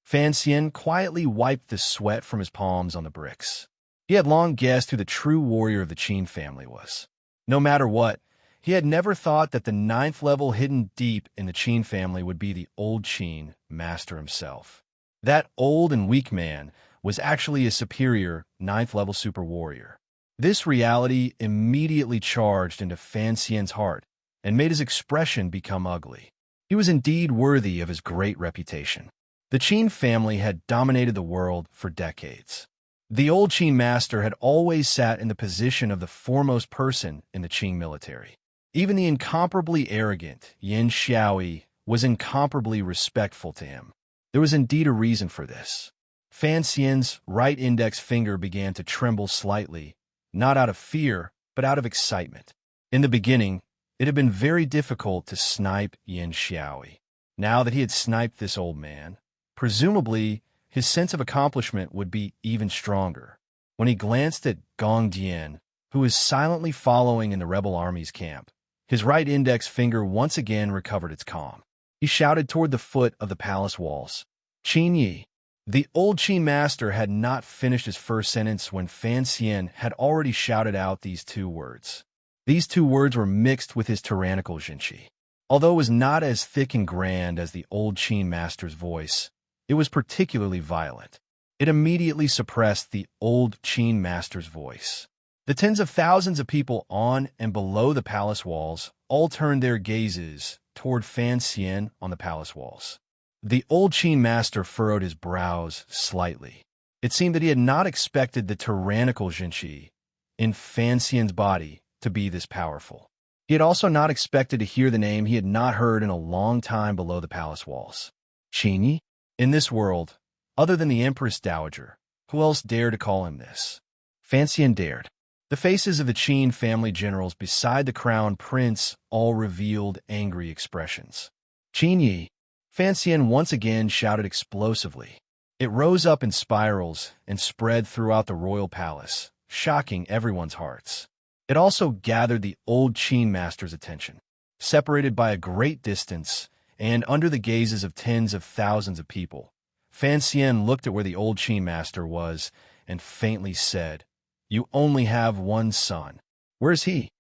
Fan Xian quietly wiped the sweat from his palms on the bricks. He had long guessed who the true warrior of the Qin family was. No matter what, he had never thought that the 9th level hidden deep in the Qin family would be the old Qin master himself. That old and weak man was actually a superior 9th level super warrior. This reality immediately charged into Fan Xian's heart and made his expression become ugly. He was indeed worthy of his great reputation. The Qin family had dominated the world for decades. The old Qin master had always sat in the position of the foremost person in the Qin military. Even the incomparably arrogant Yan Xiaoyi was incomparably respectful to him. There was indeed a reason for this. Fan Xian's right index finger began to tremble slightly, not out of fear, but out of excitement. In the beginning, it had been very difficult to snipe Yan Xiaoyi. Now that he had sniped this old man, presumably his sense of accomplishment would be even stronger. When he glanced at Gong Dian, who was silently following in the rebel army's camp, his right index finger once again recovered its calm. He shouted toward the foot of the palace walls, "Qin Yi." The old Qin master had not finished his first sentence when Fan Xian had already shouted out these 2 words. These 2 words were mixed with his tyrannical Jinqi. Although it was not as thick and grand as the old Qin master's voice, it was particularly violent. It immediately suppressed the old Qin master's voice. The tens of thousands of people on and below the palace walls all turned their gazes toward Fan Xian on the palace walls. The old Qin master furrowed his brows slightly. It seemed that he had not expected the tyrannical Jinqi in Fan Xian's body to be this powerful. He had also not expected to hear the name he had not heard in a long time below the palace walls. Qin Yi? In this world, other than the Empress Dowager, who else dared to call him this? Fan Xian dared. The faces of the Qin family generals beside the crown prince all revealed angry expressions. "Qin Yi!" Fan Xian once again shouted explosively. It rose up in spirals and spread throughout the royal palace, shocking everyone's hearts. It also gathered the old Qin master's attention. Separated by a great distance and under the gazes of tens of thousands of people, Fan Xian looked at where the old Qin master was and faintly said, "You only have one son. Where is he?"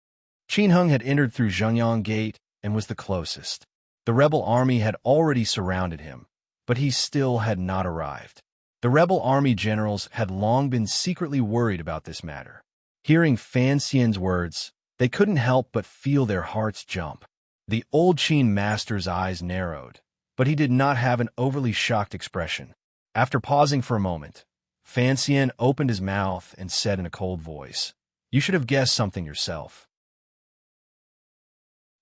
Qin Hung had entered through Zhengyang Gate and was the closest. The rebel army had already surrounded him, but he still had not arrived. The rebel army generals had long been secretly worried about this matter. Hearing Fan Xian's words, they couldn't help but feel their hearts jump. The old Qin master's eyes narrowed, but he did not have an overly shocked expression. After pausing for a moment, Fan Xian opened his mouth and said in a cold voice, "You should have guessed something yourself."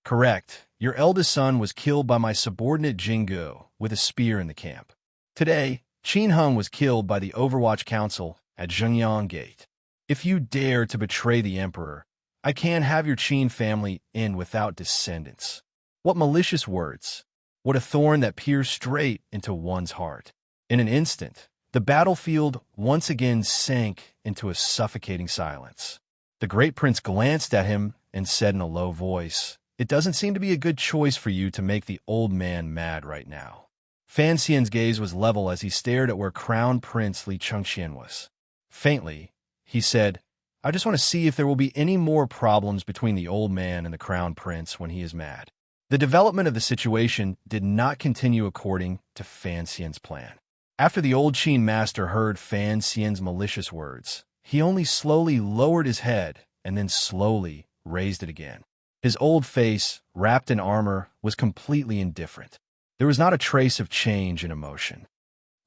"Correct. Your eldest son was killed by my subordinate Jinggu with a spear in the camp. Today, Qin Hung was killed by the Overwatch Council at Zhengyang Gate. If you dare to betray the Emperor, I can't have your Qin family in without descendants." What malicious words! What a thorn that pierced straight into one's heart. In an instant, the battlefield once again sank into a suffocating silence. The great prince glanced at him and said in a low voice, "It doesn't seem to be a good choice for you to make the old man mad right now." Fan Xian's gaze was level as he stared at where Crown Prince Li Chengxian was. Faintly, he said, "I just want to see if there will be any more problems between the old man and the Crown Prince when he is mad." The development of the situation did not continue according to Fan Xian's plan. After the old Qin master heard Fan Xian's malicious words, he only slowly lowered his head and then slowly raised it again. His old face, wrapped in armor, was completely indifferent. There was not a trace of change in emotion.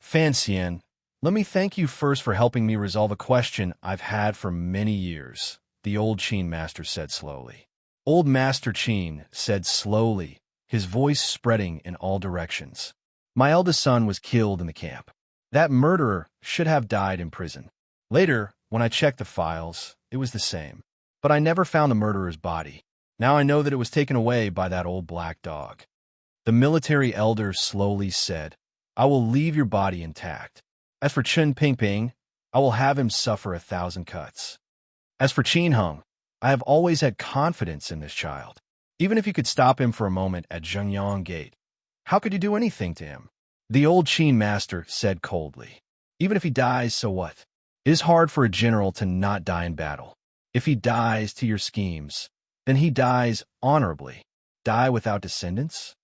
"Fan Xian, let me thank you first for helping me resolve a question I've had for many years," the old Qin master said slowly. Old Master Qin said slowly, his voice spreading in all directions. "My eldest son was killed in the camp. That murderer should have died in prison. Later, when I checked the files, it was the same. But I never found the murderer's body. Now I know that it was taken away by that old black dog." The military elder slowly said, "I will leave your body intact. As for Chen Pingping, I will have him suffer 1,000 cuts. As for Qin Hung, I have always had confidence in this child. Even if you could stop him for a moment at Zhengyang Gate, how could you do anything to him? The old Qin master said coldly. Even if he dies, so what? It is hard for a general to not die in battle. If he dies to your schemes, then he dies honorably. Die without descendants?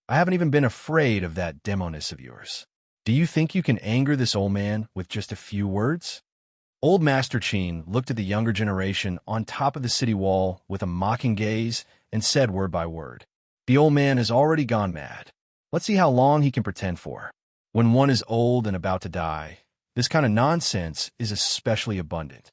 I haven't even been afraid of that demoness of yours. Do you think you can anger this old man with just a few words? Old Master Qin looked at the younger generation on top of the city wall with a mocking gaze and said word by word, "The old man has already gone mad. Let's see how long he can pretend for. When one is old and about to die, this kind of nonsense is especially abundant."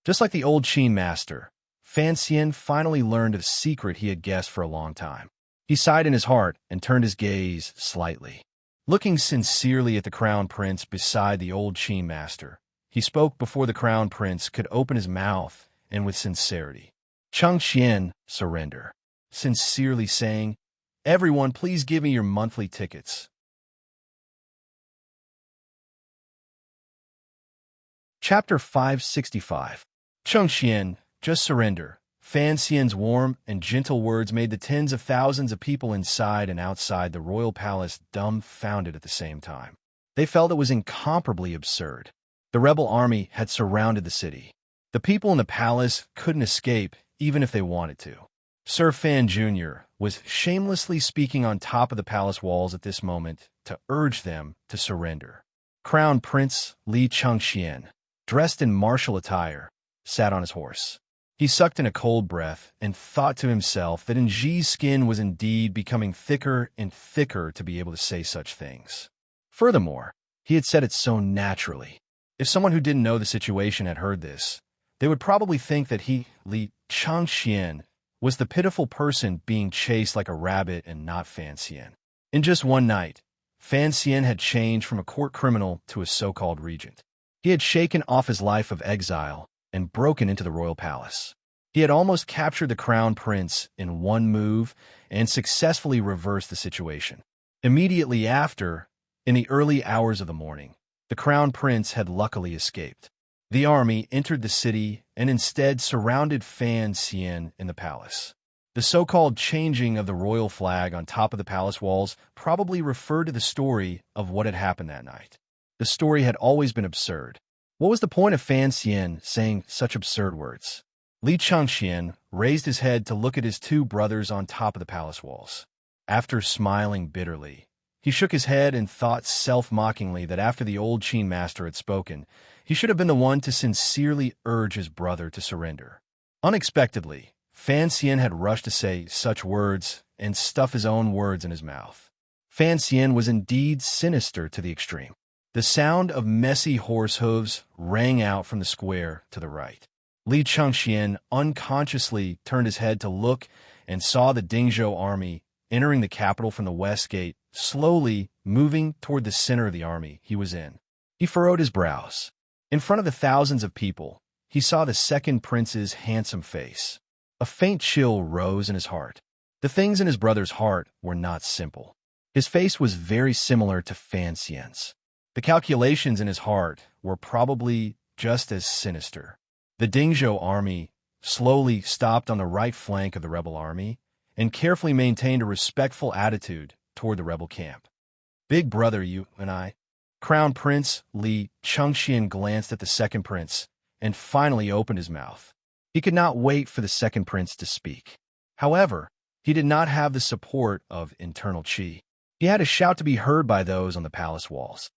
Just like the old Qin master, Fan Xian finally learned a secret he had guessed for a long time. He sighed in his heart and turned his gaze slightly. Looking sincerely at the crown prince beside the old Qin master, he spoke before the crown prince could open his mouth and with sincerity. "Cheng Xian, surrender," sincerely saying, "Everyone, please give me your monthly tickets." Chapter 565. Cheng Xian, just surrender. Fan Xian's warm and gentle words made the tens of thousands of people inside and outside the royal palace dumbfounded at the same time. They felt it was incomparably absurd. The rebel army had surrounded the city. The people in the palace couldn't escape even if they wanted to. Sir Fan Jr. was shamelessly speaking on top of the palace walls at this moment to urge them to surrender. Crown Prince Li Chengxian, dressed in martial attire, sat on his horse. He sucked in a cold breath and thought to himself that Nji's skin was indeed becoming thicker and thicker to be able to say such things. Furthermore, he had said it so naturally. If someone who didn't know the situation had heard this, they would probably think that he, Li Chengxian, was the pitiful person being chased like a rabbit and not Fan Xian. In just one night, Fan Xian had changed from a court criminal to a so-called regent. He had shaken off his life of exile and broken into the royal palace. He had almost captured the crown prince in one move and successfully reversed the situation. Immediately after, in the early hours of the morning, the crown prince had luckily escaped. The army entered the city and instead surrounded Fan Xian in the palace. The so-called changing of the royal flag on top of the palace walls probably referred to the story of what had happened that night. The story had always been absurd. What was the point of Fan Xian saying such absurd words? Li Chengxian raised his head to look at his two brothers on top of the palace walls. After smiling bitterly, he shook his head and thought self-mockingly that after the old Qin master had spoken, he should have been the one to sincerely urge his brother to surrender. Unexpectedly, Fan Xian had rushed to say such words and stuff his own words in his mouth. Fan Xian was indeed sinister to the extreme. The sound of messy horse hooves rang out from the square to the right. Li Chengxian unconsciously turned his head to look and saw the Dingzhou army entering the capital from the west gate, slowly moving toward the center of the army he was in. He furrowed his brows. In front of the thousands of people, he saw the second prince's handsome face. A faint chill rose in his heart. The things in his brother's heart were not simple. His face was very similar to Fan Xian's. The calculations in his heart were probably just as sinister. The Dingzhou army slowly stopped on the right flank of the rebel army and carefully maintained a respectful attitude toward the rebel camp. "Big brother, you and I." Crown Prince Li Chengxian glanced at the second prince and finally opened his mouth. He could not wait for the second prince to speak. However, he did not have the support of internal qi. He had to shout to be heard by those on the palace walls.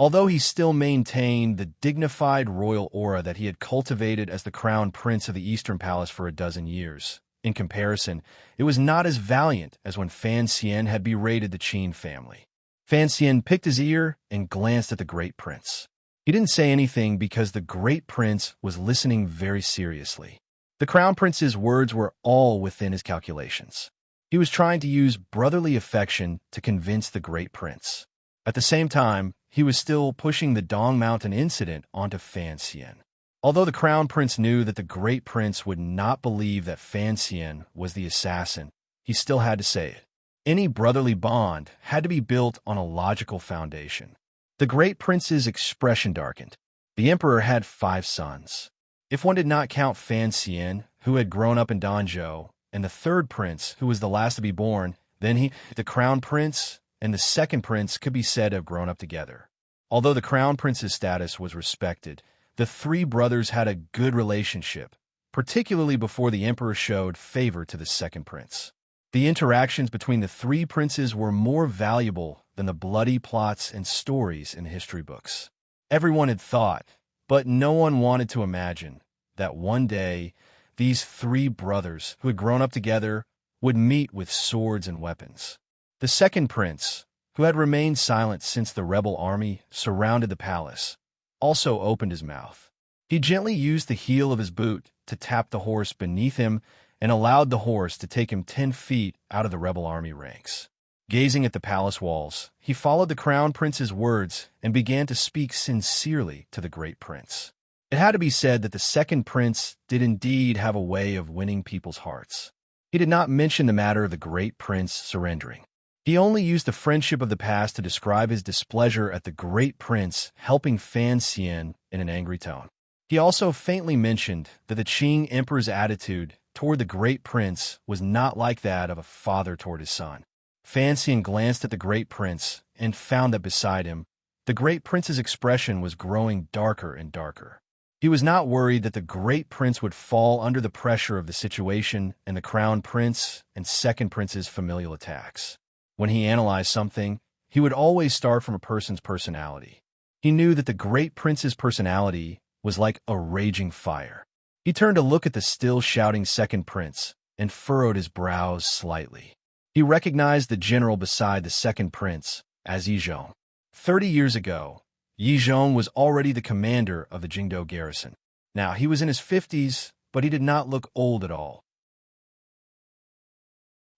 Although he still maintained the dignified royal aura that he had cultivated as the crown prince of the Eastern Palace for a dozen years, in comparison, it was not as valiant as when Fan Xian had berated the Qin family. Fan Xian picked his ear and glanced at the great prince. He didn't say anything because the great prince was listening very seriously. The crown prince's words were all within his calculations. He was trying to use brotherly affection to convince the great prince. At the same time, he was still pushing the Dong Mountain incident onto Fan Xian. Although the crown prince knew that the great prince would not believe that Fan Xian was the assassin, he still had to say it. Any brotherly bond had to be built on a logical foundation. The great prince's expression darkened. The emperor had 5 sons. If one did not count Fan Xian, who had grown up in Danzhou, and the third prince, who was the last to be born, The crown prince and the second prince could be said to have grown up together. Although the crown prince's status was respected, the three brothers had a good relationship, particularly before the emperor showed favor to the second prince. The interactions between the three princes were more valuable than the bloody plots and stories in history books. Everyone had thought, but no one wanted to imagine, that one day these three brothers who had grown up together would meet with swords and weapons. The second prince, who had remained silent since the rebel army surrounded the palace, also opened his mouth. He gently used the heel of his boot to tap the horse beneath him and allowed the horse to take him 10 feet out of the rebel army ranks. Gazing at the palace walls, he followed the crown prince's words and began to speak sincerely to the great prince. It had to be said that the second prince did indeed have a way of winning people's hearts. He did not mention the matter of the great prince surrendering. He only used the friendship of the past to describe his displeasure at the great prince helping Fan Xian in an angry tone. He also faintly mentioned that the Qing emperor's attitude toward the great prince was not like that of a father toward his son. Fan Xian glanced at the great prince and found that beside him, the great prince's expression was growing darker and darker. He was not worried that the great prince would fall under the pressure of the situation and the crown prince and second prince's familial attacks. When he analyzed something, he would always start from a person's personality. He knew that the great prince's personality was like a raging fire. He turned to look at the still shouting second prince and furrowed his brows slightly. He recognized the general beside the second prince as Yi Zhong. 30 years ago, Yi Zhong was already the commander of the Jingdou garrison. Now, he was in his 50s, but he did not look old at all.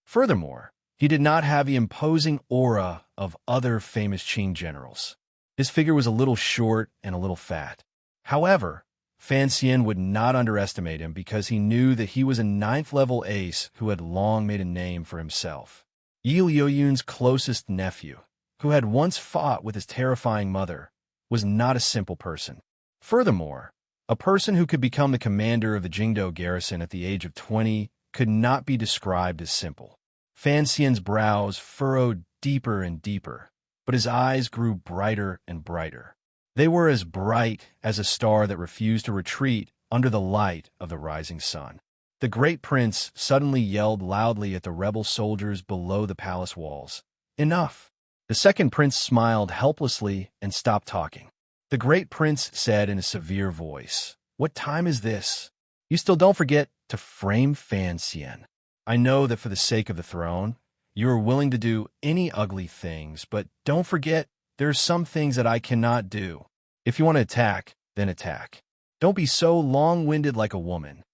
Furthermore, he did not have the imposing aura of other famous Qing generals. His figure was a little short and a little fat. However, Fan Xian would not underestimate him because he knew that he was a 9th-level ace who had long made a name for himself. Yi Liuyun's closest nephew, who had once fought with his terrifying mother, was not a simple person. Furthermore, a person who could become the commander of the Jingdou garrison at the age of 20 could not be described as simple. Fan Xian's brows furrowed deeper and deeper, but his eyes grew brighter and brighter. They were as bright as a star that refused to retreat under the light of the rising sun. The great prince suddenly yelled loudly at the rebel soldiers below the palace walls. "Enough!" The second prince smiled helplessly and stopped talking. The great prince said in a severe voice, "What time is this? You still don't forget to frame Fan Xian. I know that for the sake of the throne, you are willing to do any ugly things, but don't forget there are some things that I cannot do. If you want to attack, then attack. Don't be so long-winded like a woman."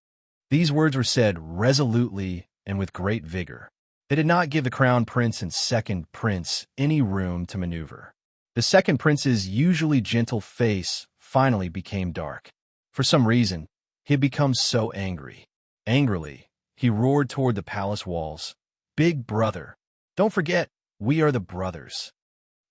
These words were said resolutely and with great vigor. They did not give the crown prince and second prince any room to maneuver. The second prince's usually gentle face finally became dark. For some reason, he had become so angry. Angrily, he roared toward the palace walls. "Big brother, don't forget, we are the brothers."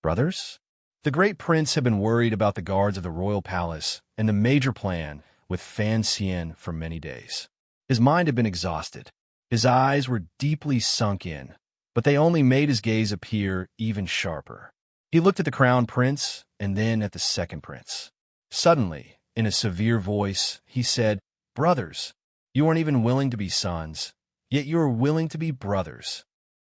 Brothers? The great prince had been worried about the guards of the royal palace and the major plan with Fan Xian for many days. His mind had been exhausted. His eyes were deeply sunk in, but they only made his gaze appear even sharper. He looked at the crown prince and then at the second prince. Suddenly, in a severe voice, he said, "Brothers, you aren't even willing to be sons, yet you are willing to be brothers."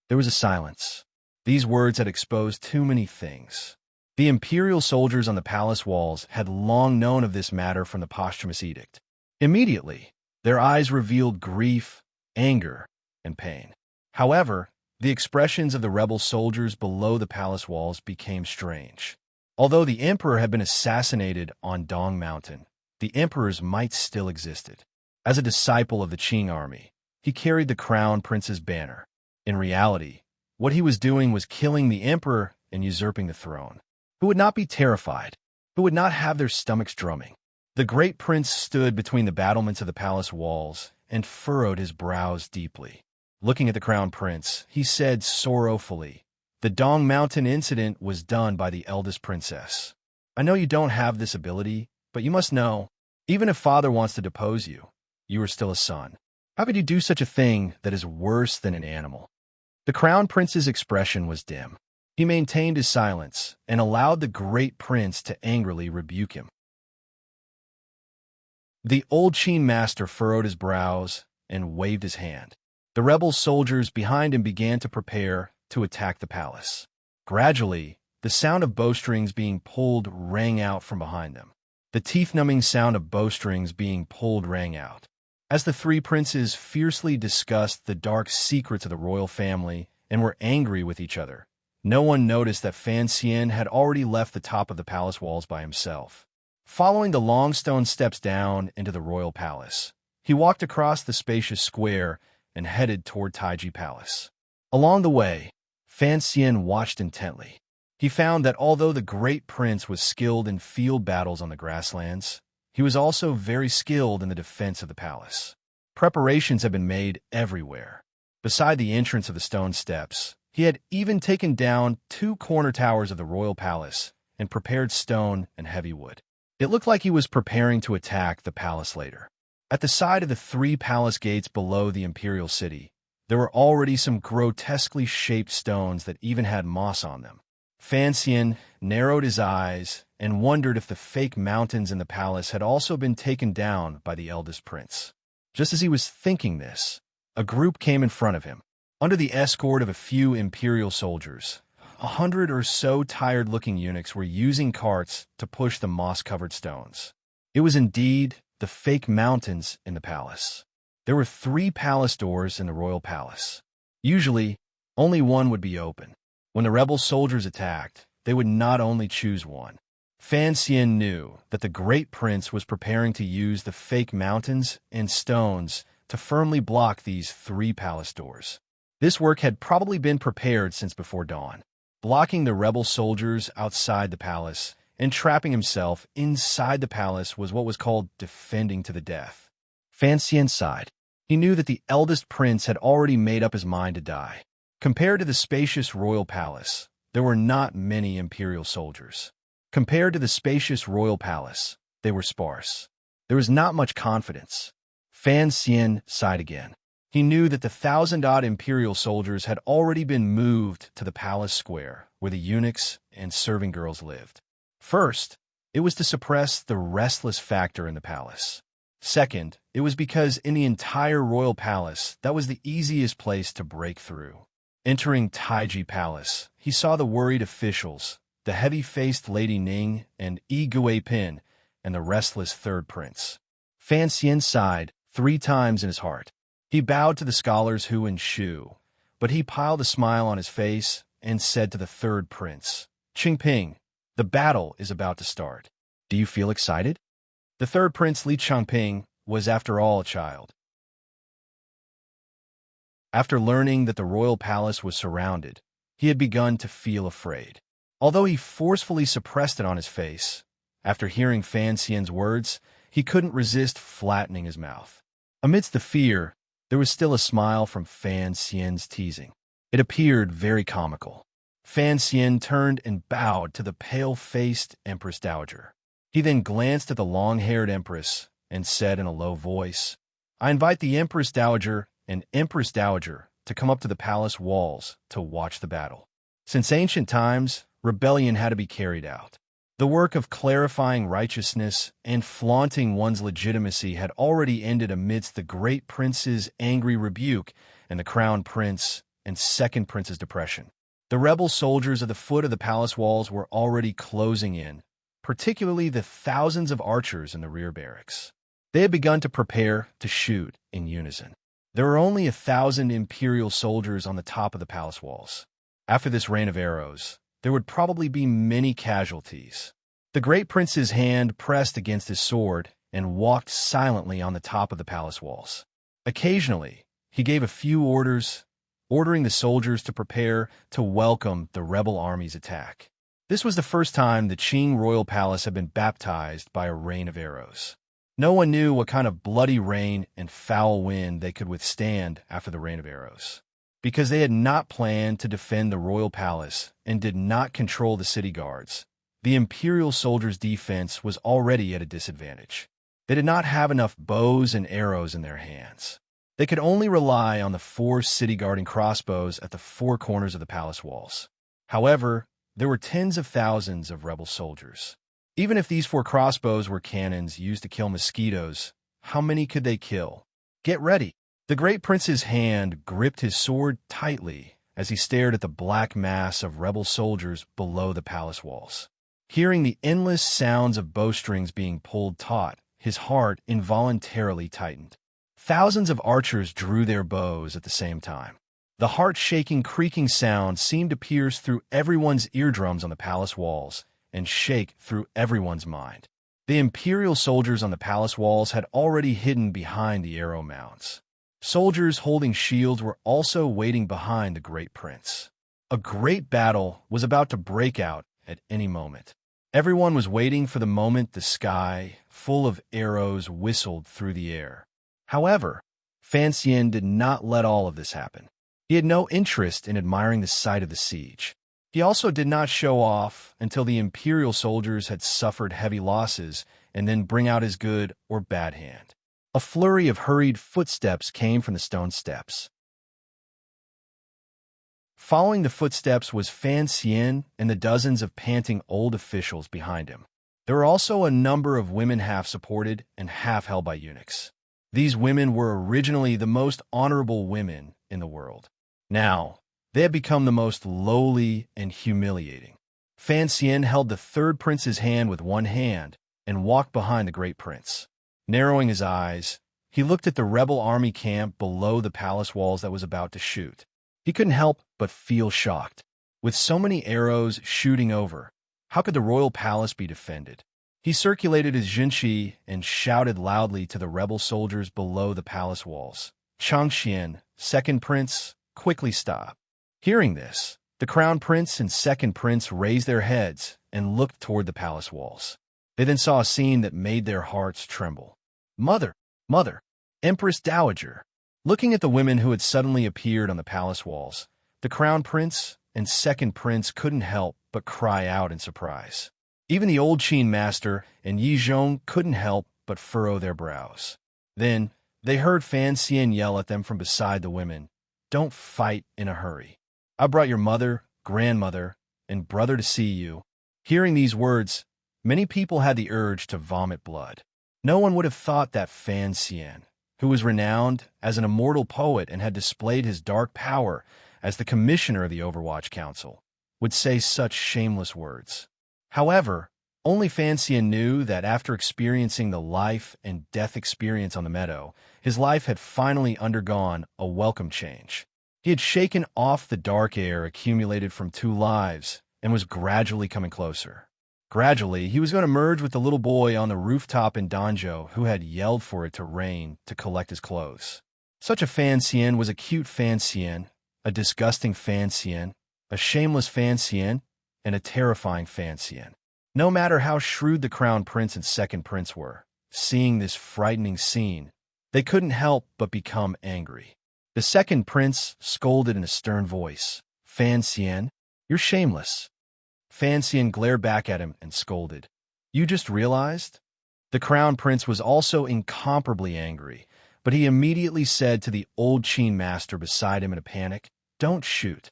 There was a silence. These words had exposed too many things. The imperial soldiers on the palace walls had long known of this matter from the posthumous edict. Immediately, their eyes revealed grief, anger, and pain. However, the expressions of the rebel soldiers below the palace walls became strange. Although the emperor had been assassinated on Dong Mountain, the emperor's might still existed. As a disciple of the Qing army, he carried the crown prince's banner. In reality, what he was doing was killing the emperor and usurping the throne. Who would not be terrified? Who would not have their stomachs drumming? The great prince stood between the battlements of the palace walls and furrowed his brows deeply. Looking at the crown prince, he said sorrowfully, "The Dong Mountain incident was done by the eldest princess. I know you don't have this ability, but you must know, even if father wants to depose you, you are still a son. How could you do such a thing that is worse than an animal?" The crown prince's expression was dim. He maintained his silence and allowed the great prince to angrily rebuke him. The old Qin master furrowed his brows and waved his hand. The rebel soldiers behind him began to prepare to attack the palace. Gradually, the sound of bowstrings being pulled rang out from behind them. The teeth-numbing sound of bowstrings being pulled rang out. As the three princes fiercely discussed the dark secrets of the royal family and were angry with each other, no one noticed that Fan Xian had already left the top of the palace walls by himself. Following the long stone steps down into the royal palace, he walked across the spacious square and headed toward Taiji Palace. Along the way, Fan Xian watched intently. He found that although the great prince was skilled in field battles on the grasslands, he was also very skilled in the defense of the palace. Preparations had been made everywhere. Beside the entrance of the stone steps, he had even taken down 2 corner towers of the royal palace and prepared stone and heavy wood. It looked like he was preparing to attack the palace later. At the side of the 3 palace gates below the imperial city, there were already some grotesquely shaped stones that even had moss on them. Fan Xian narrowed his eyes and wondered if the fake mountains in the palace had also been taken down by the eldest prince. Just as he was thinking this, a group came in front of him. Under the escort of a few imperial soldiers, 100 or so tired-looking eunuchs were using carts to push the moss-covered stones. It was indeed the fake mountains in the palace. There were 3 palace doors in the royal palace. Usually, only one would be open. When the rebel soldiers attacked, they would not only choose one. Fan Xian knew that the great prince was preparing to use the fake mountains and stones to firmly block these 3 palace doors. This work had probably been prepared since before dawn. Blocking the rebel soldiers outside the palace and trapping himself inside the palace was what was called defending to the death. Fan Xian sighed. He knew that the eldest prince had already made up his mind to die. Compared to the spacious royal palace, there were not many imperial soldiers. Compared to the spacious royal palace, they were sparse. There was not much confidence. Fan Xian sighed again. He knew that the 1,000-odd imperial soldiers had already been moved to the palace square, where the eunuchs and serving girls lived. First, it was to suppress the restless factor in the palace. Second, it was because in the entire royal palace, that was the easiest place to break through. Entering Taiji Palace, he saw the worried officials, the heavy-faced Lady Ning and Yi Guipin, and the restless third prince. Fan Xian sighed 3 times in his heart. He bowed to the scholars Hu and Shu, but he piled a smile on his face and said to the third prince, Qingping, the battle is about to start. Do you feel excited? The third prince, Li Changping, was after all a child. After learning that the royal palace was surrounded, he had begun to feel afraid. Although he forcefully suppressed it on his face, after hearing Fan Xian's words, he couldn't resist flattening his mouth. Amidst the fear, there was still a smile from Fan Xian's teasing. It appeared very comical. Fan Xian turned and bowed to the pale-faced Empress Dowager. He then glanced at the long-haired Empress and said in a low voice, I invite the Empress Dowager and Empress Dowager to come up to the palace walls to watch the battle. Since ancient times, rebellion had to be carried out. The work of clarifying righteousness and flaunting one's legitimacy had already ended amidst the great prince's angry rebuke and the crown prince and second prince's depression. The rebel soldiers at the foot of the palace walls were already closing in, particularly the thousands of archers in the rear barracks. They had begun to prepare to shoot in unison. There were only 1,000 imperial soldiers on the top of the palace walls. After this rain of arrows, there would probably be many casualties. The great prince's hand pressed against his sword and walked silently on the top of the palace walls. Occasionally, he gave a few orders, ordering the soldiers to prepare to welcome the rebel army's attack. This was the first time the Qing royal palace had been baptized by a rain of arrows. No one knew what kind of bloody rain and foul wind they could withstand after the rain of arrows. Because they had not planned to defend the royal palace and did not control the city guards, the imperial soldiers' defense was already at a disadvantage. They did not have enough bows and arrows in their hands. They could only rely on the 4 city-guarding crossbows at the 4 corners of the palace walls. However, there were tens of thousands of rebel soldiers. Even if these 4 crossbows were cannons used to kill mosquitoes, how many could they kill? Get ready! The great prince's hand gripped his sword tightly as he stared at the black mass of rebel soldiers below the palace walls. Hearing the endless sounds of bowstrings being pulled taut, his heart involuntarily tightened. Thousands of archers drew their bows at the same time. The heart-shaking, creaking sound seemed to pierce through everyone's eardrums on the palace walls and shake through everyone's mind. The imperial soldiers on the palace walls had already hidden behind the arrow mounds. Soldiers holding shields were also waiting behind the great prince. A great battle was about to break out at any moment. Everyone was waiting for the moment the sky, full of arrows, whistled through the air. However, Fan Xian did not let all of this happen. He had no interest in admiring the sight of the siege. He also did not show off until the imperial soldiers had suffered heavy losses and then bring out his good or bad hand. A flurry of hurried footsteps came from the stone steps. Following the footsteps was Fan Xian and the dozens of panting old officials behind him. There were also a number of women half supported and half held by eunuchs. These women were originally the most honorable women in the world. Now, they had become the most lowly and humiliating. Fan Xian held the 3rd prince's hand with one hand and walked behind the great prince. Narrowing his eyes, he looked at the rebel army camp below the palace walls that was about to shoot. He couldn't help but feel shocked. With so many arrows shooting over, how could the royal palace be defended? He circulated his jinshi and shouted loudly to the rebel soldiers below the palace walls. Changxian, 2nd prince, quickly stop. Hearing this, the crown prince and 2nd prince raised their heads and looked toward the palace walls. They then saw a scene that made their hearts tremble. Mother, Empress Dowager. Looking at the women who had suddenly appeared on the palace walls, the crown prince and 2nd prince couldn't help but cry out in surprise. Even the old Qin master and Yi Zhong couldn't help but furrow their brows. Then, they heard Fan Xian yell at them from beside the women, "Don't fight in a hurry. I brought your mother, grandmother, and brother to see you." Hearing these words, many people had the urge to vomit blood. No one would have thought that Fan Xian, who was renowned as an immortal poet and had displayed his dark power as the commissioner of the Overwatch Council, would say such shameless words. However, only Fan Xian knew that after experiencing the life and death experience on the meadow, his life had finally undergone a welcome change. He had shaken off the dark air accumulated from 2 lives and was gradually coming closer. Gradually, he was going to merge with the little boy on the rooftop in Danzhou who had yelled for it to rain to collect his clothes. Such a Fan Xian was a cute Fan Xian, a disgusting Fan Xian, a shameless Fan Xian, and a terrifying Fan Xian. No matter how shrewd the crown prince and 2nd prince were, seeing this frightening scene, they couldn't help but become angry. The 2nd prince scolded in a stern voice, "Fan Xian, you're shameless." Fan Xian glared back at him and scolded, "You just realized?" The crown prince was also incomparably angry, but he immediately said to the old Qin master beside him in a panic, "Don't shoot."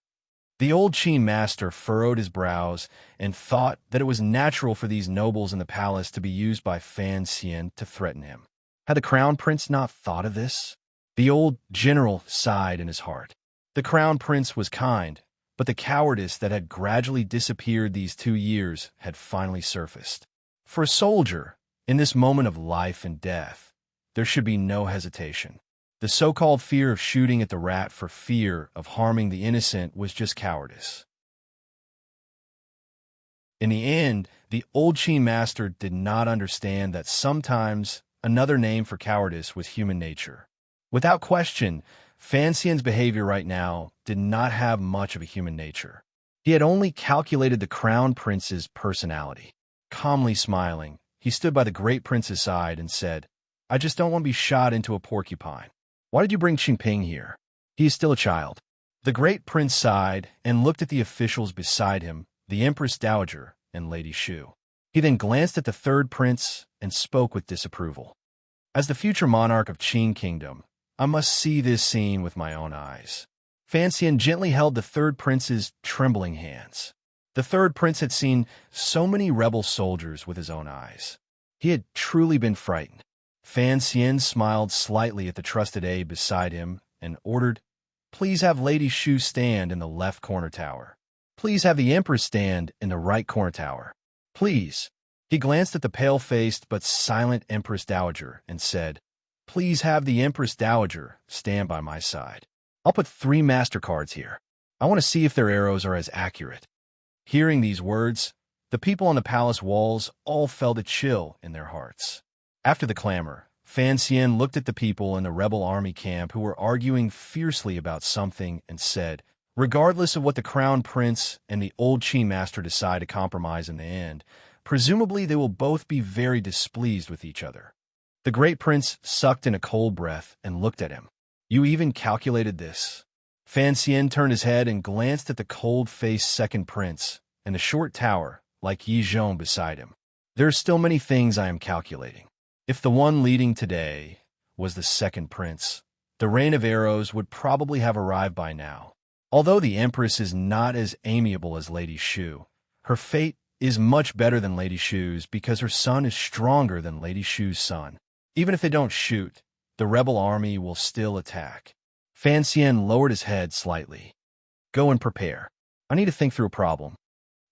The old Qin master furrowed his brows and thought that it was natural for these nobles in the palace to be used by Fan Xian to threaten him. Had the crown prince not thought of this? The old general sighed in his heart. The crown prince was kind, but the cowardice that had gradually disappeared these 2 years had finally surfaced. For a soldier, in this moment of life and death, there should be no hesitation. The so-called fear of shooting at the rat for fear of harming the innocent was just cowardice. In the end, the old Qin master did not understand that sometimes another name for cowardice was human nature. Without question, Fan Xian's behavior right now did not have much of a human nature. He had only calculated the crown prince's personality. Calmly smiling, he stood by the great prince's side and said, "I just don't want to be shot into a porcupine. Why did you bring Qingping here? He is still a child." The great prince sighed and looked at the officials beside him, the Empress Dowager and Lady Shu. He then glanced at the 3rd prince and spoke with disapproval. As the future monarch of Qin Kingdom, I must see this scene with my own eyes. Fan Xian gently held the third prince's trembling hands. The third prince had seen so many rebel soldiers with his own eyes. He had truly been frightened. Fan Xian smiled slightly at the trusted aide beside him and ordered, "Please have Lady Shu stand in the left corner tower. Please have the Empress stand in the right corner tower. Please." He glanced at the pale-faced but silent Empress Dowager and said, "Please have the Empress Dowager stand by my side. I'll put 3 MasterCards here. I want to see if their arrows are as accurate." Hearing these words, the people on the palace walls all felt a chill in their hearts. After the clamor, Fan Xian looked at the people in the rebel army camp who were arguing fiercely about something and said, "Regardless of what the crown prince and the old Qi master decide to compromise in the end, presumably they will both be very displeased with each other." The great prince sucked in a cold breath and looked at him. "You even calculated this?" Fan Xian turned his head and glanced at the cold-faced second prince and the short tower, like Yi Zhong beside him. "There are still many things I am calculating. If the one leading today was the second prince, the rain of arrows would probably have arrived by now. Although the Empress is not as amiable as Lady Shu, her fate is much better than Lady Shu's because her son is stronger than Lady Shu's son. Even if they don't shoot, the rebel army will still attack." Fan Xian lowered his head slightly. "Go and prepare. I need to think through a problem."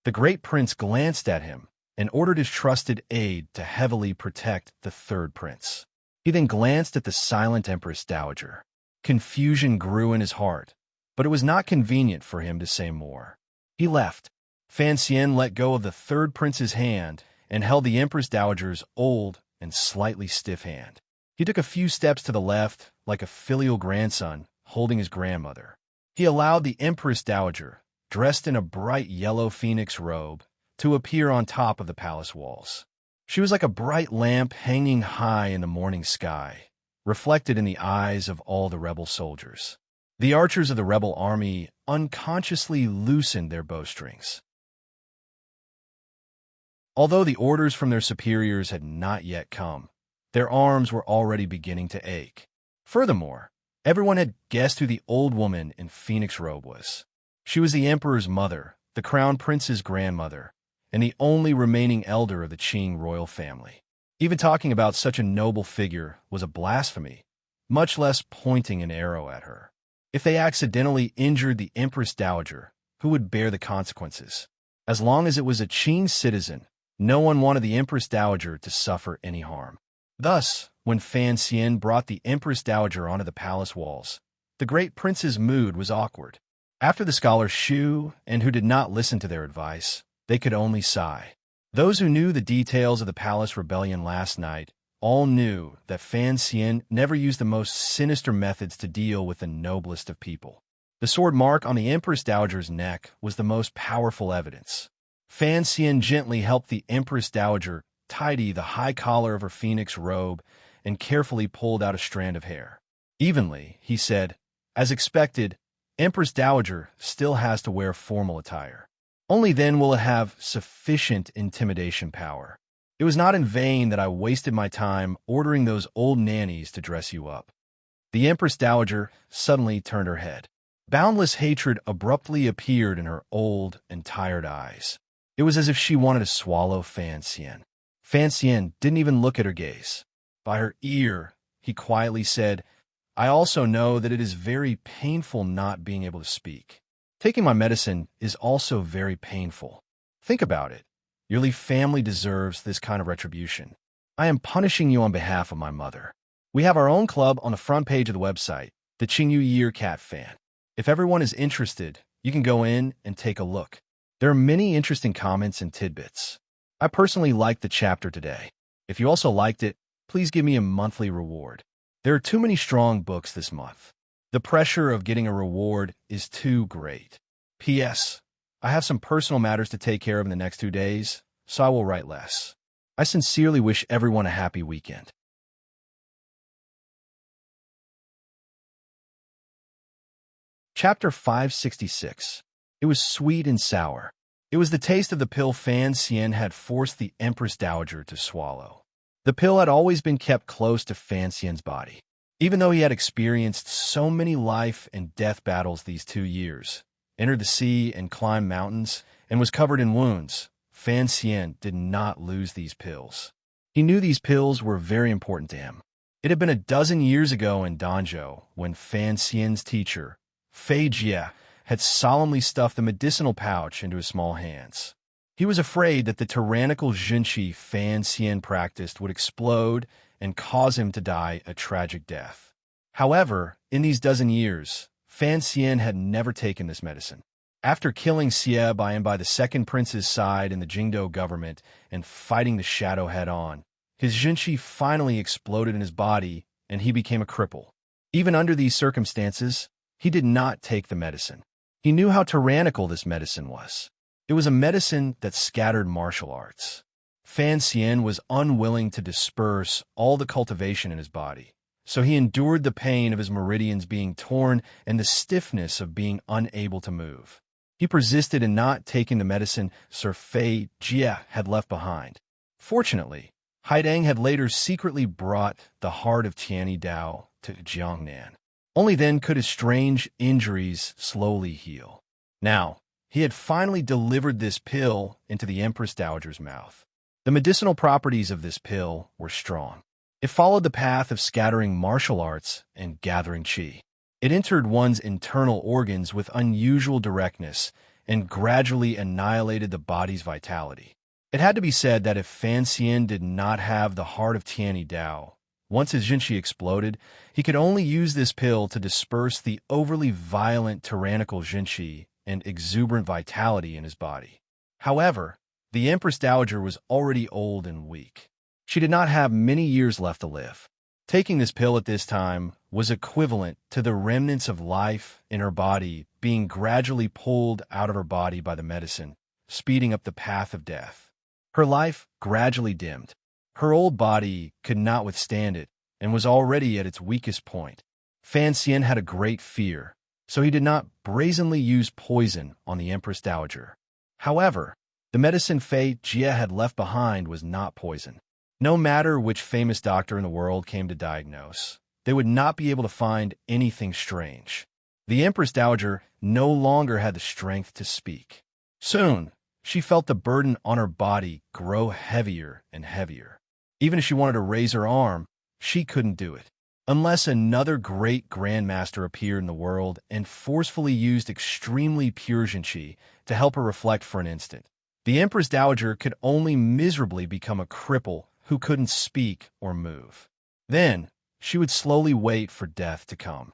The great prince glanced at him and ordered his trusted aide to heavily protect the third prince. He then glanced at the silent Empress Dowager. Confusion grew in his heart, but it was not convenient for him to say more. He left. Fan Xian let go of the third prince's hand and held the Empress Dowager's old and slightly stiff hand. He took a few steps to the left, like a filial grandson holding his grandmother. He allowed the Empress Dowager, dressed in a bright yellow phoenix robe, to appear on top of the palace walls. She was like a bright lamp hanging high in the morning sky, reflected in the eyes of all the rebel soldiers. The archers of the rebel army unconsciously loosened their bowstrings. Although the orders from their superiors had not yet come, their arms were already beginning to ache. Furthermore, everyone had guessed who the old woman in phoenix robe was. She was the emperor's mother, the crown prince's grandmother, and the only remaining elder of the Qing royal family. Even talking about such a noble figure was a blasphemy, much less pointing an arrow at her. If they accidentally injured the Empress Dowager, who would bear the consequences? As long as it was a Qing citizen, no one wanted the Empress Dowager to suffer any harm. Thus, when Fan Xian brought the Empress Dowager onto the palace walls, the great prince's mood was awkward. After the scholars Shu and who did not listen to their advice, they could only sigh. Those who knew the details of the palace rebellion last night all knew that Fan Xian never used the most sinister methods to deal with the noblest of people. The sword mark on the Empress Dowager's neck was the most powerful evidence. Fan Xian gently helped the Empress Dowager tidy the high collar of her phoenix robe and carefully pulled out a strand of hair. Evenly, he said, "As expected, Empress Dowager still has to wear formal attire. Only then will it have sufficient intimidation power. It was not in vain that I wasted my time ordering those old nannies to dress you up." The Empress Dowager suddenly turned her head. Boundless hatred abruptly appeared in her old and tired eyes. It was as if she wanted to swallow Fan Xian. Fan Xian didn't even look at her gaze. By her ear, he quietly said, "I also know that it is very painful not being able to speak. Taking my medicine is also very painful. Think about it. Your Li family deserves this kind of retribution. I am punishing you on behalf of my mother. We have our own club on the front page of the website, the Qingyu Year Cat Fan. If everyone is interested, you can go in and take a look. There are many interesting comments and tidbits. I personally liked the chapter today. If you also liked it, please give me a monthly reward. There are too many strong books this month. The pressure of getting a reward is too great. P.S. I have some personal matters to take care of in the next 2 days, so I will write less. I sincerely wish everyone a happy weekend." Chapter 566. It was sweet and sour. It was the taste of the pill Fan Xian had forced the Empress Dowager to swallow. The pill had always been kept close to Fan Xian's body. Even though he had experienced so many life and death battles these 2 years, entered the sea and climbed mountains, and was covered in wounds, Fan Xian did not lose these pills. He knew these pills were very important to him. It had been a dozen years ago in Danzhou when Fan Xian's teacher, Fei Jie, had solemnly stuffed the medicinal pouch into his small hands. He was afraid that the tyrannical Junqi Fan Xian practiced would explode and cause him to die a tragic death. However, in these dozen years, Fan Xian had never taken this medicine. After killing Xie by the second prince's side in the Jingdou government and fighting the shadow head-on, his Junqi finally exploded in his body and he became a cripple. Even under these circumstances, he did not take the medicine. He knew how tyrannical this medicine was. It was a medicine that scattered martial arts. Fan Xian was unwilling to disperse all the cultivation in his body, so he endured the pain of his meridians being torn and the stiffness of being unable to move. He persisted in not taking the medicine Sir Fei Jie had left behind. Fortunately, Haidang had later secretly brought the heart of Tianyi Dao to Jiangnan. Only then could his strange injuries slowly heal. Now, he had finally delivered this pill into the Empress Dowager's mouth. The medicinal properties of this pill were strong. It followed the path of scattering martial arts and gathering qi. It entered one's internal organs with unusual directness and gradually annihilated the body's vitality. It had to be said that if Fan Xian did not have the heart of Tianyi Dao, once his Junqi exploded, he could only use this pill to disperse the overly violent tyrannical Junqi and exuberant vitality in his body. However, the Empress Dowager was already old and weak. She did not have many years left to live. Taking this pill at this time was equivalent to the remnants of life in her body being gradually pulled out of her body by the medicine, speeding up the path of death. Her life gradually dimmed. Her old body could not withstand it and was already at its weakest point. Fan Xian had a great fear, so he did not brazenly use poison on the Empress Dowager. However, the medicine Fei Jie had left behind was not poison. No matter which famous doctor in the world came to diagnose, they would not be able to find anything strange. The Empress Dowager no longer had the strength to speak. Soon, she felt the burden on her body grow heavier and heavier. Even if she wanted to raise her arm, she couldn't do it. Unless another great grandmaster appeared in the world and forcefully used extremely pure Junqi to help her reflect for an instant, the Empress Dowager could only miserably become a cripple who couldn't speak or move. Then, she would slowly wait for death to come.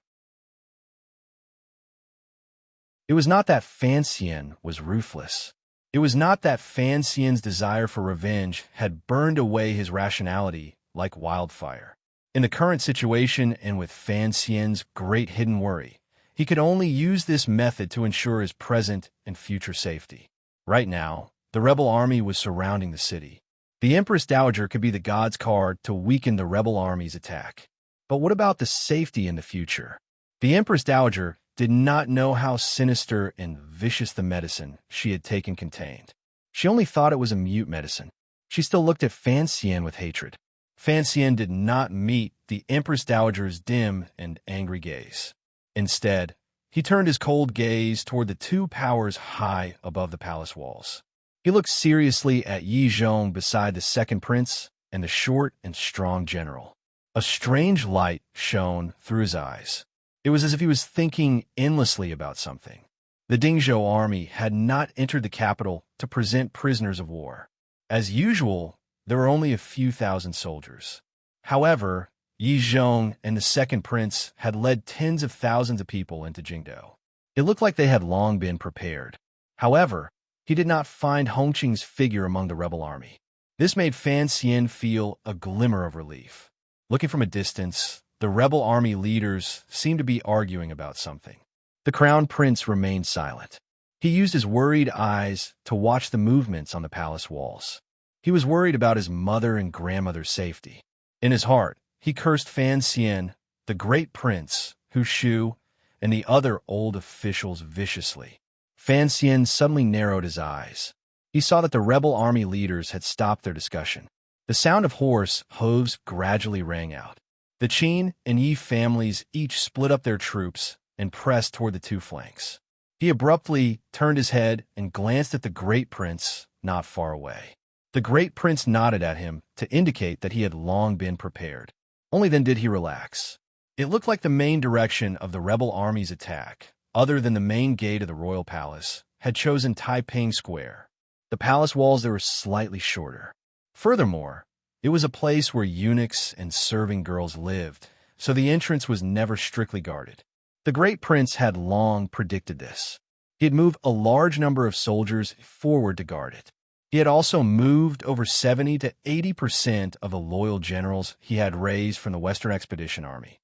It was not that Fan Xian was ruthless. It was not that Fan Xian's desire for revenge had burned away his rationality like wildfire. In the current situation and with Fan Xian's great hidden worry, he could only use this method to ensure his present and future safety. Right now, the rebel army was surrounding the city. The Empress Dowager could be the god's card to weaken the rebel army's attack. But what about the safety in the future? The Empress Dowager did not know how sinister and vicious the medicine she had taken contained. She only thought it was a mute medicine. She still looked at Fan Xian with hatred. Fan Xian did not meet the Empress Dowager's dim and angry gaze. Instead, he turned his cold gaze toward the two powers high above the palace walls. He looked seriously at Yi Zhong beside the second prince and the short and strong general. A strange light shone through his eyes. It was as if he was thinking endlessly about something. The Dingzhou army had not entered the capital to present prisoners of war. As usual, there were only a few thousand soldiers. However, Yi Zhong and the second prince had led tens of thousands of people into Jingdou. It looked like they had long been prepared. However, he did not find Hongqing's figure among the rebel army. This made Fan Xian feel a glimmer of relief. Looking from a distance, the rebel army leaders seemed to be arguing about something. The crown prince remained silent. He used his worried eyes to watch the movements on the palace walls. He was worried about his mother and grandmother's safety. In his heart, he cursed Fan Xian, the great prince, Hu Shu, and the other old officials viciously. Fan Xian suddenly narrowed his eyes. He saw that the rebel army leaders had stopped their discussion. The sound of horse hooves gradually rang out. The Qin and Yi families each split up their troops and pressed toward the two flanks. He abruptly turned his head and glanced at the Great Prince not far away. The Great Prince nodded at him to indicate that he had long been prepared. Only then did he relax. It looked like the main direction of the rebel army's attack, other than the main gate of the royal palace, had chosen Taiping Square. The palace walls there were slightly shorter. Furthermore, it was a place where eunuchs and serving girls lived, so the entrance was never strictly guarded. The Great Prince had long predicted this. He had moved a large number of soldiers forward to guard it. He had also moved over 70 to 80% of the loyal generals he had raised from the Western Expedition Army.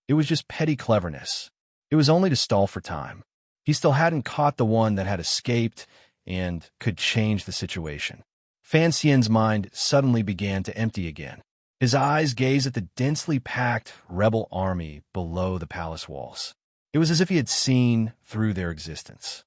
It was just petty cleverness. It was only to stall for time. He still hadn't caught the one that had escaped and could change the situation. Fan Xian's mind suddenly began to empty again. His eyes gazed at the densely packed rebel army below the palace walls. It was as if he had seen through their existence.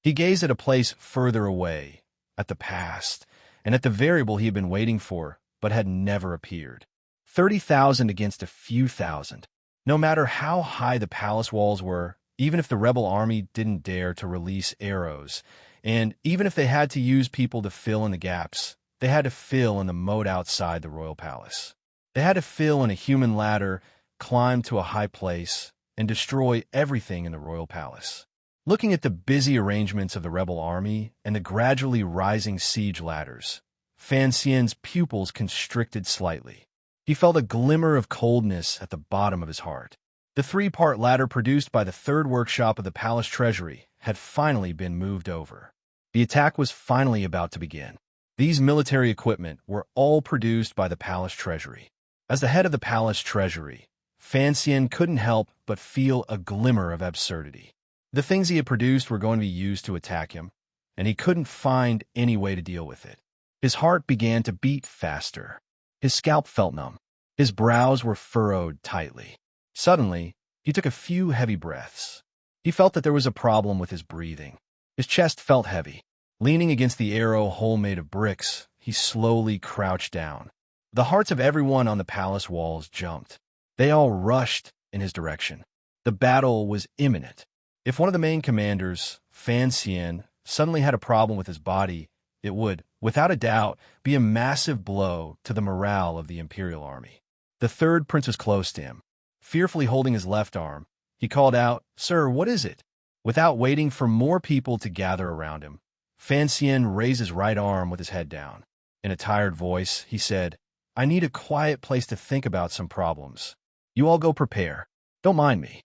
He gazed at a place further away, at the past, and at the variable he had been waiting for, but had never appeared. 30,000 against a few thousand. No matter how high the palace walls were, even if the rebel army didn't dare to release arrows, and even if they had to use people to fill in the gaps, they had to fill in the moat outside the royal palace. They had to fill in a human ladder, climb to a high place, and destroy everything in the royal palace. Looking at the busy arrangements of the rebel army and the gradually rising siege ladders, Fan Xian's pupils constricted slightly. He felt a glimmer of coldness at the bottom of his heart. The three-part ladder produced by the third workshop of the palace treasury had finally been moved over. The attack was finally about to begin. These military equipment were all produced by the palace treasury. As the head of the palace treasury, Fan Xian couldn't help but feel a glimmer of absurdity. The things he had produced were going to be used to attack him, and he couldn't find any way to deal with it. His heart began to beat faster. His scalp felt numb. His brows were furrowed tightly. Suddenly, he took a few heavy breaths. He felt that there was a problem with his breathing. His chest felt heavy. Leaning against the arrow hole made of bricks, he slowly crouched down. The hearts of everyone on the palace walls jumped. They all rushed in his direction. The battle was imminent. If one of the main commanders, Fan Xian, suddenly had a problem with his body, it would, without a doubt, be a massive blow to the morale of the imperial army. The third prince was close to him. Fearfully holding his left arm, he called out, "Sir, what is it?" Without waiting for more people to gather around him, Fan Xian raised his right arm with his head down. In a tired voice, he said, "I need a quiet place to think about some problems. You all go prepare. Don't mind me."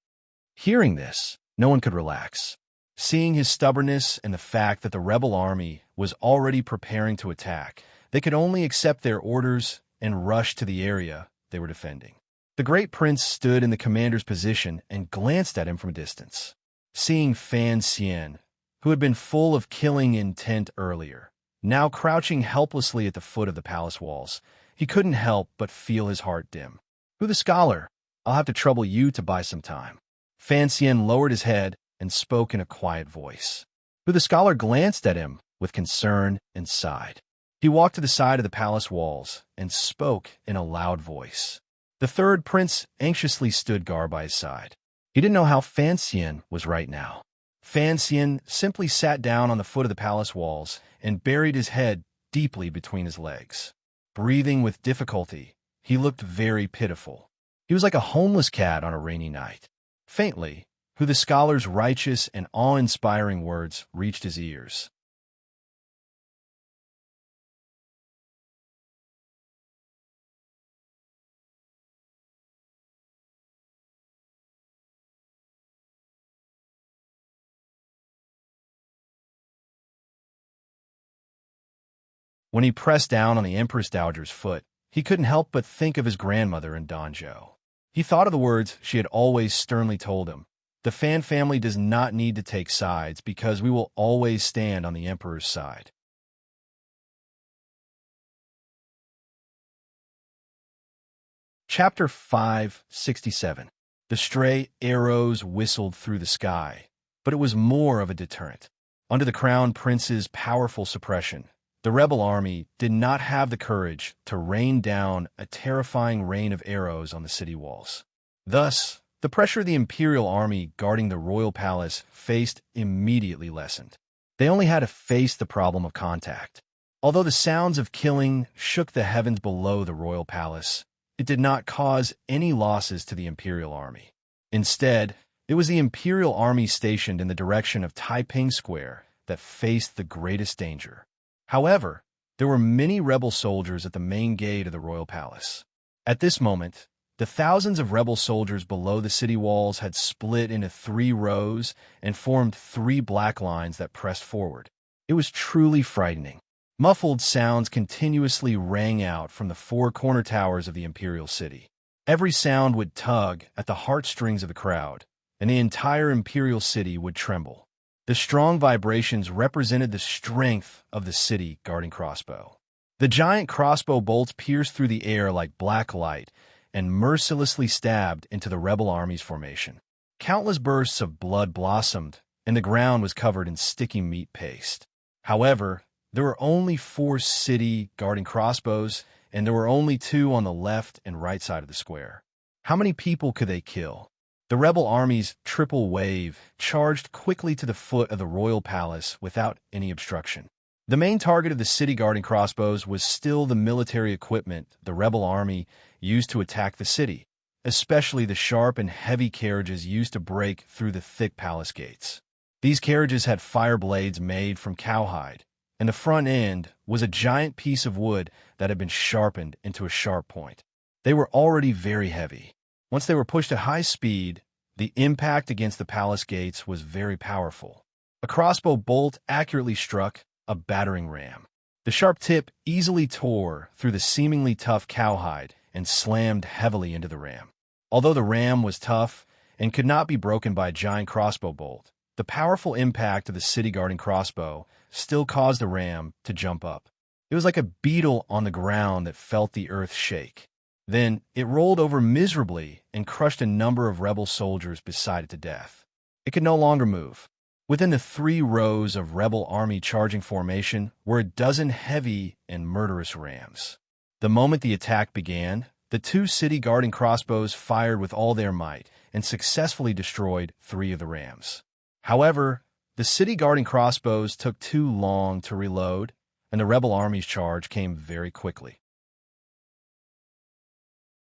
Hearing this, no one could relax. Seeing his stubbornness and the fact that the rebel army was already preparing to attack, they could only accept their orders and rush to the area they were defending. The Great Prince stood in the commander's position and glanced at him from a distance. Seeing Fan Xian, who had been full of killing intent earlier, now crouching helplessly at the foot of the palace walls, he couldn't help but feel his heart dim. "Who the scholar? I'll have to trouble you to buy some time." Fan Xian lowered his head and spoke in a quiet voice. Who the scholar glanced at him with concern and sighed. He walked to the side of the palace walls and spoke in a loud voice. The third prince anxiously stood guard by his side. He didn't know how Fan Xian was right now. Fan Xian simply sat down on the foot of the palace walls and buried his head deeply between his legs. Breathing with difficulty, he looked very pitiful. He was like a homeless cat on a rainy night. Faintly, who the scholar's righteous and awe-inspiring words reached his ears. When he pressed down on the Empress Dowager's foot, he couldn't help but think of his grandmother in Danzhou. He thought of the words she had always sternly told him. The Fan family does not need to take sides because we will always stand on the Emperor's side. Chapter 567. The stray arrows whistled through the sky, but it was more of a deterrent. Under the Crown Prince's powerful suppression, the rebel army did not have the courage to rain down a terrifying rain of arrows on the city walls. Thus, the pressure the imperial army guarding the royal palace faced immediately lessened. They only had to face the problem of contact. Although the sounds of killing shook the heavens below the royal palace, it did not cause any losses to the imperial army. Instead, it was the imperial army stationed in the direction of Taiping Square that faced the greatest danger. However, there were many rebel soldiers at the main gate of the royal palace. At this moment, the thousands of rebel soldiers below the city walls had split into 3 rows and formed 3 black lines that pressed forward. It was truly frightening. Muffled sounds continuously rang out from the 4 corner towers of the imperial city. Every sound would tug at the heartstrings of the crowd, and the entire imperial city would tremble. The strong vibrations represented the strength of the city guarding crossbow. The giant crossbow bolts pierced through the air like black light and mercilessly stabbed into the rebel army's formation. Countless bursts of blood blossomed, and the ground was covered in sticky meat paste. However, there were only 4 city guarding crossbows, and there were only 2 on the left and right side of the square. How many people could they kill? The rebel army's triple wave charged quickly to the foot of the royal palace without any obstruction. The main target of the city guarding crossbows was still the military equipment the rebel army used to attack the city, especially the sharp and heavy carriages used to break through the thick palace gates. These carriages had fire blades made from cowhide, and the front end was a giant piece of wood that had been sharpened into a sharp point. They were already very heavy. Once they were pushed at high speed, the impact against the palace gates was very powerful. A crossbow bolt accurately struck a battering ram. The sharp tip easily tore through the seemingly tough cowhide and slammed heavily into the ram. Although the ram was tough and could not be broken by a giant crossbow bolt, the powerful impact of the city guarding crossbow still caused the ram to jump up. It was like a beetle on the ground that felt the earth shake. Then it rolled over miserably and crushed a number of rebel soldiers beside it to death. It could no longer move. Within the 3 rows of rebel army charging formation were a dozen heavy and murderous rams. The moment the attack began, the 2 city guarding crossbows fired with all their might and successfully destroyed 3 of the rams. However, the city guarding crossbows took too long to reload, and the rebel army's charge came very quickly.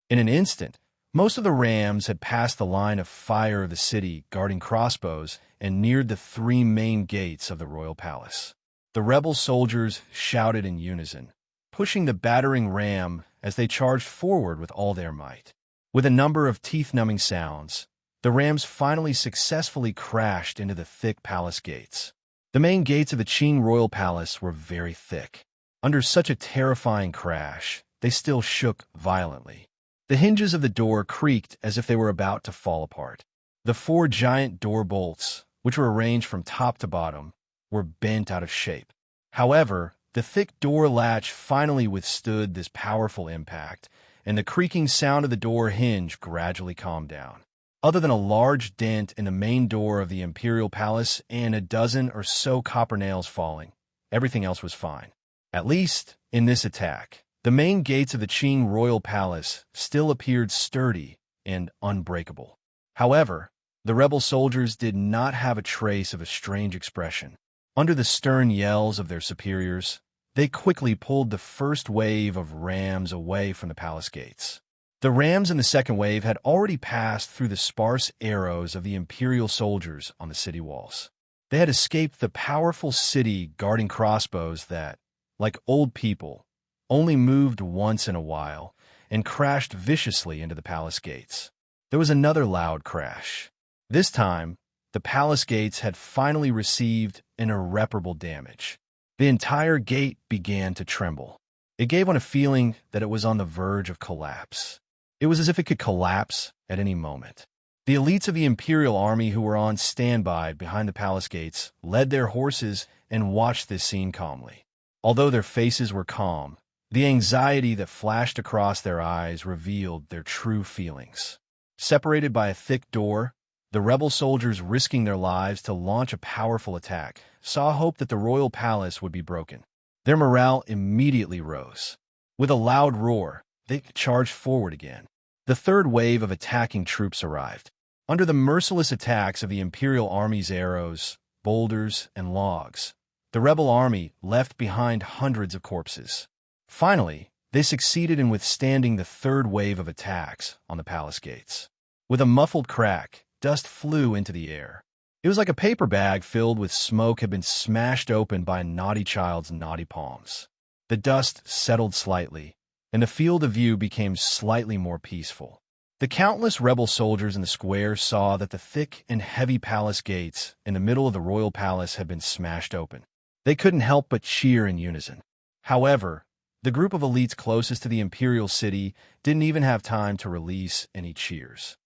In an instant, most of the rams had passed the line of fire of the city guarding crossbows and neared the 3 main gates of the royal palace. The rebel soldiers shouted in unison, pushing the battering ram as they charged forward with all their might. With a number of teeth-numbing sounds, the rams finally successfully crashed into the thick palace gates. The main gates of the Qing royal palace were very thick. Under such a terrifying crash, they still shook violently. The hinges of the door creaked as if they were about to fall apart. The 4 giant door bolts, which were arranged from top to bottom, were bent out of shape. However, the thick door latch finally withstood this powerful impact, and the creaking sound of the door hinge gradually calmed down. Other than a large dent in the main door of the imperial palace and a dozen or so copper nails falling, everything else was fine. At least, in this attack, the main gates of the Qing royal palace still appeared sturdy and unbreakable. However, the rebel soldiers did not have a trace of a strange expression. Under the stern yells of their superiors, they quickly pulled the first wave of rams away from the palace gates. The rams in the second wave had already passed through the sparse arrows of the imperial soldiers on the city walls. They had escaped the powerful city guarding crossbows that, like old people, only moved once in a while and crashed viciously into the palace gates. There was another loud crash. This time, the palace gates had finally received an irreparable damage. The entire gate began to tremble. It gave one a feeling that it was on the verge of collapse. It was as if it could collapse at any moment. The elites of the imperial army who were on standby behind the palace gates led their horses and watched this scene calmly. Although their faces were calm, the anxiety that flashed across their eyes revealed their true feelings. Separated by a thick door, the rebel soldiers risking their lives to launch a powerful attack saw hope that the royal palace would be broken. Their morale immediately rose. With a loud roar, they charged forward again. The third wave of attacking troops arrived. Under the merciless attacks of the Imperial Army's arrows, boulders, and logs, the rebel army left behind hundreds of corpses. Finally, they succeeded in withstanding the third wave of attacks on the palace gates. With a muffled crack, dust flew into the air. It was like a paper bag filled with smoke had been smashed open by a naughty child's naughty palms. The dust settled slightly, and the field of view became slightly more peaceful. The countless rebel soldiers in the square saw that the thick and heavy palace gates in the middle of the royal palace had been smashed open. They couldn't help but cheer in unison. However, the group of elites closest to the imperial city didn't even have time to release any cheers.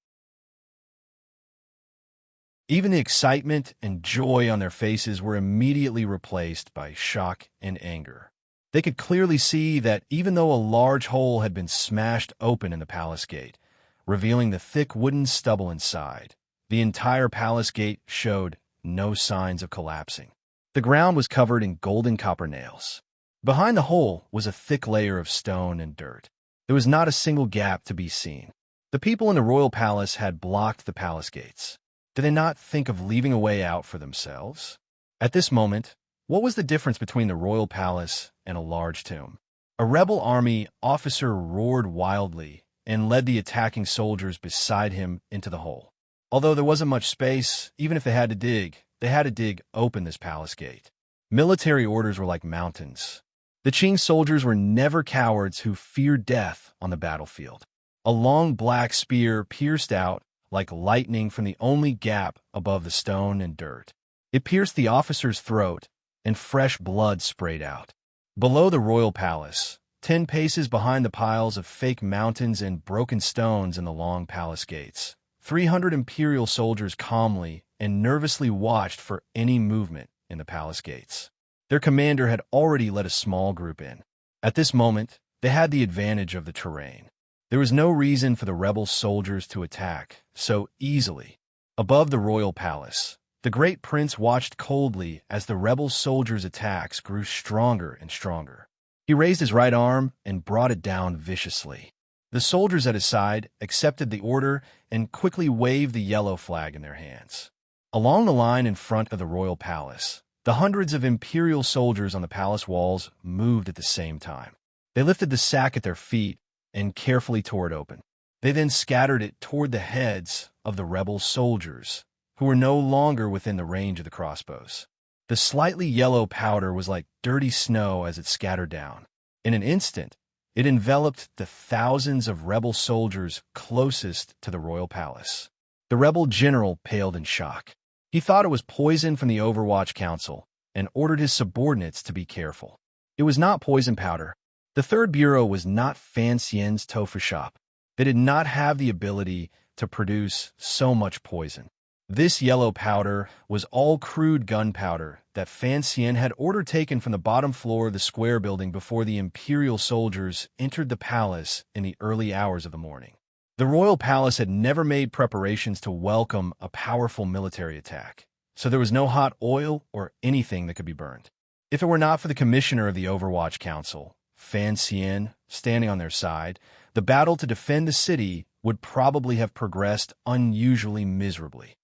Even the excitement and joy on their faces were immediately replaced by shock and anger. They could clearly see that even though a large hole had been smashed open in the palace gate, revealing the thick wooden stubble inside, the entire palace gate showed no signs of collapsing. The ground was covered in golden copper nails. Behind the hole was a thick layer of stone and dirt. There was not a single gap to be seen. The people in the royal palace had blocked the palace gates. Did they not think of leaving a way out for themselves? At this moment, what was the difference between the royal palace and a large tomb? A rebel army officer roared wildly and led the attacking soldiers beside him into the hole. Although there wasn't much space, even if they had to dig open this palace gate. Military orders were like mountains. The Qing soldiers were never cowards who feared death on the battlefield. A long black spear pierced out like lightning from the only gap above the stone and dirt. It pierced the officer's throat, and fresh blood sprayed out. Below the royal palace, 10 paces behind the piles of fake mountains and broken stones in the long palace gates, 300 imperial soldiers calmly and nervously watched for any movement in the palace gates. Their commander had already let a small group in. At this moment, they had the advantage of the terrain. There was no reason for the rebel soldiers to attack so easily. Above the royal palace, the great prince watched coldly as the rebel soldiers' attacks grew stronger and stronger. He raised his right arm and brought it down viciously. The soldiers at his side accepted the order and quickly waved the yellow flag in their hands. Along the line in front of the royal palace, the hundreds of imperial soldiers on the palace walls moved at the same time. They lifted the sack at their feet and carefully tore it open. They then scattered it toward the heads of the rebel soldiers, who were no longer within the range of the crossbows. The slightly yellow powder was like dirty snow as it scattered down. In an instant, it enveloped the thousands of rebel soldiers closest to the royal palace. The rebel general paled in shock. He thought it was poison from the Overwatch Council and ordered his subordinates to be careful. It was not poison powder. The third bureau was not Fan Xian's tofu shop. They did not have the ability to produce so much poison. This yellow powder was all crude gunpowder that Fan Xian had ordered taken from the bottom floor of the square building before the imperial soldiers entered the palace in the early hours of the morning. The royal palace had never made preparations to welcome a powerful military attack, so there was no hot oil or anything that could be burned. If it were not for the commissioner of the Overwatch Council, Fan Xian, standing on their side, the battle to defend the city would probably have progressed unusually miserably.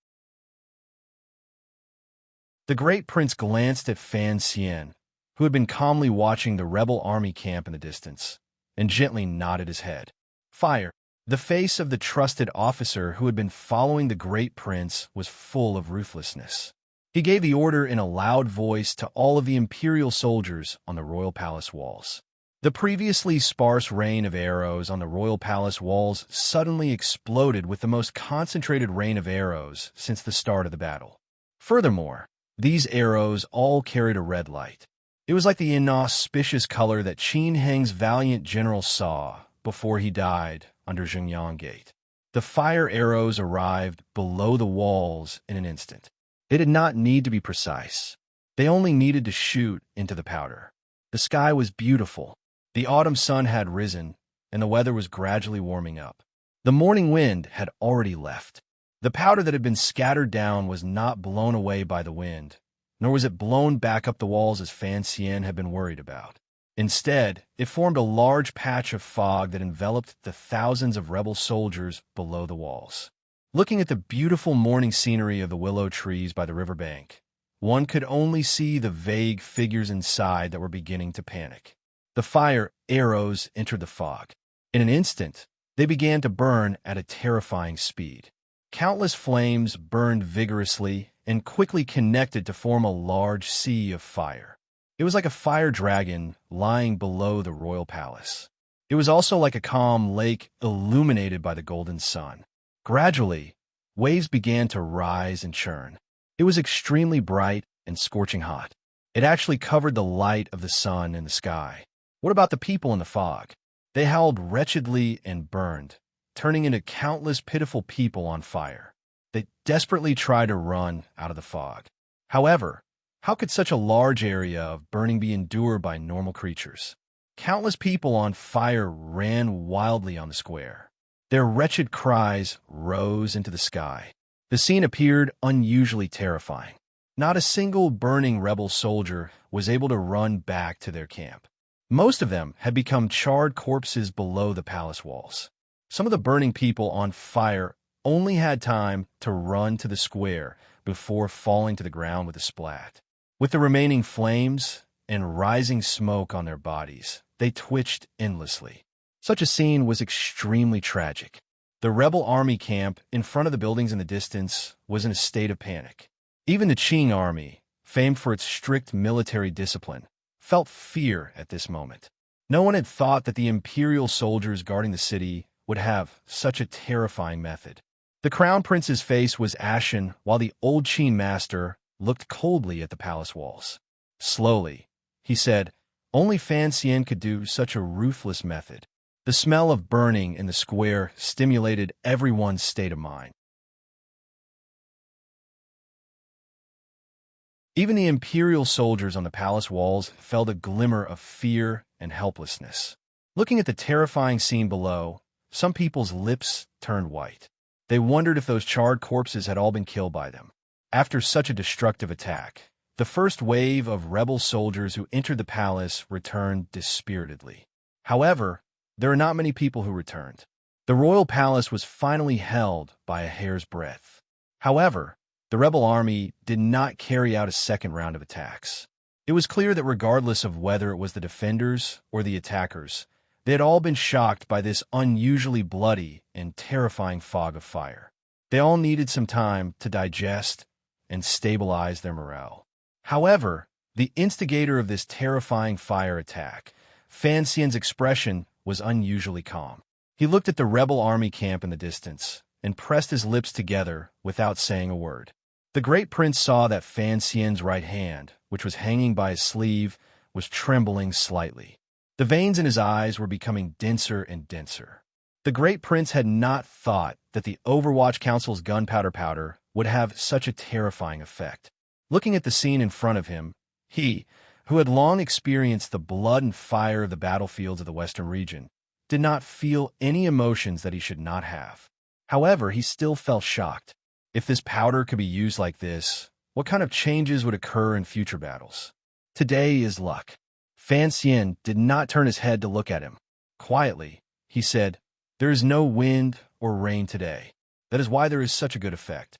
The great prince glanced at Fan Xian, who had been calmly watching the rebel army camp in the distance, and gently nodded his head. Fire! The face of the trusted officer who had been following the great prince was full of ruthlessness. He gave the order in a loud voice to all of the imperial soldiers on the royal palace walls. The previously sparse rain of arrows on the royal palace walls suddenly exploded with the most concentrated rain of arrows since the start of the battle. Furthermore, these arrows all carried a red light. It was like the inauspicious color that Qin Heng's valiant general saw before he died under Zhengyang Gate. The fire arrows arrived below the walls in an instant. They did not need to be precise. They only needed to shoot into the powder. The sky was beautiful. The autumn sun had risen, and the weather was gradually warming up. The morning wind had already left. The powder that had been scattered down was not blown away by the wind, nor was it blown back up the walls as Fan Xian had been worried about. Instead, it formed a large patch of fog that enveloped the thousands of rebel soldiers below the walls. Looking at the beautiful morning scenery of the willow trees by the riverbank, one could only see the vague figures inside that were beginning to panic. The fire arrows entered the fog. In an instant, they began to burn at a terrifying speed. Countless flames burned vigorously and quickly connected to form a large sea of fire. It was like a fire dragon lying below the royal palace. It was also like a calm lake illuminated by the golden sun. Gradually, waves began to rise and churn. It was extremely bright and scorching hot. It actually covered the light of the sun in the sky. What about the people in the fog? They howled wretchedly and burned, turning into countless pitiful people on fire. They desperately tried to run out of the fog. However, how could such a large area of burning be endured by normal creatures? Countless people on fire ran wildly on the square. Their wretched cries rose into the sky. The scene appeared unusually terrifying. Not a single burning rebel soldier was able to run back to their camp. Most of them had become charred corpses below the palace walls. Some of the burning people on fire only had time to run to the square before falling to the ground with a splat. With the remaining flames and rising smoke on their bodies, they twitched endlessly. Such a scene was extremely tragic. The rebel army camp in front of the buildings in the distance was in a state of panic. Even the Qing army, famed for its strict military discipline, felt fear at this moment. No one had thought that the imperial soldiers guarding the city would have such a terrifying method. The crown prince's face was ashen while the old Qing master looked coldly at the palace walls. Slowly, he said, "Only Fan Xian could do such a ruthless method." The smell of burning in the square stimulated everyone's state of mind. Even the imperial soldiers on the palace walls felt a glimmer of fear and helplessness. Looking at the terrifying scene below, some people's lips turned white. They wondered if those charred corpses had all been killed by them. After such a destructive attack, the first wave of rebel soldiers who entered the palace returned dispiritedly. However, there are not many people who returned. The royal palace was finally held by a hair's breadth. However, the rebel army did not carry out a second round of attacks. It was clear that regardless of whether it was the defenders or the attackers, they had all been shocked by this unusually bloody and terrifying fog of fire. They all needed some time to digest and stabilize their morale. However, the instigator of this terrifying fire attack, Fan Xian's expression was unusually calm. He looked at the rebel army camp in the distance and pressed his lips together without saying a word. The great prince saw that Fan Xian's right hand, which was hanging by his sleeve, was trembling slightly. The veins in his eyes were becoming denser and denser. The great prince had not thought that the Overwatch Council's gunpowder powder would have such a terrifying effect. Looking at the scene in front of him, he, who had long experienced the blood and fire of the battlefields of the Western region, did not feel any emotions that he should not have. However, he still felt shocked. If this powder could be used like this, what kind of changes would occur in future battles? Today is luck. Fan Xian did not turn his head to look at him. Quietly, he said, "There is no wind or rain today. That is why there is such a good effect."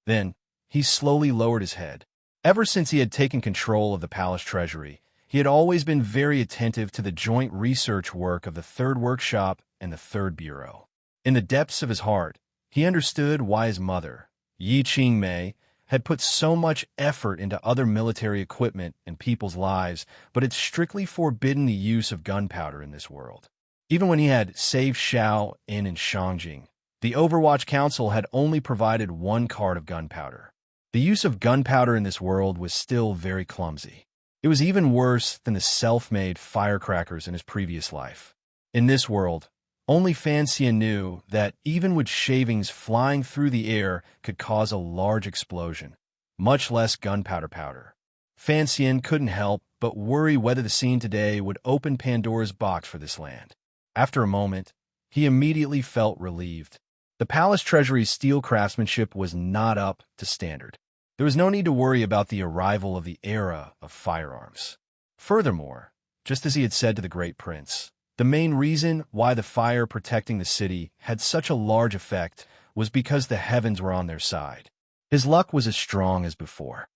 Then, he slowly lowered his head. Ever since he had taken control of the palace treasury, he had always been very attentive to the joint research work of the Third Workshop and the Third Bureau. In the depths of his heart, he understood why his mother, Yi Qingmei, had put so much effort into other military equipment and people's lives, but had strictly forbidden the use of gunpowder in this world. Even when he had saved Xiao In and Shangjing, the Overwatch Council had only provided one card of gunpowder. The use of gunpowder in this world was still very clumsy. It was even worse than the self-made firecrackers in his previous life. In this world, only Fan Xian knew that even with shavings flying through the air could cause a large explosion, much less gunpowder powder. Fan Xian couldn't help but worry whether the scene today would open Pandora's box for this land. After a moment, he immediately felt relieved. The palace treasury's steel craftsmanship was not up to standard. There was no need to worry about the arrival of the era of firearms. Furthermore, just as he had said to the great prince, the main reason why the fire protecting the city had such a large effect was because the heavens were on their side. His luck was as strong as before.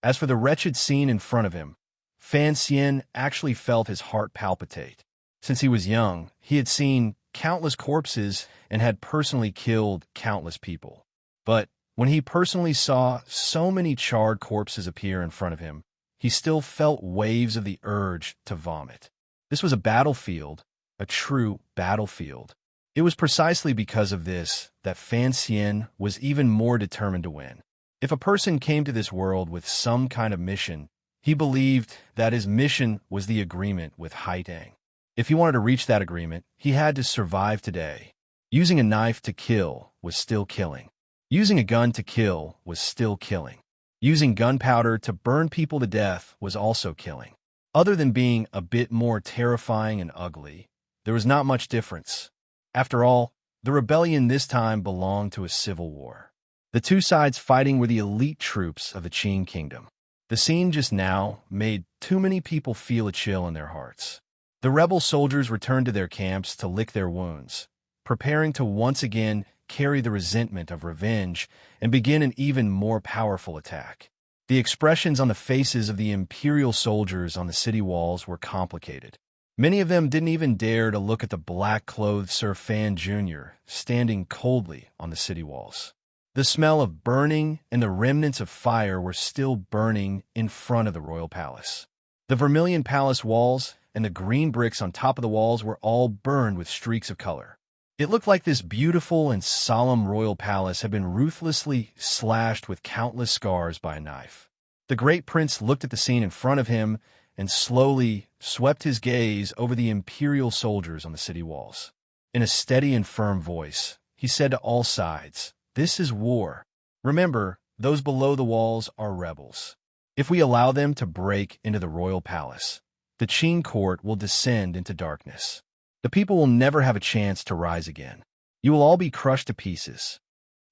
As for the wretched scene in front of him, Fan Xian actually felt his heart palpitate. Since he was young, he had seen countless corpses and had personally killed countless people. But when he personally saw so many charred corpses appear in front of him, he still felt waves of the urge to vomit. This was a battlefield, a true battlefield. It was precisely because of this that Fan Xian was even more determined to win. If a person came to this world with some kind of mission, he believed that his mission was the agreement with Haitang. If he wanted to reach that agreement, he had to survive today. Using a knife to kill was still killing. Using a gun to kill was still killing. Using gunpowder to burn people to death was also killing. Other than being a bit more terrifying and ugly, there was not much difference. After all, the rebellion this time belonged to a civil war. The two sides fighting were the elite troops of the Qin kingdom. The scene just now made too many people feel a chill in their hearts. The rebel soldiers returned to their camps to lick their wounds, preparing to once again carry the resentment of revenge and begin an even more powerful attack. The expressions on the faces of the imperial soldiers on the city walls were complicated. Many of them didn't even dare to look at the black-clothed Sir Fan Jr. standing coldly on the city walls. The smell of burning and the remnants of fire were still burning in front of the royal palace. The vermilion palace walls and the green bricks on top of the walls were all burned with streaks of color. It looked like this beautiful and solemn royal palace had been ruthlessly slashed with countless scars by a knife. The great prince looked at the scene in front of him and slowly swept his gaze over the imperial soldiers on the city walls. In a steady and firm voice, he said to all sides, "This is war. Remember, those below the walls are rebels. If we allow them to break into the royal palace, the Qin court will descend into darkness. The people will never have a chance to rise again. You will all be crushed to pieces."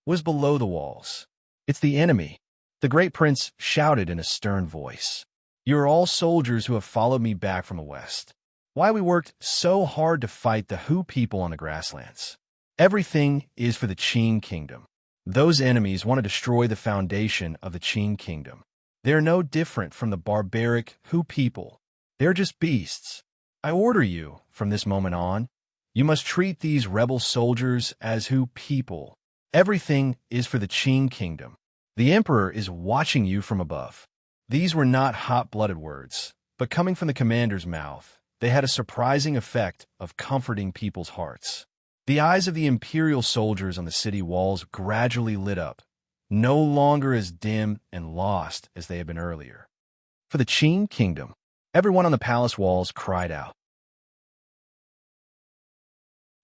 What is below the walls? It's the enemy. The great prince shouted in a stern voice. "You are all soldiers who have followed me back from the west. Why we worked so hard to fight the Hu people on the grasslands. Everything is for the Qin kingdom. Those enemies want to destroy the foundation of the Qin kingdom. They are no different from the barbaric Hu people. They're just beasts. I order you, from this moment on, you must treat these rebel soldiers as Hu people. Everything is for the Qin kingdom. The emperor is watching you from above." These were not hot-blooded words, but coming from the commander's mouth, they had a surprising effect of comforting people's hearts. The eyes of the imperial soldiers on the city walls gradually lit up, no longer as dim and lost as they had been earlier. For the Qin kingdom, everyone on the palace walls cried out.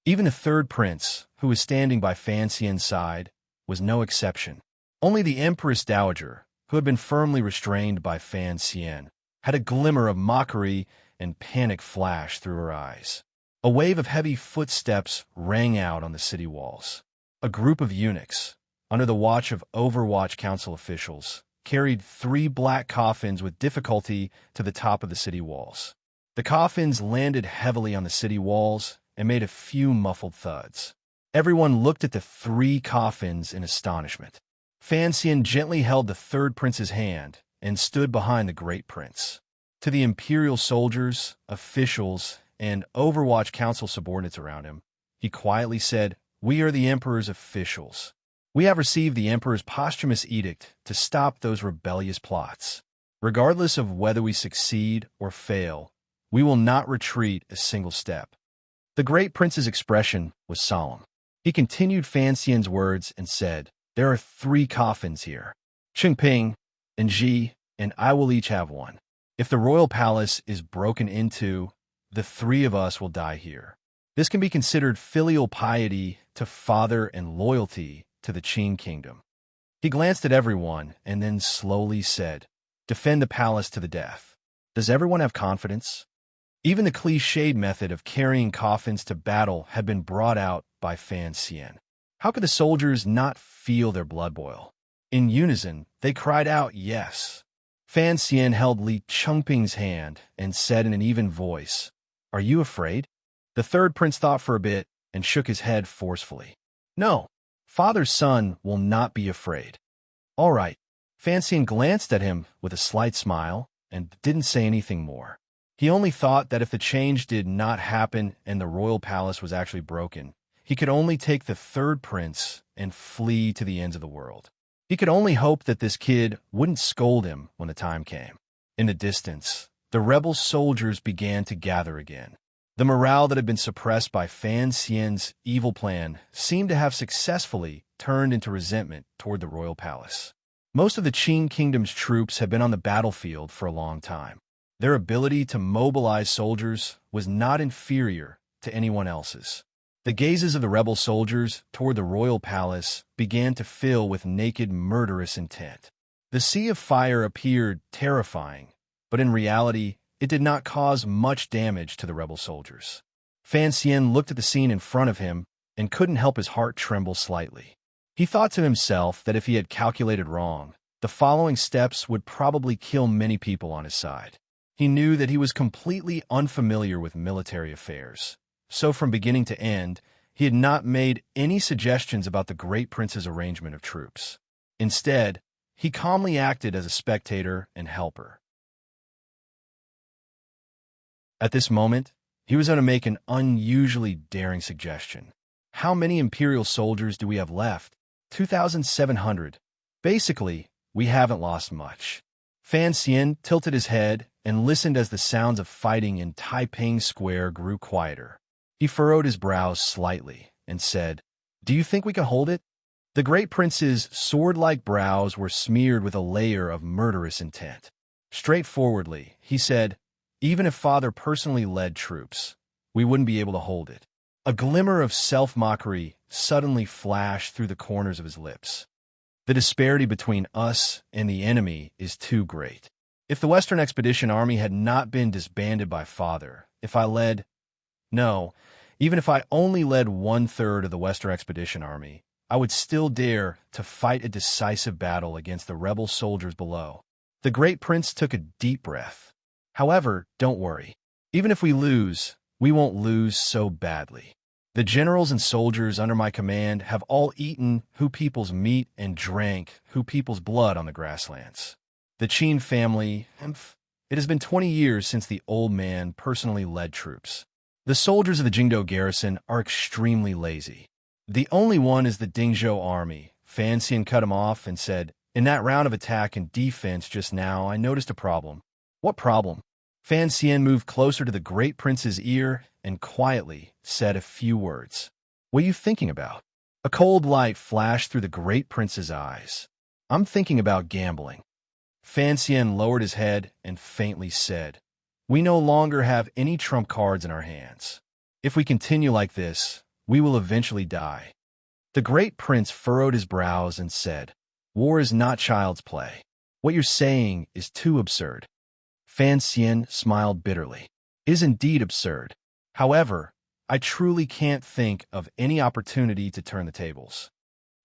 Even the third prince, who was standing by Fan Xian's side, was no exception. Only the Empress Dowager, who had been firmly restrained by Fan Xian, had a glimmer of mockery and panic flash through her eyes. A wave of heavy footsteps rang out on the city walls. A group of eunuchs, under the watch of Overwatch Council officials, carried 3 black coffins with difficulty to the top of the city walls. The coffins landed heavily on the city walls and made a few muffled thuds. Everyone looked at the 3 coffins in astonishment. Fan Xian gently held the third prince's hand and stood behind the great prince. To the imperial soldiers, officials, and Overwatch Council subordinates around him, he quietly said, "We are the emperor's officials. We have received the emperor's posthumous edict to stop those rebellious plots. Regardless of whether we succeed or fail, we will not retreat a single step." The great prince's expression was solemn. He continued Fan Xian's words and said, "There are 3 coffins here. Qingping and Ji and I will each have one. If the royal palace is broken into, the 3 of us will die here. This can be considered filial piety to father and loyalty to the Qin kingdom." He glanced at everyone and then slowly said, "Defend the palace to the death. Does everyone have confidence?" Even the cliched method of carrying coffins to battle had been brought out by Fan Xian. How could the soldiers not feel their blood boil? In unison, they cried out, yes. Fan Xian held Li Chengping's hand and said in an even voice, "Are you afraid?" The third prince thought for a bit and shook his head forcefully. "No, father's son will not be afraid." "All right." Fan Xian glanced at him with a slight smile and didn't say anything more. He only thought that if the change did not happen and the royal palace was actually broken, he could only take the third prince and flee to the ends of the world. He could only hope that this kid wouldn't scold him when the time came. In the distance, the rebel soldiers began to gather again. The morale that had been suppressed by Fan Xian's evil plan seemed to have successfully turned into resentment toward the royal palace. Most of the Qin kingdom's troops had been on the battlefield for a long time. Their ability to mobilize soldiers was not inferior to anyone else's. The gazes of the rebel soldiers toward the royal palace began to fill with naked, murderous intent. The sea of fire appeared terrifying, but in reality, it did not cause much damage to the rebel soldiers. Fan Xian looked at the scene in front of him and couldn't help his heart tremble slightly. He thought to himself that if he had calculated wrong, the following steps would probably kill many people on his side. He knew that he was completely unfamiliar with military affairs. So from beginning to end, he had not made any suggestions about the great prince's arrangement of troops. Instead, he calmly acted as a spectator and helper. At this moment, he was going to make an unusually daring suggestion. "How many imperial soldiers do we have left?" 2,700. Basically, we haven't lost much. Fan Xian tilted his head and listened as the sounds of fighting in Taiping Square grew quieter. He furrowed his brows slightly and said, "Do you think we can hold it?" The great prince's sword-like brows were smeared with a layer of murderous intent. Straightforwardly, he said, "Even if father personally led troops, we wouldn't be able to hold it." A glimmer of self-mockery suddenly flashed through the corners of his lips. "The disparity between us and the enemy is too great. If the Western Expedition Army had not been disbanded by father, even if I only led 1/3 of the Western Expedition Army, I would still dare to fight a decisive battle against the rebel soldiers below." The great prince took a deep breath. "However, don't worry. Even if we lose, we won't lose so badly. The generals and soldiers under my command have all eaten Hu people's meat and drank Hu people's blood on the grasslands. The Qin family, it has been 20 years since the old man personally led troops. The soldiers of the Jingdou garrison are extremely lazy. The only one is the Dingzhou army." Fan Xian cut him off and said, "In that round of attack and defense just now, I noticed a problem." "What problem?" Fan Xian moved closer to the great prince's ear and quietly said a few words. "What are you thinking about?" A cold light flashed through the great prince's eyes. "I'm thinking about gambling." Fan Xian lowered his head and faintly said, "We no longer have any trump cards in our hands. If we continue like this, we will eventually die." The great prince furrowed his brows and said, "War is not child's play. What you're saying is too absurd." Fan Xian smiled bitterly. "It is indeed absurd. However, I truly can't think of any opportunity to turn the tables."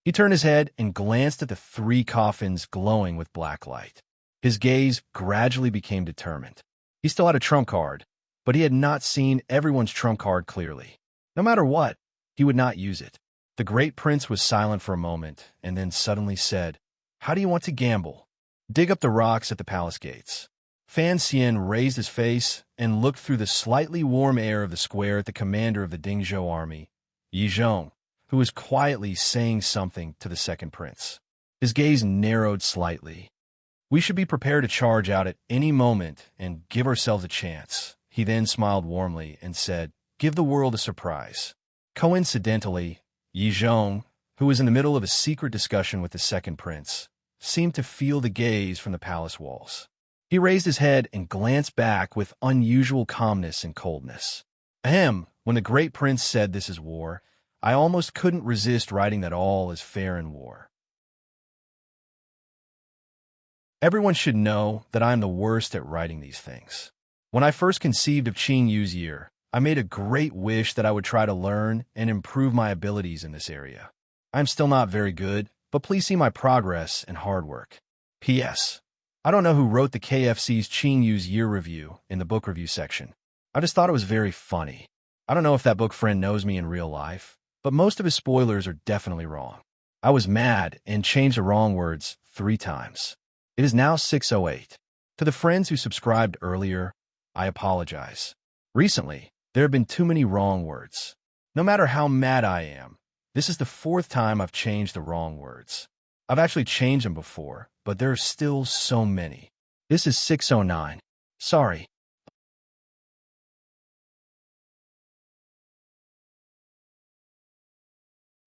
He turned his head and glanced at the 3 coffins glowing with black light. His gaze gradually became determined. He still had a trump card, but he had not seen everyone's trump card clearly. No matter what, he would not use it. The great prince was silent for a moment and then suddenly said, "How do you want to gamble?" "Dig up the rocks at the palace gates." Fan Xian raised his face and looked through the slightly warm air of the square at the commander of the Dingzhou army, Yi Zhong, who was quietly saying something to the second prince. His gaze narrowed slightly. "We should be prepared to charge out at any moment and give ourselves a chance." He then smiled warmly and said, "Give the world a surprise." Coincidentally, Yi Zhong, who was in the middle of a secret discussion with the second prince, seemed to feel the gaze from the palace walls. He raised his head and glanced back with unusual calmness and coldness. Ahem, when the great prince said this is war, I almost couldn't resist writing that all is fair in war. Everyone should know that I am the worst at writing these things. When I first conceived of Qing Yu's year, I made a great wish that I would try to learn and improve my abilities in this area. I'm still not very good, but please see my progress and hard work. P.S. I don't know who wrote the KFC's Qing Yu's year review in the book review section. I just thought it was very funny. I don't know if that book friend knows me in real life, but most of his spoilers are definitely wrong. I was mad and changed the wrong words 3 times. It is now 6:08. To the friends who subscribed earlier, I apologize. Recently, there have been too many wrong words. No matter how mad I am, this is the 4th time I've changed the wrong words. I've actually changed them before, but there are still so many. This is 6:09. Sorry.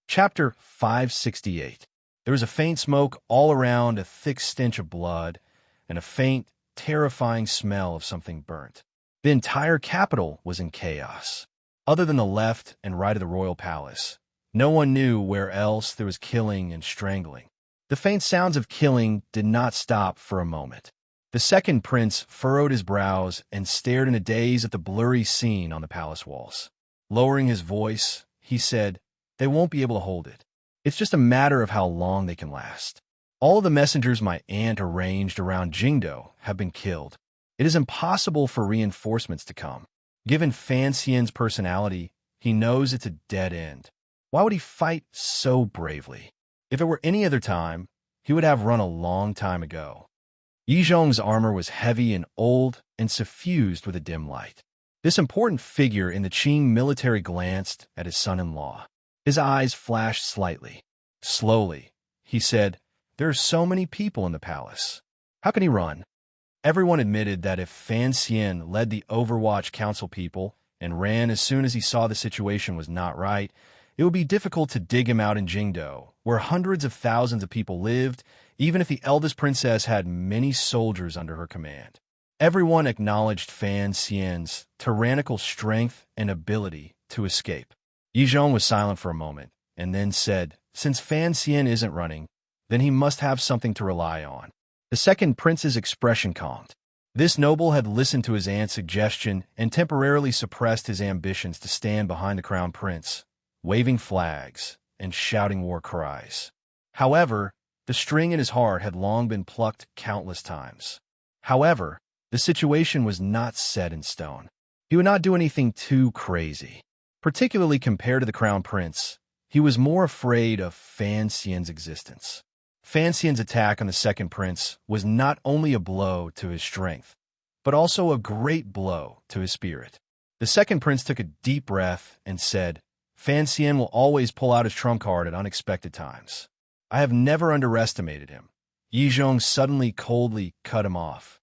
Chapter 568. There was a faint smoke all around, a thick stench of blood, and a faint, terrifying smell of something burnt. The entire capital was in chaos. Other than the left and right of the royal palace, no one knew where else there was killing and strangling. The faint sounds of killing did not stop for a moment. The second prince furrowed his brows and stared in a daze at the blurry scene on the palace walls. Lowering his voice, he said, "They won't be able to hold it. It's just a matter of how long they can last. All of the messengers my aunt arranged around Jingdo have been killed. It is impossible for reinforcements to come. Given Fan Xian's personality, he knows it's a dead end. Why would he fight so bravely? If it were any other time, he would have run a long time ago." Yi Zhong's armor was heavy and old and suffused with a dim light. This important figure in the Qing military glanced at his son-in-law. His eyes flashed slightly. Slowly, he said, "There are so many people in the palace. How can he run?" Everyone admitted that if Fan Xian led the Overwatch Council people and ran as soon as he saw the situation was not right, it would be difficult to dig him out in Jingdo, where hundreds of thousands of people lived, even if the eldest princess had many soldiers under her command. Everyone acknowledged Fan Xian's tyrannical strength and ability to escape. Yi Zhong was silent for a moment, and then said, "Since Fan Xian isn't running, then he must have something to rely on." The second prince's expression calmed. This noble had listened to his aunt's suggestion and temporarily suppressed his ambitions to stand behind the crown prince, waving flags and shouting war cries. However, the string in his heart had long been plucked countless times. However, the situation was not set in stone. He would not do anything too crazy. Particularly compared to the crown prince, he was more afraid of Fan Xian's existence. Fan Xian's attack on the second prince was not only a blow to his strength, but also a great blow to his spirit. The second prince took a deep breath and said, "Fan Xian will always pull out his trump card at unexpected times. I have never underestimated him." Yi Zhong suddenly coldly cut him off.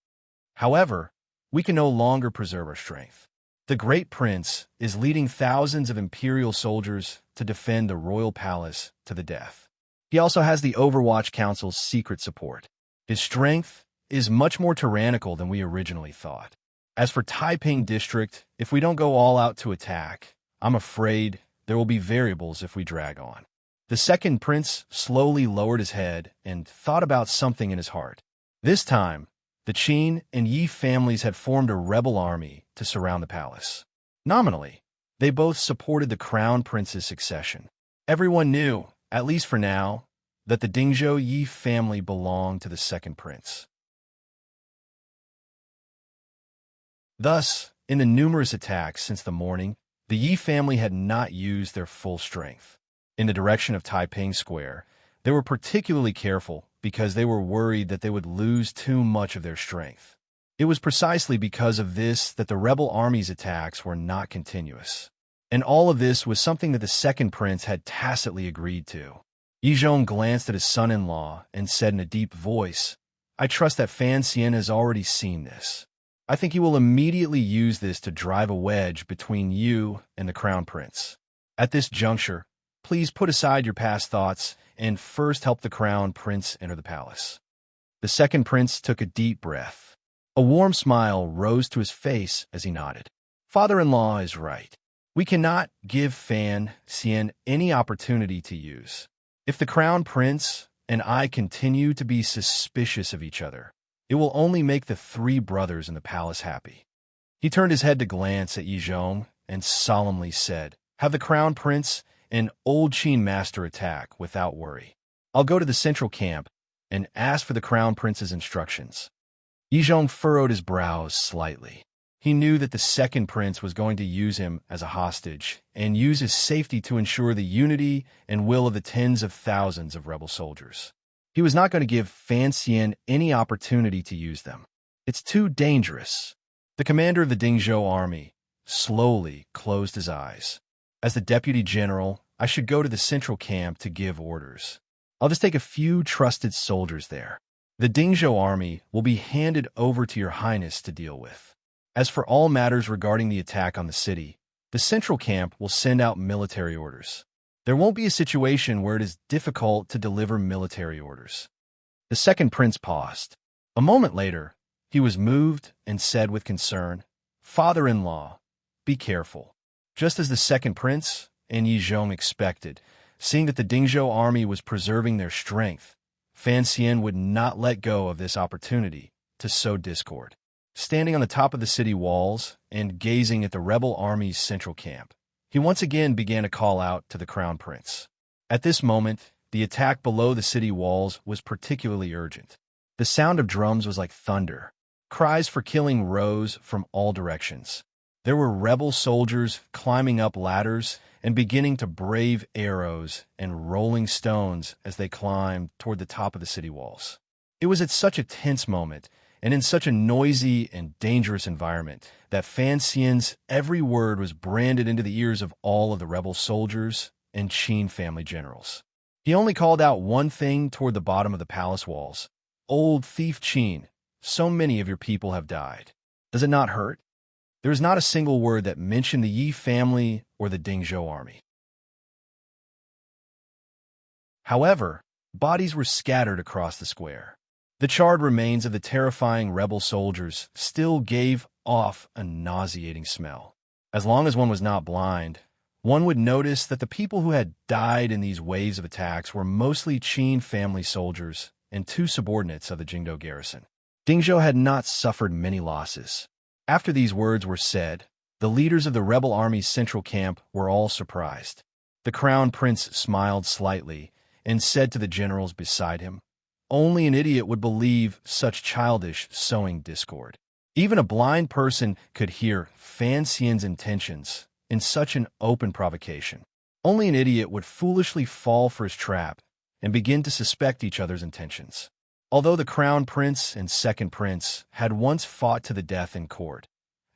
"However, we can no longer preserve our strength. The great prince is leading thousands of imperial soldiers to defend the royal palace to the death. He also has the Overwatch Council's secret support. His strength is much more tyrannical than we originally thought. As for Taiping District, if we don't go all out to attack, I'm afraid there will be variables if we drag on." The second prince slowly lowered his head and thought about something in his heart. This time, the Qin and Yi families had formed a rebel army to surround the palace. Nominally, they both supported the crown prince's succession. Everyone knew, at least for now, that the Dingzhou Yi family belonged to the second prince. Thus, in the numerous attacks since the morning, the Yi family had not used their full strength. In the direction of Taiping Square, they were particularly careful because they were worried that they would lose too much of their strength. It was precisely because of this that the rebel army's attacks were not continuous. And all of this was something that the second prince had tacitly agreed to. Yi Zhong glanced at his son-in-law and said in a deep voice, "I trust that Fan Xian has already seen this. I think he will immediately use this to drive a wedge between you and the crown prince. At this juncture, please put aside your past thoughts and first help the crown prince enter the palace." The second prince took a deep breath. A warm smile rose to his face as he nodded. "Father-in-law is right. We cannot give Fan Xian any opportunity to use. If the crown prince and I continue to be suspicious of each other, it will only make the 3 brothers in the palace happy." He turned his head to glance at Yi Zhong and solemnly said, "Have the crown prince an old Qin master attack without worry. I'll go to the central camp and ask for the Crown Prince's instructions. Yi Zhong furrowed his brows slightly. He knew that the second prince was going to use him as a hostage and use his safety to ensure the unity and will of the tens of thousands of rebel soldiers. He was not going to give Fan Xian any opportunity to use them. It's too dangerous. The commander of the Dingzhou army slowly closed his eyes. As the deputy general, I should go to the central camp to give orders. I'll just take a few trusted soldiers there. The Dingzhou army will be handed over to your highness to deal with. As for all matters regarding the attack on the city, the central camp will send out military orders. There won't be a situation where it is difficult to deliver military orders. The second prince paused. A moment later, he was moved and said with concern, "Father-in-law, be careful." Just as the second prince and Yi Zhong expected, seeing that the Dingzhou army was preserving their strength, Fan Xian would not let go of this opportunity to sow discord. Standing on the top of the city walls and gazing at the rebel army's central camp, he once again began to call out to the Crown Prince. At this moment, the attack below the city walls was particularly urgent. The sound of drums was like thunder. Cries for killing rose from all directions. There were rebel soldiers climbing up ladders and beginning to brave arrows and rolling stones as they climbed toward the top of the city walls. It was at such a tense moment and in such a noisy and dangerous environment that Fan Xian's every word was branded into the ears of all of the rebel soldiers and Qin family generals. He only called out one thing toward the bottom of the palace walls. "Old thief Qin, so many of your people have died. Does it not hurt?" There was not a single word that mentioned the Yi family or the Dingzhou army. However, bodies were scattered across the square. The charred remains of the terrifying rebel soldiers still gave off a nauseating smell. As long as one was not blind, one would notice that the people who had died in these waves of attacks were mostly Qin family soldiers and two subordinates of the Jingdou garrison. Dingzhou had not suffered many losses. After these words were said, the leaders of the rebel army's central camp were all surprised. The Crown Prince smiled slightly and said to the generals beside him, "Only an idiot would believe such childish sowing discord. Even a blind person could hear Fan Xian's intentions in such an open provocation. Only an idiot would foolishly fall for his trap and begin to suspect each other's intentions." Although the Crown Prince and Second Prince had once fought to the death in court,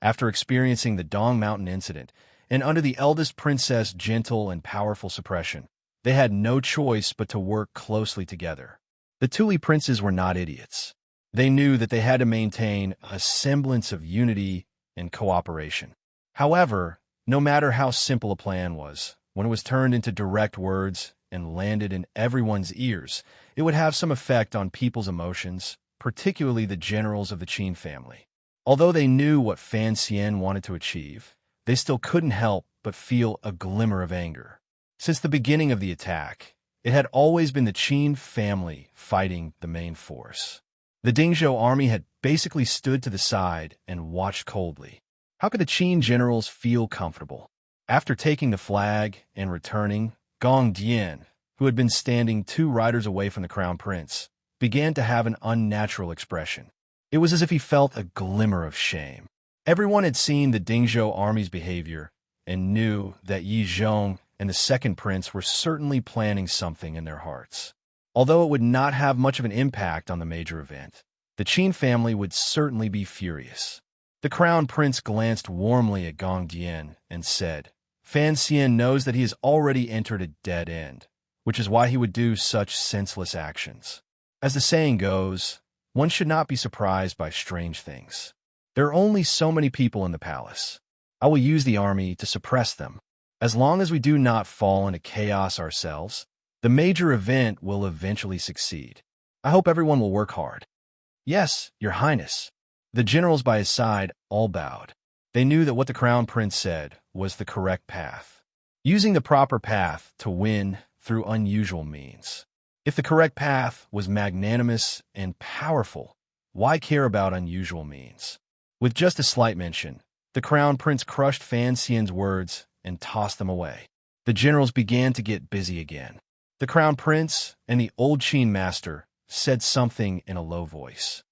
after experiencing the Dong Mountain incident, and under the eldest princess' gentle and powerful suppression, they had no choice but to work closely together. The Tuli princes were not idiots. They knew that they had to maintain a semblance of unity and cooperation. However, no matter how simple a plan was, when it was turned into direct words and landed in everyone's ears, it would have some effect on people's emotions, particularly the generals of the Qin family. Although they knew what Fan Xian wanted to achieve, they still couldn't help but feel a glimmer of anger. Since the beginning of the attack, it had always been the Qin family fighting the main force. The Dingzhou army had basically stood to the side and watched coldly. How could the Qin generals feel comfortable? After taking the flag and returning, Gong Dian, who had been standing 2 riders away from the Crown Prince, began to have an unnatural expression. It was as if he felt a glimmer of shame. Everyone had seen the Dingzhou army's behavior and knew that Yi Zhong and the Second Prince were certainly planning something in their hearts. Although it would not have much of an impact on the major event, the Qin family would certainly be furious. The Crown Prince glanced warmly at Gong Dian and said, "Fan Xian knows that he has already entered a dead end, which is why he would do such senseless actions. As the saying goes, one should not be surprised by strange things. There are only so many people in the palace. I will use the army to suppress them. As long as we do not fall into chaos ourselves, the major event will eventually succeed. I hope everyone will work hard." "Yes, Your Highness." The generals by his side all bowed. They knew that what the Crown Prince said was the correct path. Using the proper path to win through unusual means. If the correct path was magnanimous and powerful, why care about unusual means? With just a slight mention, the Crown Prince crushed Fan Xian's words and tossed them away. The generals began to get busy again. The crown prince and the old Qin master said something in a low voice.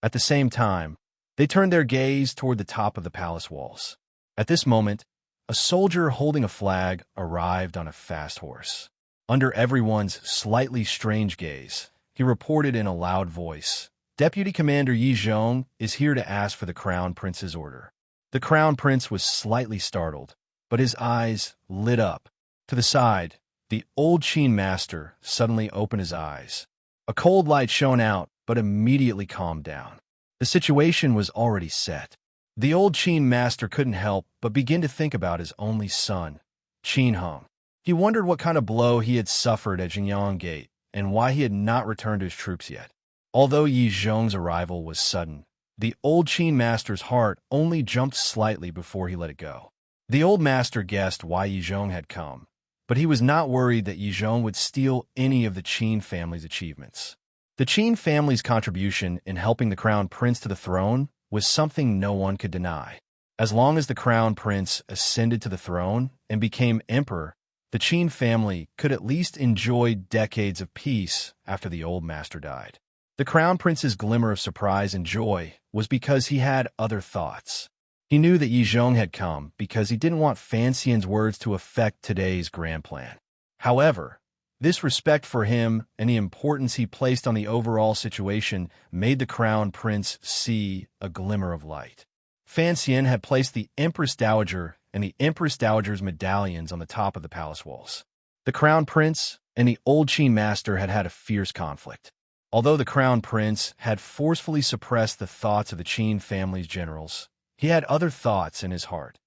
At the same time, they turned their gaze toward the top of the palace walls. At this moment, a soldier holding a flag arrived on a fast horse. Under everyone's slightly strange gaze, he reported in a loud voice, "Deputy Commander Yi Zhong is here to ask for the crown prince's order." The crown prince was slightly startled, but his eyes lit up. To the side, the old Qin master suddenly opened his eyes. A cold light shone out, but immediately calmed down. The situation was already set. The old Qin master couldn't help but begin to think about his only son, Qin Hong. He wondered what kind of blow he had suffered at Jinyang Gate and why he had not returned to his troops yet. Although Yi Zhong's arrival was sudden, the old Qin master's heart only jumped slightly before he let it go. The old master guessed why Yi Zhong had come, but he was not worried that Yi Zhong would steal any of the Qin family's achievements. The Qin family's contribution in helping the crown prince to the throne was something no one could deny. As long as the crown prince ascended to the throne and became emperor, the Qin family could at least enjoy decades of peace after the old master died. The crown prince's glimmer of surprise and joy was because he had other thoughts. He knew that Yi Zhong had come because he didn't want Fan Xian's words to affect today's grand plan. However, this respect for him and the importance he placed on the overall situation made the crown prince see a glimmer of light. Fan Xian had placed the Empress Dowager and the Empress Dowager's medallions on the top of the palace walls. The crown prince and the old Qin master had had a fierce conflict. Although the crown prince had forcefully suppressed the thoughts of the Qin family's generals, he had other thoughts in his heart,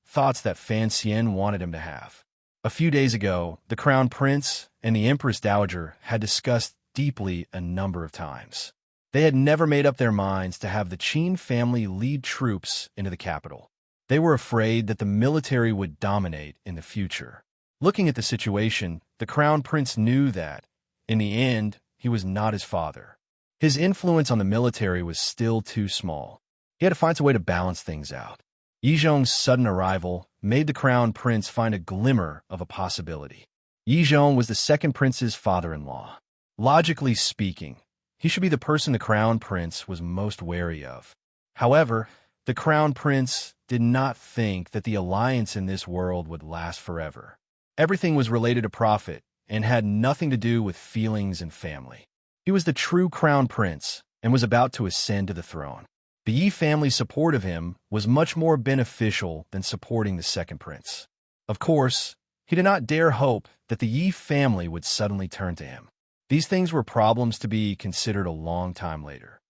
thoughts that Fan Xian wanted him to have. A few days ago, the crown prince and the Empress Dowager had discussed deeply a number of times. They had never made up their minds to have the Qin family lead troops into the capital. They were afraid that the military would dominate in the future. Looking at the situation, the crown prince knew that, in the end, he was not his father. His influence on the military was still too small. He had to find a way to balance things out. Yi Zhong's sudden arrival made the crown prince find a glimmer of a possibility. Yi Zhong was the second prince's father-in-law. Logically speaking, he should be the person the crown prince was most wary of. However, the crown prince did not think that the alliance in this world would last forever. Everything was related to profit and had nothing to do with feelings and family. He was the true crown prince and was about to ascend to the throne. The Yi family's support of him was much more beneficial than supporting the second prince. Of course, he did not dare hope that the Yi family would suddenly turn to him. These things were problems to be considered a long time later.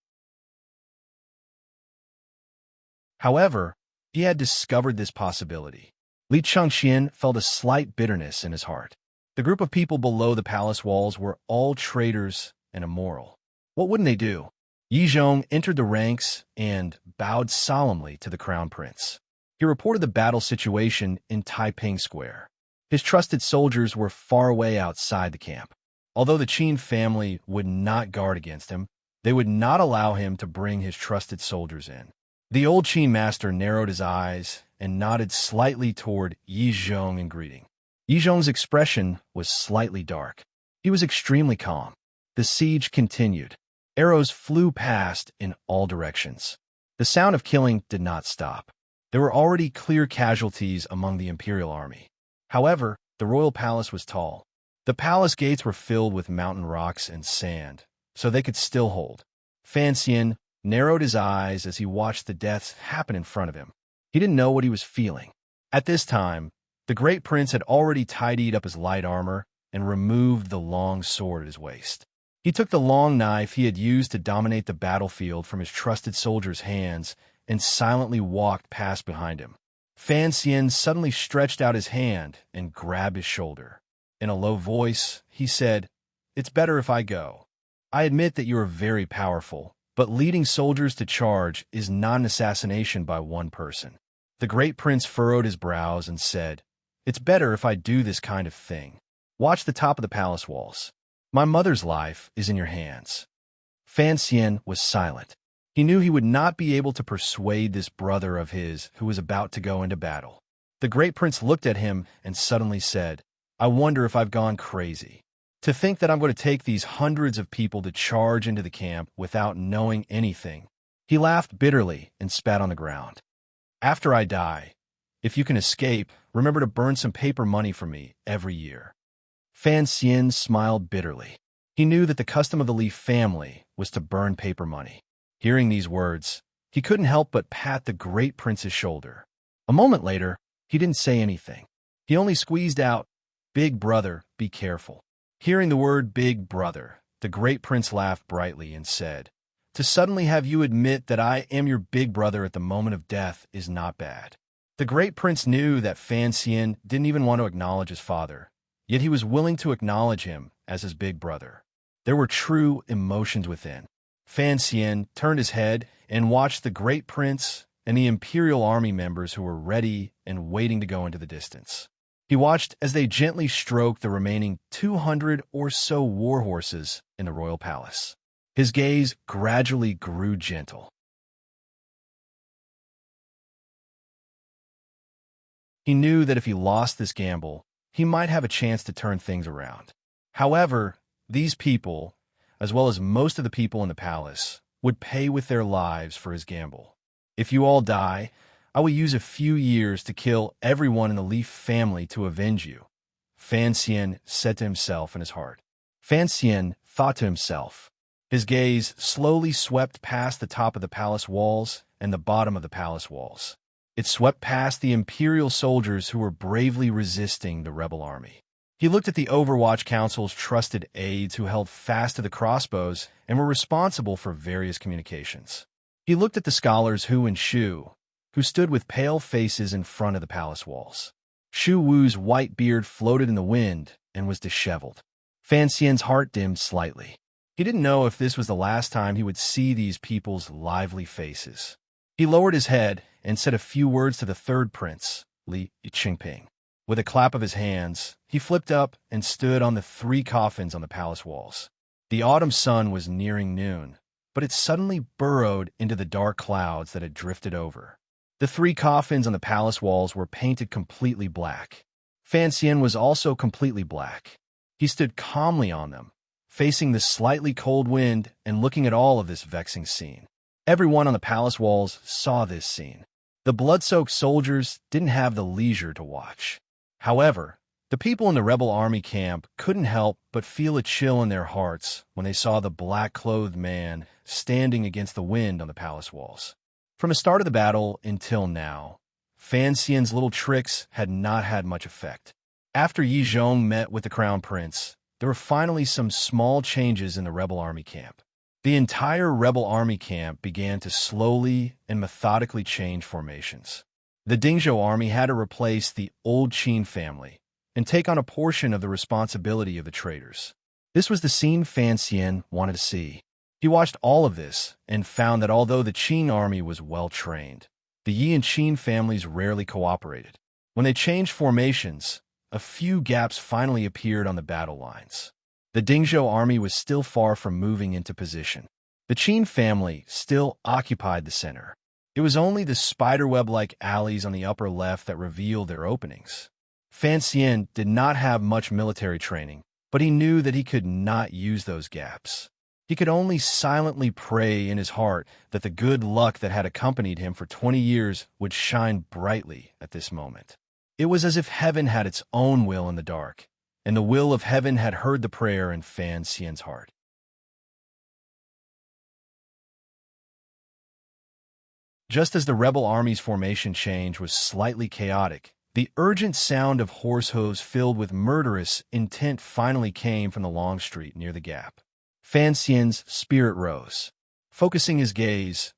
However, he had discovered this possibility. Li Changxian felt a slight bitterness in his heart. The group of people below the palace walls were all traitors and immoral. What wouldn't they do? Yi Zhong entered the ranks and bowed solemnly to the crown prince. He reported the battle situation in Taiping Square. His trusted soldiers were far away outside the camp. Although the Qin family would not guard against him, they would not allow him to bring his trusted soldiers in. The old Qin master narrowed his eyes and nodded slightly toward Yi Zhong in greeting. Yi Zhong's expression was slightly dark. He was extremely calm. The siege continued. Arrows flew past in all directions. The sound of killing did not stop. There were already clear casualties among the imperial army. However, the royal palace was tall. The palace gates were filled with mountain rocks and sand, so they could still hold. Fan Xian narrowed his eyes as he watched the deaths happen in front of him. He didn't know what he was feeling. At this time, the great prince had already tidied up his light armor and removed the long sword at his waist. He took the long knife he had used to dominate the battlefield from his trusted soldier's hands and silently walked past behind him. Fan Xian suddenly stretched out his hand and grabbed his shoulder. In a low voice, he said, "It's better if I go. I admit that you are very powerful, but leading soldiers to charge is not an assassination by one person." The great prince furrowed his brows and said, "It's better if I do this kind of thing. Watch the top of the palace walls. My mother's life is in your hands." Fan Xian was silent. He knew he would not be able to persuade this brother of his who was about to go into battle. The great prince looked at him and suddenly said, "I wonder if I've gone crazy. To think that I'm going to take these hundreds of people to charge into the camp without knowing anything." He laughed bitterly and spat on the ground. "After I die, if you can escape, remember to burn some paper money for me every year." Fan Xian smiled bitterly. He knew that the custom of the Li family was to burn paper money. Hearing these words, he couldn't help but pat the great prince's shoulder. A moment later, he didn't say anything. He only squeezed out, "Big brother, be careful." Hearing the word "big brother," the great prince laughed brightly and said, "To suddenly have you admit that I am your big brother at the moment of death is not bad." The great prince knew that Fan Xian didn't even want to acknowledge his father, yet he was willing to acknowledge him as his big brother. There were true emotions within. Fan Xian turned his head and watched the great prince and the imperial army members who were ready and waiting to go into the distance. He watched as they gently stroked the remaining 200 or so war horses in the royal palace. His gaze gradually grew gentle. He knew that if he lost this gamble, he might have a chance to turn things around. However, these people, as well as most of the people in the palace, would pay with their lives for his gamble. "If you all die, I will use a few years to kill everyone in the Leaf family to avenge you," Fan Xian said to himself in his heart. Fan Xian thought to himself. His gaze slowly swept past the top of the palace walls and the bottom of the palace walls. It swept past the imperial soldiers who were bravely resisting the rebel army. He looked at the Overwatch Council's trusted aides who held fast to the crossbows and were responsible for various communications. He looked at the scholars Hu and Shu, who stood with pale faces in front of the palace walls. Shu Wu's white beard floated in the wind and was disheveled. Fan Xian's heart dimmed slightly. He didn't know if this was the last time he would see these people's lively faces. He lowered his head and said a few words to the third prince, Li Qingping. With a clap of his hands, he flipped up and stood on the 3 coffins on the palace walls. The autumn sun was nearing noon, but it suddenly burrowed into the dark clouds that had drifted over. The 3 coffins on the palace walls were painted completely black. Fan Xian was also completely black. He stood calmly on them, facing the slightly cold wind and looking at all of this vexing scene. Everyone on the palace walls saw this scene. The blood-soaked soldiers didn't have the leisure to watch. However, the people in the rebel army camp couldn't help but feel a chill in their hearts when they saw the black-clothed man standing against the wind on the palace walls. From the start of the battle until now, Fan Xian's little tricks had not had much effect. After Yi Zhong met with the crown prince, there were finally some small changes in the rebel army camp. The entire rebel army camp began to slowly and methodically change formations. The Dingzhou army had to replace the old Qin family and take on a portion of the responsibility of the traitors. This was the scene Fan Xian wanted to see. He watched all of this and found that although the Qin army was well-trained, the Yi and Qin families rarely cooperated. When they changed formations, a few gaps finally appeared on the battle lines. The Dingzhou army was still far from moving into position. The Qin family still occupied the center. It was only the spiderweb-like alleys on the upper left that revealed their openings. Fan Xian did not have much military training, but he knew that he could not use those gaps. He could only silently pray in his heart that the good luck that had accompanied him for 20 years would shine brightly at this moment. It was as if heaven had its own will in the dark, and the will of heaven had heard the prayer in Fan Xian's heart. Just as the rebel army's formation change was slightly chaotic, the urgent sound of horse hooves filled with murderous intent finally came from the long street near the gap. Fan Xian's spirit rose. Focusing his gaze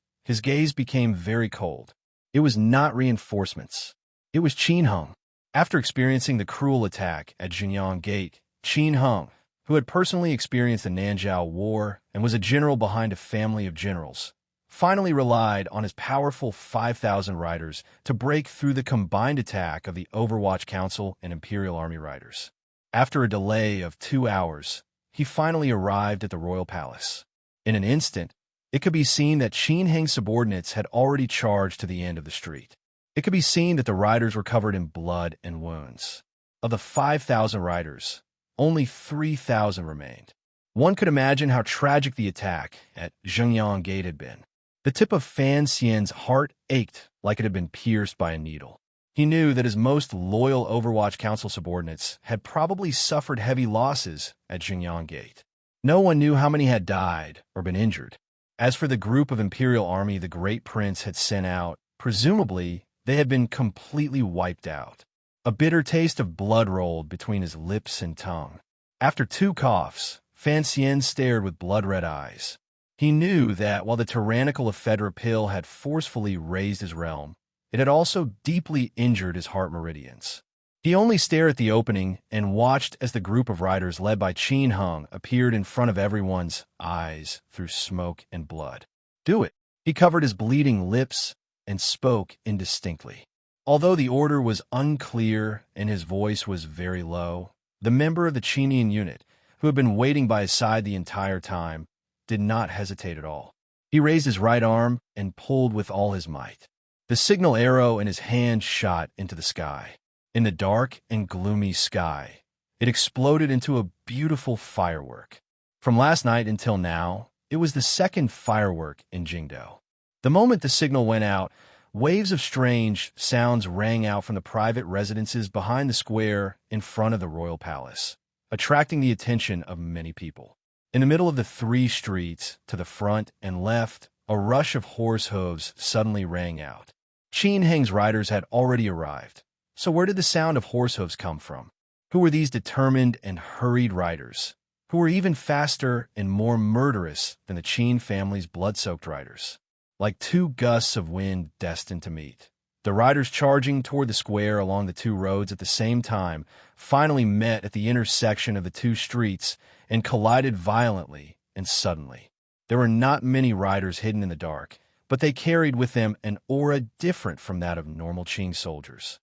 became very cold. It was not reinforcements. It was Qin Heng. After experiencing the cruel attack at Jinyang Gate, Qin Heng, who had personally experienced the Nanzhao War and was a general behind a family of generals, finally relied on his powerful 5,000 riders to break through the combined attack of the Overwatch Council and Imperial Army riders. After a delay of 2 hours, he finally arrived at the royal palace. In an instant, it could be seen that Qin Heng's subordinates had already charged to the end of the street. It could be seen that the riders were covered in blood and wounds. Of the 5,000 riders, only 3,000 remained. One could imagine how tragic the attack at Zhengyang Gate had been. The tip of Fan Xian's heart ached like it had been pierced by a needle. He knew that his most loyal Overwatch Council subordinates had probably suffered heavy losses at Zhengyang Gate. No one knew how many had died or been injured. As for the group of Imperial Army the Great Prince had sent out, presumably they had been completely wiped out. A bitter taste of blood rolled between his lips and tongue. After 2 coughs, Fan Xian stared with blood-red eyes. He knew that while the tyrannical ephedra pill had forcefully raised his realm, it had also deeply injured his heart meridians. He only stared at the opening and watched as the group of riders led by Qin Heng appeared in front of everyone's eyes through smoke and blood. "Do it." He covered his bleeding lips and spoke indistinctly. Although the order was unclear and his voice was very low, the member of the Qinian unit, who had been waiting by his side the entire time, did not hesitate at all. He raised his right arm and pulled with all his might. The signal arrow in his hand shot into the sky. In the dark and gloomy sky, it exploded into a beautiful firework. From last night until now, it was the second firework in Jingdou. The moment the signal went out, waves of strange sounds rang out from the private residences behind the square in front of the royal palace, attracting the attention of many people. In the middle of the 3 streets, to the front and left, a rush of horse hooves suddenly rang out. Qin Heng's riders had already arrived. So where did the sound of horse hooves come from? Who were these determined and hurried riders, who were even faster and more murderous than the Qin family's blood-soaked riders? Like 2 gusts of wind destined to meet, the riders charging toward the square along the 2 roads at the same time finally met at the intersection of the 2 streets and collided violently and suddenly. There were not many riders hidden in the dark, but they carried with them an aura different from that of normal Qin soldiers.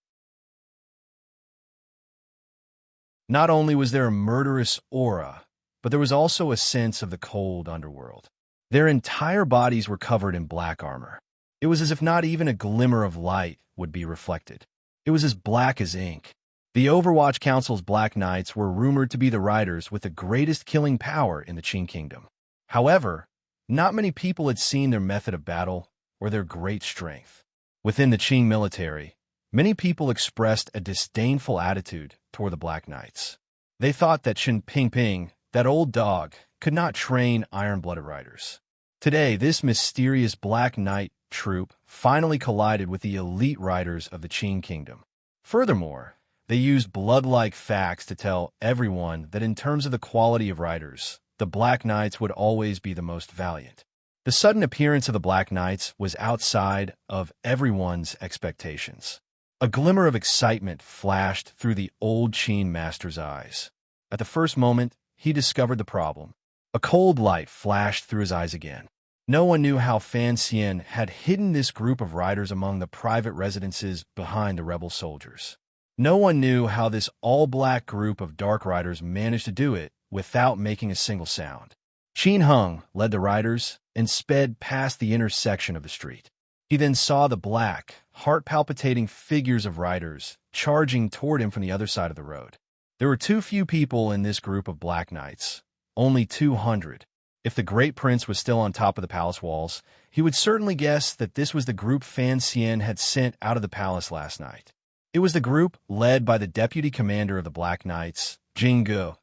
Not only was there a murderous aura, but there was also a sense of the cold underworld. Their entire bodies were covered in black armor. It was as if not even a glimmer of light would be reflected. It was as black as ink. The Overwatch Council's Black Knights were rumored to be the riders with the greatest killing power in the Qin Kingdom. However, not many people had seen their method of battle or their great strength. Within the Qin military, many people expressed a disdainful attitude toward the Black Knights. They thought that Qin Pingping, that old dog, could not train iron-blooded riders. Today, this mysterious Black Knight troop finally collided with the elite riders of the Qin Kingdom. Furthermore, they used blood-like facts to tell everyone that in terms of the quality of riders, the Black Knights would always be the most valiant. The sudden appearance of the Black Knights was outside of everyone's expectations. A glimmer of excitement flashed through the old Qin master's eyes. At the first moment, he discovered the problem. A cold light flashed through his eyes again. No one knew how Fan Xian had hidden this group of riders among the private residences behind the rebel soldiers. No one knew how this all-black group of dark riders managed to do it without making a single sound. Qin Heng led the riders and sped past the intersection of the street. He then saw the black, heart-palpitating figures of riders charging toward him from the other side of the road. There were too few people in this group of Black Knights, only 200. If the Great Prince was still on top of the palace walls, he would certainly guess that this was the group Fan Xian had sent out of the palace last night. It was the group led by the deputy commander of the Black Knights, Jing Ge,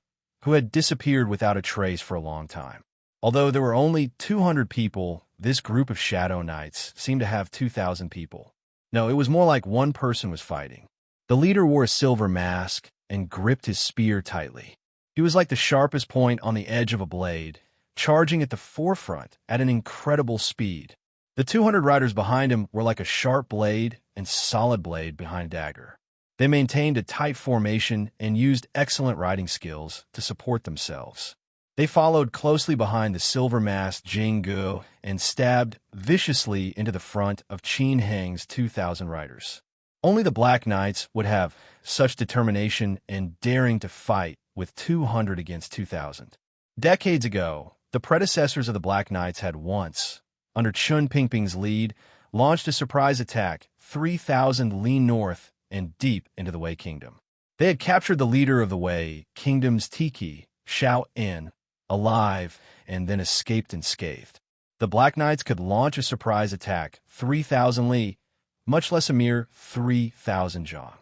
who had disappeared without a trace for a long time. Although there were only 200 people, this group of Shadow Knights seemed to have 2,000 people. No, it was more like one person was fighting. The leader wore a silver mask and gripped his spear tightly. He was like the sharpest point on the edge of a blade, charging at the forefront at an incredible speed. The 200 riders behind him were like a sharp blade and solid blade behind a dagger. They maintained a tight formation and used excellent riding skills to support themselves. They followed closely behind the silver-masked Jing Ge and stabbed viciously into the front of Qin Heng's 2,000 riders. Only the Black Knights would have such determination and daring to fight with 200 against 2,000. Decades ago, the predecessors of the Black Knights had once, under Chun Pingping's lead, launched a surprise attack 3,000 li north and deep into the Wei Kingdom. They had captured the leader of the Wei Kingdom's Tiki, Xiao En, alive, and then escaped unscathed. The Black Knights could launch a surprise attack 3,000 li, much less a mere 3,000 zhang.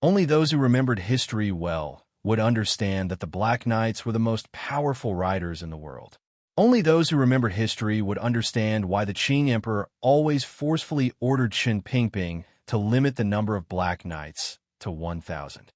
Only those who remembered history well would understand that the Black Knights were the most powerful riders in the world. Only those who remembered history would understand why the Qing Emperor always forcefully ordered Qin Pingping to limit the number of Black Knights to 1,000.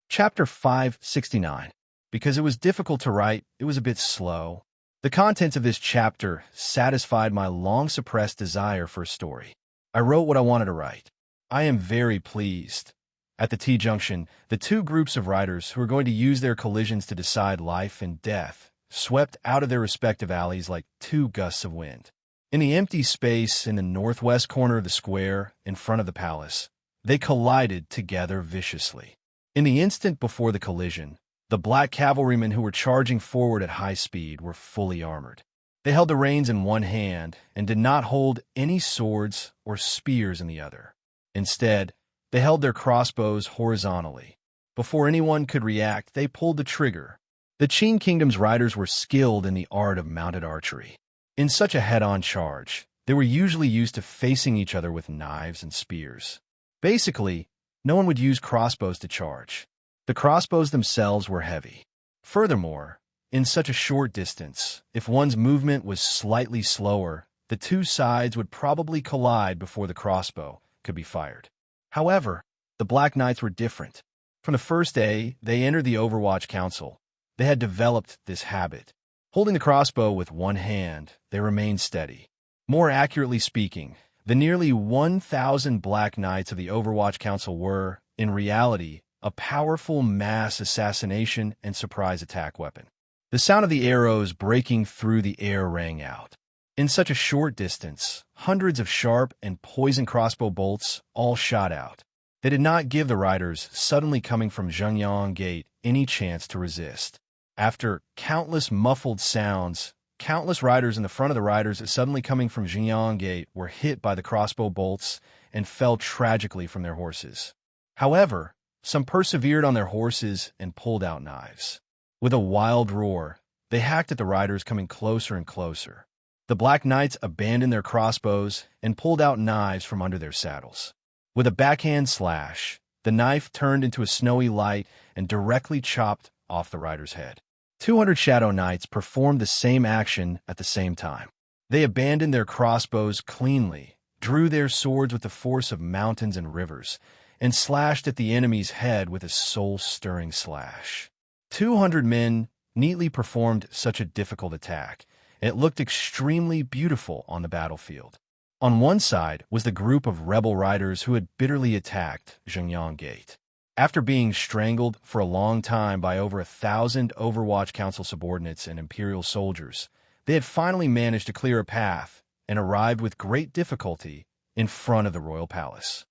Chapter 569. Because it was difficult to write, it was a bit slow. The contents of this chapter satisfied my long-suppressed desire for a story. I wrote what I wanted to write. I am very pleased. At the T-junction, the two groups of riders who are going to use their collisions to decide life and death swept out of their respective alleys like two gusts of wind. In the empty space in the northwest corner of the square in front of the palace, they collided together viciously. In the instant before the collision, the black cavalrymen who were charging forward at high speed were fully armored. They held the reins in one hand and did not hold any swords or spears in the other. Instead, they held their crossbows horizontally. Before anyone could react, they pulled the trigger. The Qin Kingdom's riders were skilled in the art of mounted archery. In such a head-on charge, they were usually used to facing each other with knives and spears. Basically, no one would use crossbows to charge. The crossbows themselves were heavy. Furthermore, in such a short distance, if one's movement was slightly slower, the two sides would probably collide before the crossbow could be fired. However, the Black Knights were different. From the first day they entered the Overwatch Council, they had developed this habit. Holding the crossbow with one hand, they remained steady. More accurately speaking, the nearly 1,000 Black Knights of the Overwatch Council were, in reality, a powerful mass assassination and surprise attack weapon. The sound of the arrows breaking through the air rang out. In such a short distance, hundreds of sharp and poison crossbow bolts all shot out. They did not give the riders suddenly coming from Zhengyang Gate any chance to resist. After countless muffled sounds, countless riders in the front of the riders suddenly coming from Zhengyang Gate were hit by the crossbow bolts and fell tragically from their horses. However, some persevered on their horses and pulled out knives. With a wild roar, they hacked at the riders coming closer and closer. The Black Knights abandoned their crossbows and pulled out knives from under their saddles. With a backhand slash, the knife turned into a snowy light and directly chopped off the rider's head. 200 Shadow Knights performed the same action at the same time. They abandoned their crossbows cleanly, drew their swords with the force of mountains and rivers, and slashed at the enemy's head with a soul-stirring slash. 200 men neatly performed such a difficult attack. It looked extremely beautiful on the battlefield. On one side was the group of rebel riders who had bitterly attacked Zhengyang Gate. After being strangled for a long time by over 1,000 Overwatch Council subordinates and Imperial soldiers, they had finally managed to clear a path and arrived with great difficulty in front of the royal palace.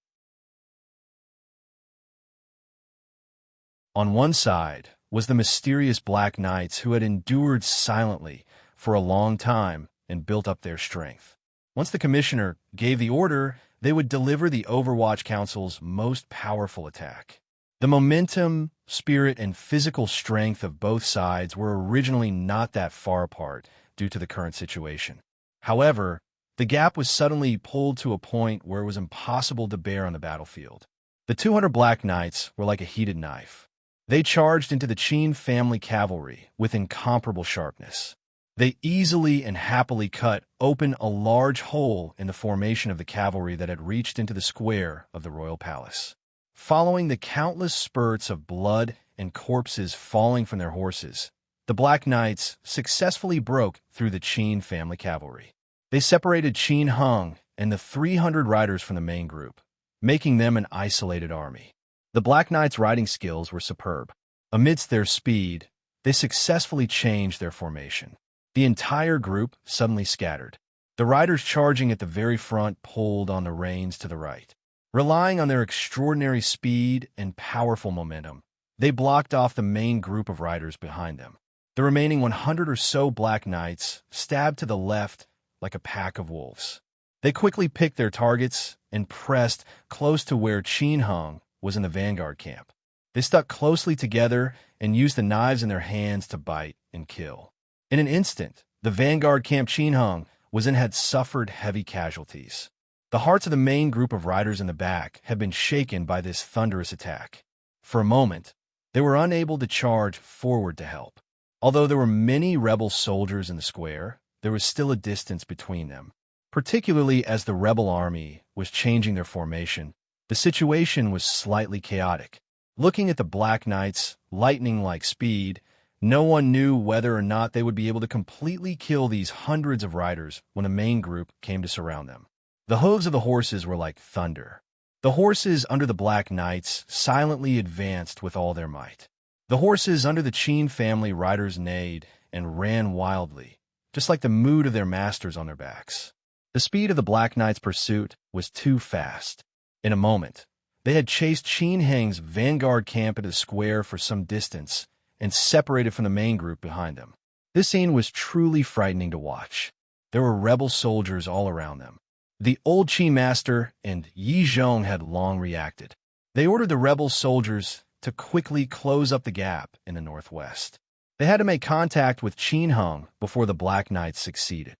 On one side was the mysterious Black Knights who had endured silently for a long time and built up their strength. Once the commissioner gave the order, they would deliver the Overwatch Council's most powerful attack. The momentum, spirit, and physical strength of both sides were originally not that far apart due to the current situation. However, the gap was suddenly pulled to a point where it was impossible to bear on the battlefield. The 200 Black Knights were like a heated knife. They charged into the Qin family cavalry with incomparable sharpness. They easily and happily cut open a large hole in the formation of the cavalry that had reached into the square of the royal palace. Following the countless spurts of blood and corpses falling from their horses, the Black Knights successfully broke through the Qin family cavalry. They separated Qin Hung and the 300 riders from the main group, making them an isolated army. The Black Knights' riding skills were superb. Amidst their speed, they successfully changed their formation. The entire group suddenly scattered. The riders charging at the very front pulled on the reins to the right. Relying on their extraordinary speed and powerful momentum, They blocked off the main group of riders behind them. The remaining 100 or so Black Knights stabbed to the left like a pack of wolves. They quickly picked their targets and pressed close to where Qin Heng was in the vanguard camp. They stuck closely together and used the knives in their hands to bite and kill. In an instant, the vanguard camp Qin Heng was in had suffered heavy casualties. The hearts of the main group of riders in the back had been shaken by this thunderous attack. For a moment, they were unable to charge forward to help. Although there were many rebel soldiers in the square, there was still a distance between them. Particularly as the rebel army was changing their formation, the situation was slightly chaotic. Looking at the Black Knights' lightning-like speed, no one knew whether or not they would be able to completely kill these hundreds of riders when the main group came to surround them. The hooves of the horses were like thunder. The horses under the Black Knights silently advanced with all their might. The horses under the Qin family riders neighed and ran wildly, just like the mood of their masters on their backs. The speed of the Black Knights' pursuit was too fast. In a moment, they had chased Qin Heng's vanguard camp into the square for some distance and separated from the main group behind them. This scene was truly frightening to watch. There were rebel soldiers all around them. The old Qi master and Yi Zhong had long reacted. They ordered the rebel soldiers to quickly close up the gap in the northwest. They had to make contact with Qin Heng before the Black Knights succeeded.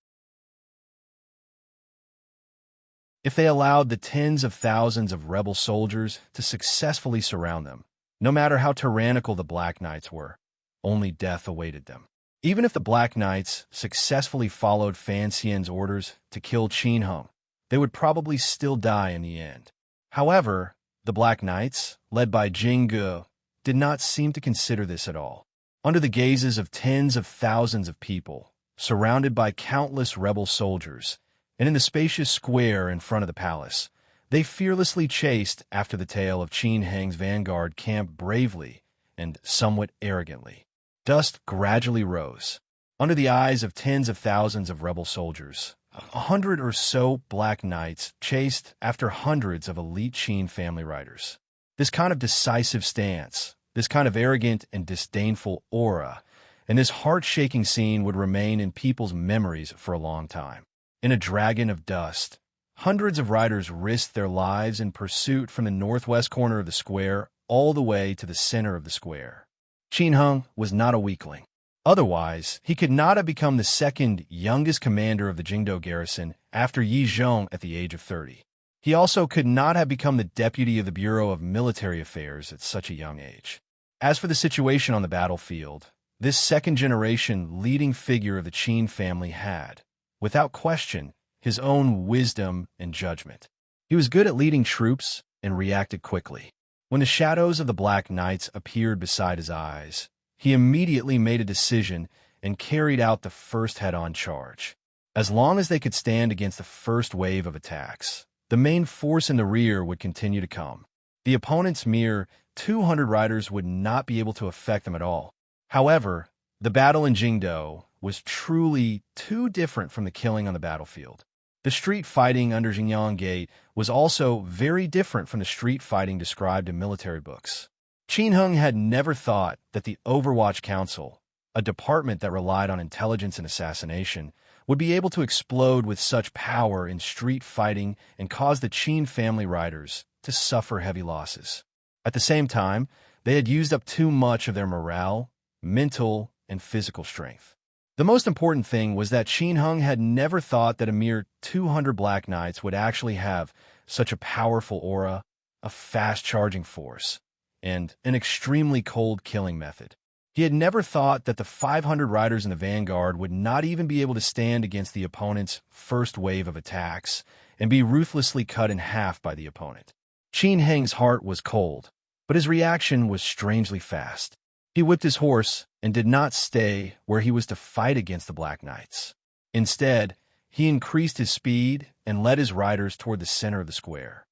If they allowed the tens of thousands of rebel soldiers to successfully surround them, no matter how tyrannical the Black Knights were, only death awaited them. Even if the Black Knights successfully followed Fan Xian's orders to kill Qin Heng, they would probably still die in the end. However, the Black Knights, led by Jing Ge, did not seem to consider this at all. Under the gazes of tens of thousands of people, surrounded by countless rebel soldiers, and in the spacious square in front of the palace, they fearlessly chased after the tail of Qin Heng's vanguard camp bravely and somewhat arrogantly. Dust gradually rose. Under the eyes of tens of thousands of rebel soldiers, 100 or so Black Knights chased after hundreds of elite Qin family riders. This kind of decisive stance, this kind of arrogant and disdainful aura, and this heart-shaking scene would remain in people's memories for a long time. In a dragon of dust, hundreds of riders risked their lives in pursuit from the northwest corner of the square all the way to the center of the square. Qin Heng was not a weakling. Otherwise, he could not have become the second youngest commander of the Jingdo garrison after Yi Zhong at the age of 30. He also could not have become the deputy of the Bureau of Military Affairs at such a young age. As for the situation on the battlefield, this second-generation leading figure of the Qin family had, without question, his own wisdom and judgment. He was good at leading troops and reacted quickly. When the shadows of the Black Knights appeared beside his eyes, he immediately made a decision and carried out the first head-on charge. As long as they could stand against the first wave of attacks, the main force in the rear would continue to come. The opponent's mere 200 riders would not be able to affect them at all. However, the battle in Jingdo was truly too different from the killing on the battlefield. The street fighting under Jingyang Gate was also very different from the street fighting described in military books. Qin Heng had never thought that the Overwatch Council, a department that relied on intelligence and assassination, would be able to explode with such power in street fighting and cause the Qin family riders to suffer heavy losses. At the same time, they had used up too much of their morale, mental, and physical strength. The most important thing was that Qin Heng had never thought that a mere 200 Black Knights would actually have such a powerful aura, a fast-charging force, and an extremely cold killing method. He had never thought that the 500 riders in the vanguard would not even be able to stand against the opponent's first wave of attacks and be ruthlessly cut in half by the opponent. Qin Heng's heart was cold, but his reaction was strangely fast. He whipped his horse and did not stay where he was to fight against the Black Knights. Instead, he increased his speed and led his riders toward the center of the square.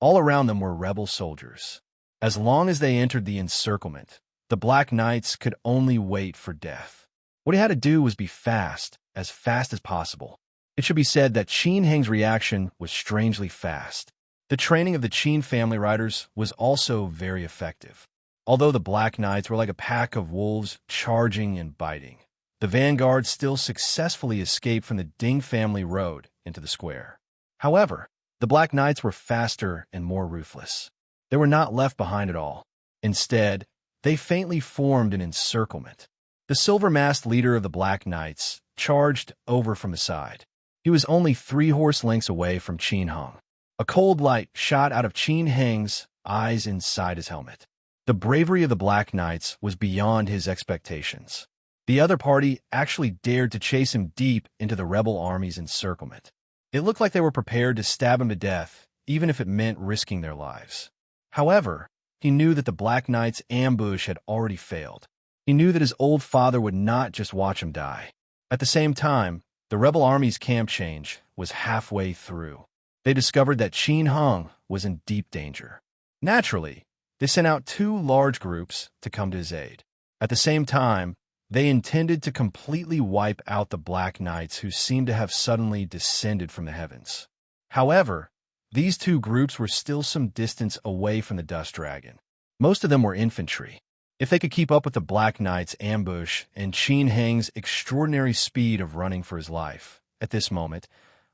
All around them were rebel soldiers. As long as they entered the encirclement, the Black Knights could only wait for death. What he had to do was be fast as possible. It should be said that Qin Heng's reaction was strangely fast. The training of the Qin family riders was also very effective. Although the Black Knights were like a pack of wolves charging and biting, the vanguard still successfully escaped from the Ding family road into the square. However, the Black Knights were faster and more ruthless. They were not left behind at all. Instead, they faintly formed an encirclement. The silver-masked leader of the Black Knights charged over from the side. He was only 3 horse lengths away from Qin Heng. A cold light shot out of Qin Heng's eyes inside his helmet. The bravery of the Black Knights was beyond his expectations. The other party actually dared to chase him deep into the rebel army's encirclement. It looked like they were prepared to stab him to death, even if it meant risking their lives. However, he knew that the Black Knight's ambush had already failed. He knew that his old father would not just watch him die. At the same time, the rebel army's camp change was halfway through. They discovered that Qin Heng was in deep danger. Naturally, they sent out 2 large groups to come to his aid. At the same time, they intended to completely wipe out the Black Knights who seemed to have suddenly descended from the heavens. However, these 2 groups were still some distance away from the Dust Dragon. Most of them were infantry. If they could keep up with the Black Knight's ambush and Qin Heng's extraordinary speed of running for his life, at this moment,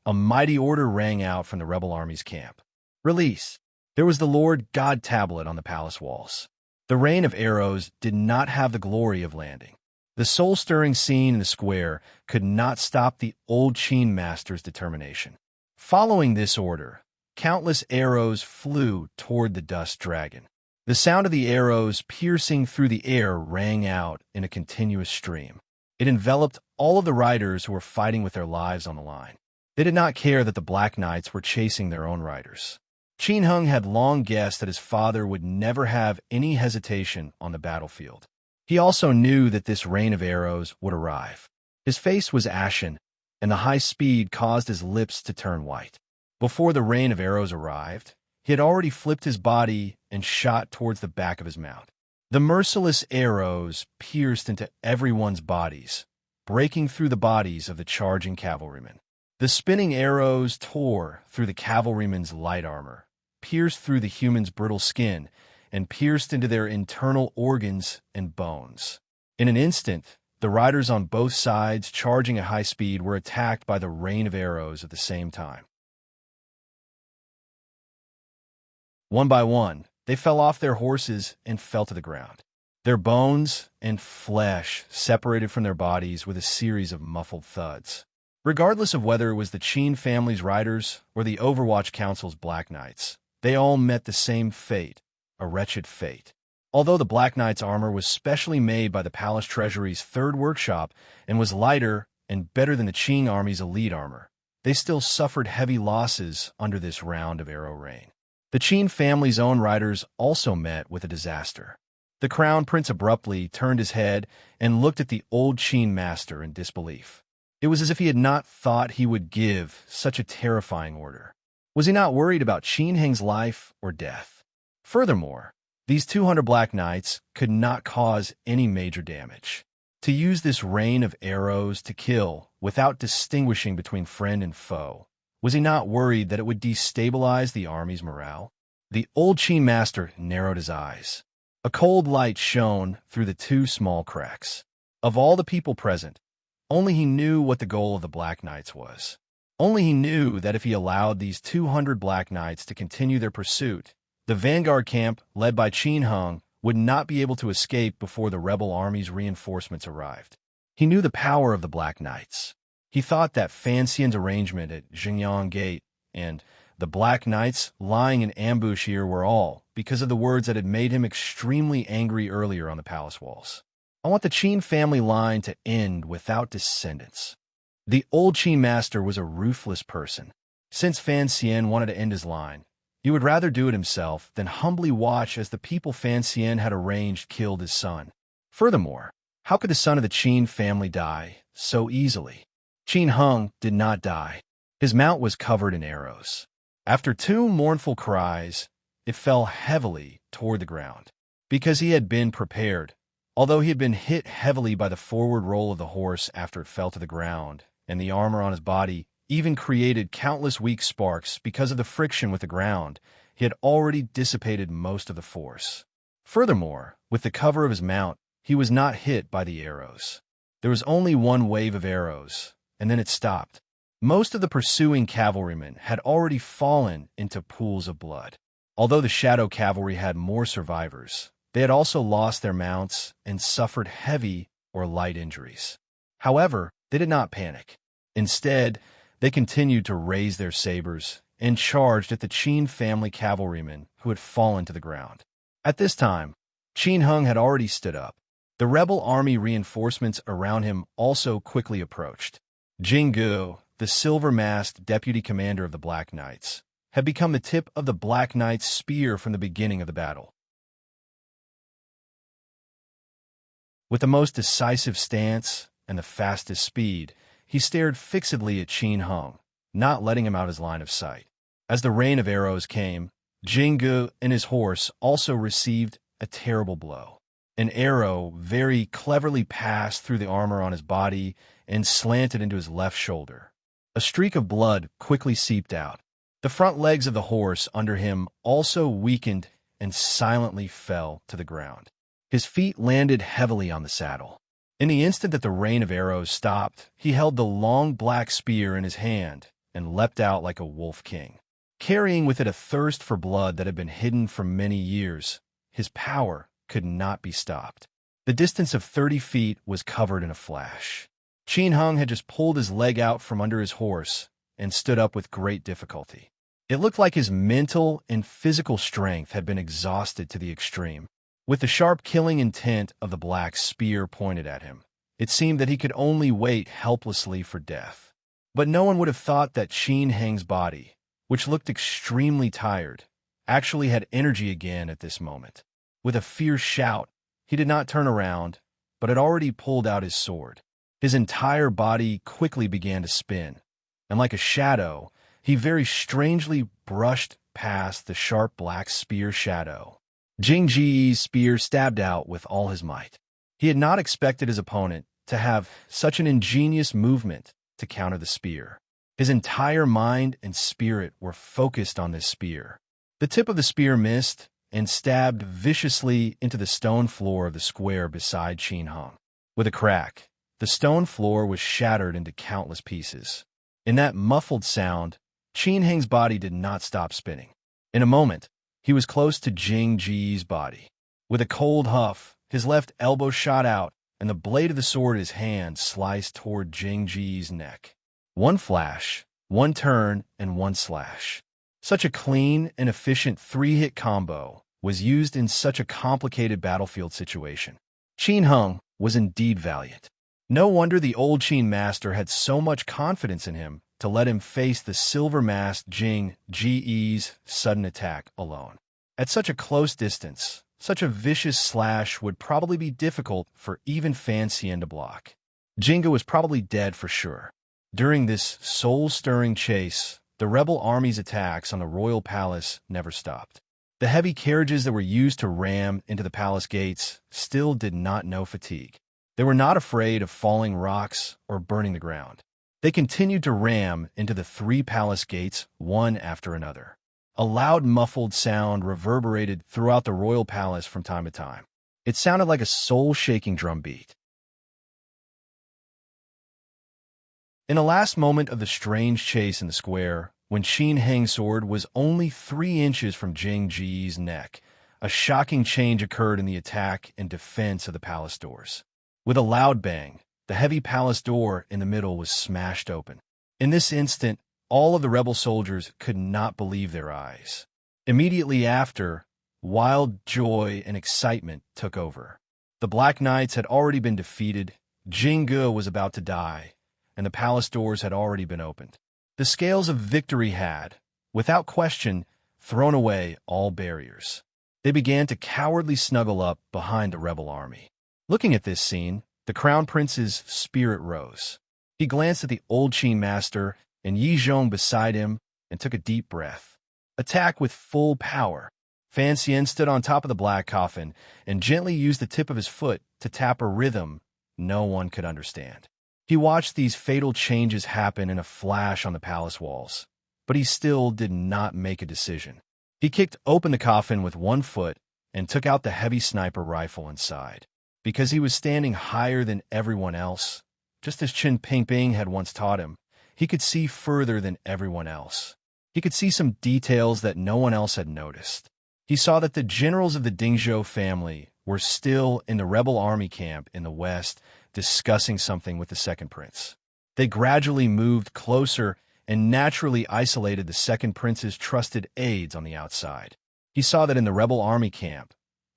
a mighty order rang out from the rebel army's camp. Release! There was the Lord God tablet on the palace walls. The rain of arrows did not have the glory of landing. The soul-stirring scene in the square could not stop the old Qin master's determination. Following this order, countless arrows flew toward the Dust Dragon. The sound of the arrows piercing through the air rang out in a continuous stream. It enveloped all of the riders who were fighting with their lives on the line. They did not care that the Black Knights were chasing their own riders. Qin Heng had long guessed that his father would never have any hesitation on the battlefield. He also knew that this rain of arrows would arrive. His face was ashen, and the high speed caused his lips to turn white. Before the rain of arrows arrived, he had already flipped his body and shot towards the back of his mount. The merciless arrows pierced into everyone's bodies, breaking through the bodies of the charging cavalrymen. The spinning arrows tore through the cavalrymen's light armor, pierced through the human's brittle skin, and pierced into their internal organs and bones. In an instant, the riders on both sides charging at high speed were attacked by the rain of arrows at the same time. One by one, they fell off their horses and fell to the ground. Their bones and flesh separated from their bodies with a series of muffled thuds. Regardless of whether it was the Qin family's riders or the Overwatch Council's Black Knights, they all met the same fate, a wretched fate. Although the Black Knight's armor was specially made by the Palace Treasury's 3rd workshop and was lighter and better than the Qing army's elite armor, they still suffered heavy losses under this round of arrow rain. The Qin family's own riders also met with a disaster. The Crown Prince abruptly turned his head and looked at the old Qin master in disbelief. It was as if he had not thought he would give such a terrifying order. Was he not worried about Qin Heng's life or death? Furthermore, these 200 Black Knights could not cause any major damage. To use this rain of arrows to kill without distinguishing between friend and foe, was he not worried that it would destabilize the army's morale? The old Qin master narrowed his eyes. A cold light shone through the 2 small cracks. Of all the people present, only he knew what the goal of the Black Knights was. Only he knew that if he allowed these 200 Black Knights to continue their pursuit, the vanguard camp, led by Qin Heng, would not be able to escape before the rebel army's reinforcements arrived. He knew the power of the Black Knights. He thought that Fan Xian's arrangement at Xingyang Gate and the Black Knights lying in ambush here were all because of the words that had made him extremely angry earlier on the palace walls. I want the Qin family line to end without descendants. The old Qin master was a ruthless person. Since Fan Xian wanted to end his line, he would rather do it himself than humbly watch as the people Fan Xian had arranged killed his son. Furthermore, how could the son of the Qin family die so easily? Qin Heng did not die. His mount was covered in arrows. After 2 mournful cries, it fell heavily toward the ground. Because he had been prepared, although he had been hit heavily by the forward roll of the horse after it fell to the ground, and the armor on his body even created countless weak sparks because of the friction with the ground. He had already dissipated most of the force. Furthermore, with the cover of his mount, he was not hit by the arrows. There was only one wave of arrows, and then it stopped. Most of the pursuing cavalrymen had already fallen into pools of blood. Although the Shadow Cavalry had more survivors, they had also lost their mounts and suffered heavy or light injuries. However, they did not panic. Instead, they continued to raise their sabers and charged at the Qin family cavalrymen who had fallen to the ground. At this time, Qin Hung had already stood up. The rebel army reinforcements around him also quickly approached. Jinggu, the silver-masked deputy commander of the Black Knights, had become the tip of the Black Knight's spear from the beginning of the battle. With the most decisive stance and the fastest speed, he stared fixedly at Qin Hung, not letting him out of his line of sight. As the rain of arrows came, Jinggu and his horse also received a terrible blow. An arrow very cleverly passed through the armor on his body and slanted into his left shoulder. A streak of blood quickly seeped out. The front legs of the horse under him also weakened and silently fell to the ground. His feet landed heavily on the saddle. In the instant that the rain of arrows stopped, he held the long black spear in his hand and leapt out like a wolf king. Carrying with it a thirst for blood that had been hidden for many years, his power could not be stopped. The distance of 30 feet was covered in a flash. Qin Hung had just pulled his leg out from under his horse and stood up with great difficulty. It looked like his mental and physical strength had been exhausted to the extreme. With the sharp killing intent of the black spear pointed at him, it seemed that he could only wait helplessly for death. But no one would have thought that Qin Hang's body, which looked extremely tired, actually had energy again at this moment. With a fierce shout, he did not turn around, but had already pulled out his sword. His entire body quickly began to spin, and like a shadow, he very strangely brushed past the sharp black spear shadow. Jing Ji's spear stabbed out with all his might. He had not expected his opponent to have such an ingenious movement to counter the spear. His entire mind and spirit were focused on this spear. The tip of the spear missed and stabbed viciously into the stone floor of the square beside Qin Hung. With a crack, the stone floor was shattered into countless pieces. In that muffled sound, Qin Hang's body did not stop spinning. In a moment, he was close to Jing Ji's body. With a cold huff, his left elbow shot out, and the blade of the sword in his hand sliced toward Jing Ji's neck. One flash, one turn, and one slash. Such a clean and efficient three-hit combo was used in such a complicated battlefield situation. Qin Hung was indeed valiant. No wonder the old Qin master had so much confidence in him to let him face the silver-masked Jing Ji's sudden attack alone. At such a close distance, such a vicious slash would probably be difficult for even Fan Xian to block. Jingga was probably dead for sure. During this soul-stirring chase, the rebel army's attacks on the royal palace never stopped. The heavy carriages that were used to ram into the palace gates still did not know fatigue. They were not afraid of falling rocks or burning the ground. They continued to ram into the 3 palace gates one after another. A loud muffled sound reverberated throughout the royal palace from time to time. It sounded like a soul-shaking drum beat. In the last moment of the strange chase in the square, when Qin Hang's sword was only 3 inches from Jing Ji's neck, a shocking change occurred in the attack and defense of the palace doors. With a loud bang, the heavy palace door in the middle was smashed open. In this instant, all of the rebel soldiers could not believe their eyes. Immediately after, wild joy and excitement took over. The Black Knights had already been defeated, Jingge was about to die, and the palace doors had already been opened. The scales of victory had, without question, thrown away all barriers. They began to cowardly snuggle up behind the rebel army. Looking at this scene, the Crown Prince's spirit rose. He glanced at the old Qin master and Yi Zhong beside him and took a deep breath. Attack with full power. Fan Xian stood on top of the black coffin and gently used the tip of his foot to tap a rhythm no one could understand. He watched these fatal changes happen in a flash on the palace walls, but he still did not make a decision. He kicked open the coffin with one foot and took out the heavy sniper rifle inside. Because he was standing higher than everyone else, just as Qin Pingping had once taught him, he could see further than everyone else. He could see some details that no one else had noticed. He saw that the generals of the Dingzhou family were still in the rebel army camp in the west, discussing something with the second prince. They gradually moved closer and naturally isolated the second prince's trusted aides on the outside. He saw that in the rebel army camp,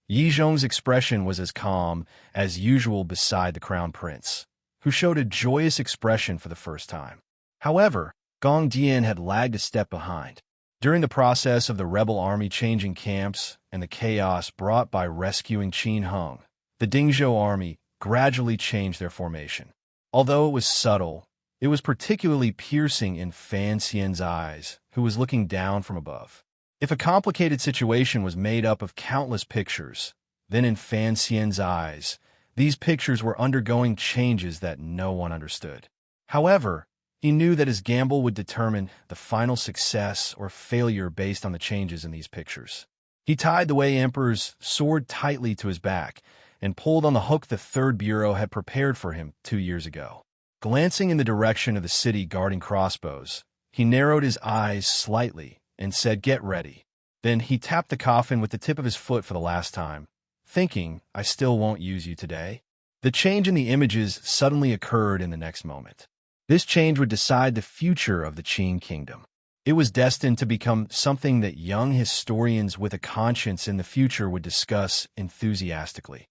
Yi Zhong's expression was as calm as usual beside the crown prince, who showed a joyous expression for the first time. However, Gong Dian had lagged a step behind. During the process of the rebel army changing camps and the chaos brought by rescuing Qin Heng, the Dingzhou army gradually changed their formation. Although it was subtle, it was particularly piercing in Fan Xian's eyes, who was looking down from above. If a complicated situation was made up of countless pictures, then in Fan Xian's eyes, these pictures were undergoing changes that no one understood. However, he knew that his gamble would determine the final success or failure based on the changes in these pictures. He tied the Wei Emperor's sword tightly to his back and pulled on the hook the Third Bureau had prepared for him 2 years ago. Glancing in the direction of the city guarding crossbows, he narrowed his eyes slightly and said, "Get ready." Then he tapped the coffin with the tip of his foot for the last time, thinking, "I still won't use you today." The change in the images suddenly occurred in the next moment. This change would decide the future of the Qin kingdom. It was destined to become something that young historians with a conscience in the future would discuss enthusiastically.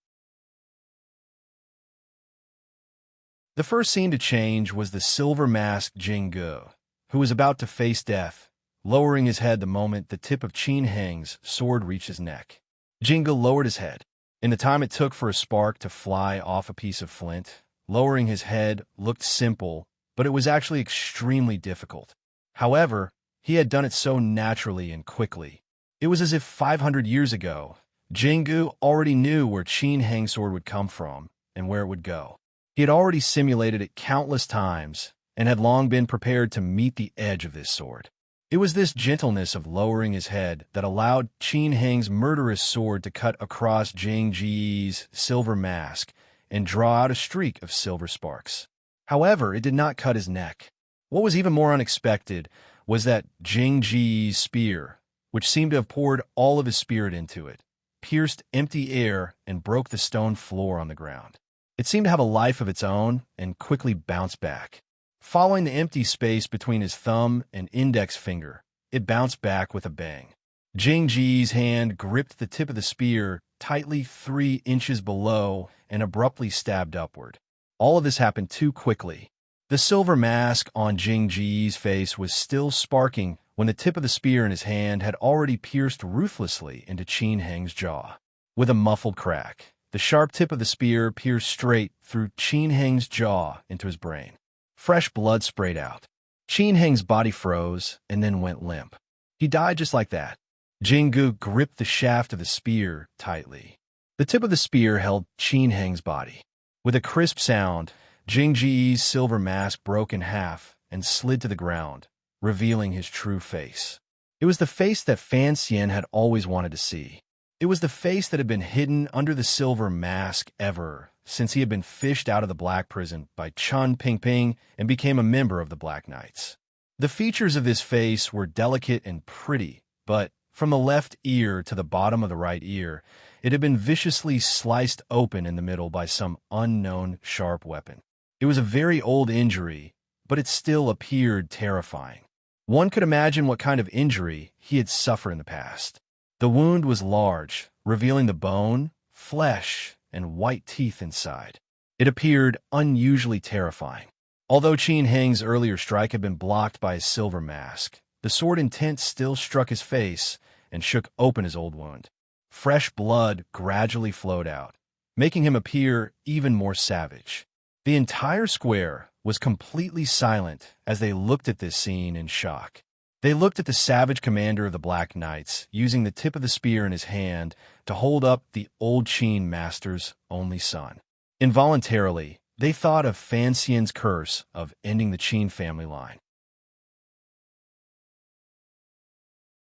The first scene to change was the silver-masked Jinggu, who was about to face death, lowering his head the moment the tip of Qin Heng's sword reached his neck. Jinggu lowered his head. In the time it took for a spark to fly off a piece of flint, lowering his head looked simple, but it was actually extremely difficult. However, he had done it so naturally and quickly. It was as if 500 years ago, Jinggu already knew where Qin Heng's sword would come from and where it would go. He had already simulated it countless times and had long been prepared to meet the edge of this sword. It was this gentleness of lowering his head that allowed Qin Heng's murderous sword to cut across Jing Ji's silver mask and draw out a streak of silver sparks. However, it did not cut his neck. What was even more unexpected was that Jing Ji's spear, which seemed to have poured all of his spirit into it, pierced empty air and broke the stone floor on the ground. It seemed to have a life of its own and quickly bounced back. Following the empty space between his thumb and index finger, it bounced back with a bang. Jing Ji's hand gripped the tip of the spear tightly 3 inches below and abruptly stabbed upward. All of this happened too quickly. The silver mask on Jing Ji's face was still sparking when the tip of the spear in his hand had already pierced ruthlessly into Qin Heng's jaw. With a muffled crack, the sharp tip of the spear pierced straight through Qin Heng's jaw into his brain. Fresh blood sprayed out. Qin Heng's body froze and then went limp. He died just like that. Jinggu gripped the shaft of the spear tightly. The tip of the spear held Qin Heng's body. With a crisp sound, Jing Ji's silver mask broke in half and slid to the ground, revealing his true face. It was the face that Fan Xian had always wanted to see. It was the face that had been hidden under the silver mask ever since he had been fished out of the Black Prison by Qin Pingping and became a member of the Black Knights. The features of this face were delicate and pretty, but from the left ear to the bottom of the right ear, it had been viciously sliced open in the middle by some unknown sharp weapon. It was a very old injury, but it still appeared terrifying. One could imagine what kind of injury he had suffered in the past. The wound was large, revealing the bone, flesh, and white teeth inside. It appeared unusually terrifying. Although Qin Heng's earlier strike had been blocked by his silver mask, the sword intent still struck his face and shook open his old wound. Fresh blood gradually flowed out, making him appear even more savage. The entire square was completely silent as they looked at this scene in shock. They looked at the savage commander of the Black Knights, using the tip of the spear in his hand to hold up the old Qin master's only son. Involuntarily, They thought of Fan Xian's curse of ending the Qin family line.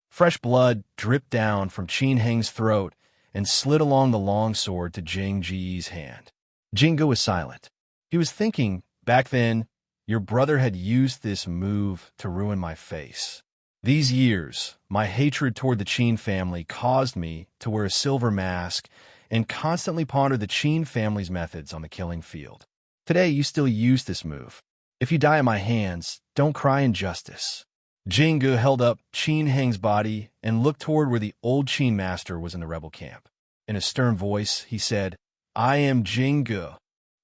Fresh blood dripped down from Qin Heng's throat and slid along the long sword to Jing Ji's hand. Jingge was silent. He was thinking, back then, your brother had used this move to ruin my face. These years, my hatred toward the Qin family caused me to wear a silver mask and constantly ponder the Qin family's methods on the killing field. Today, you still use this move. If you die at my hands, don't cry injustice. Jingge held up Qin Heng's body and looked toward where the old Qin master was in the rebel camp. In a stern voice, he said, I am Jingge.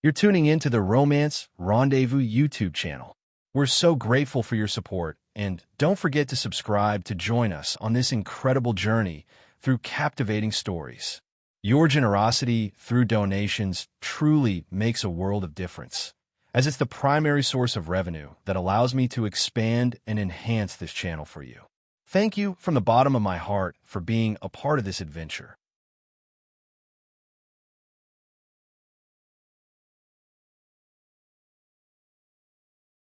You're tuning into the Romance Rendezvous YouTube channel. We're so grateful for your support, and don't forget to subscribe to join us on this incredible journey through captivating stories. Your generosity through donations truly makes a world of difference, as it's the primary source of revenue that allows me to expand and enhance this channel for you. Thank you from the bottom of my heart for being a part of this adventure.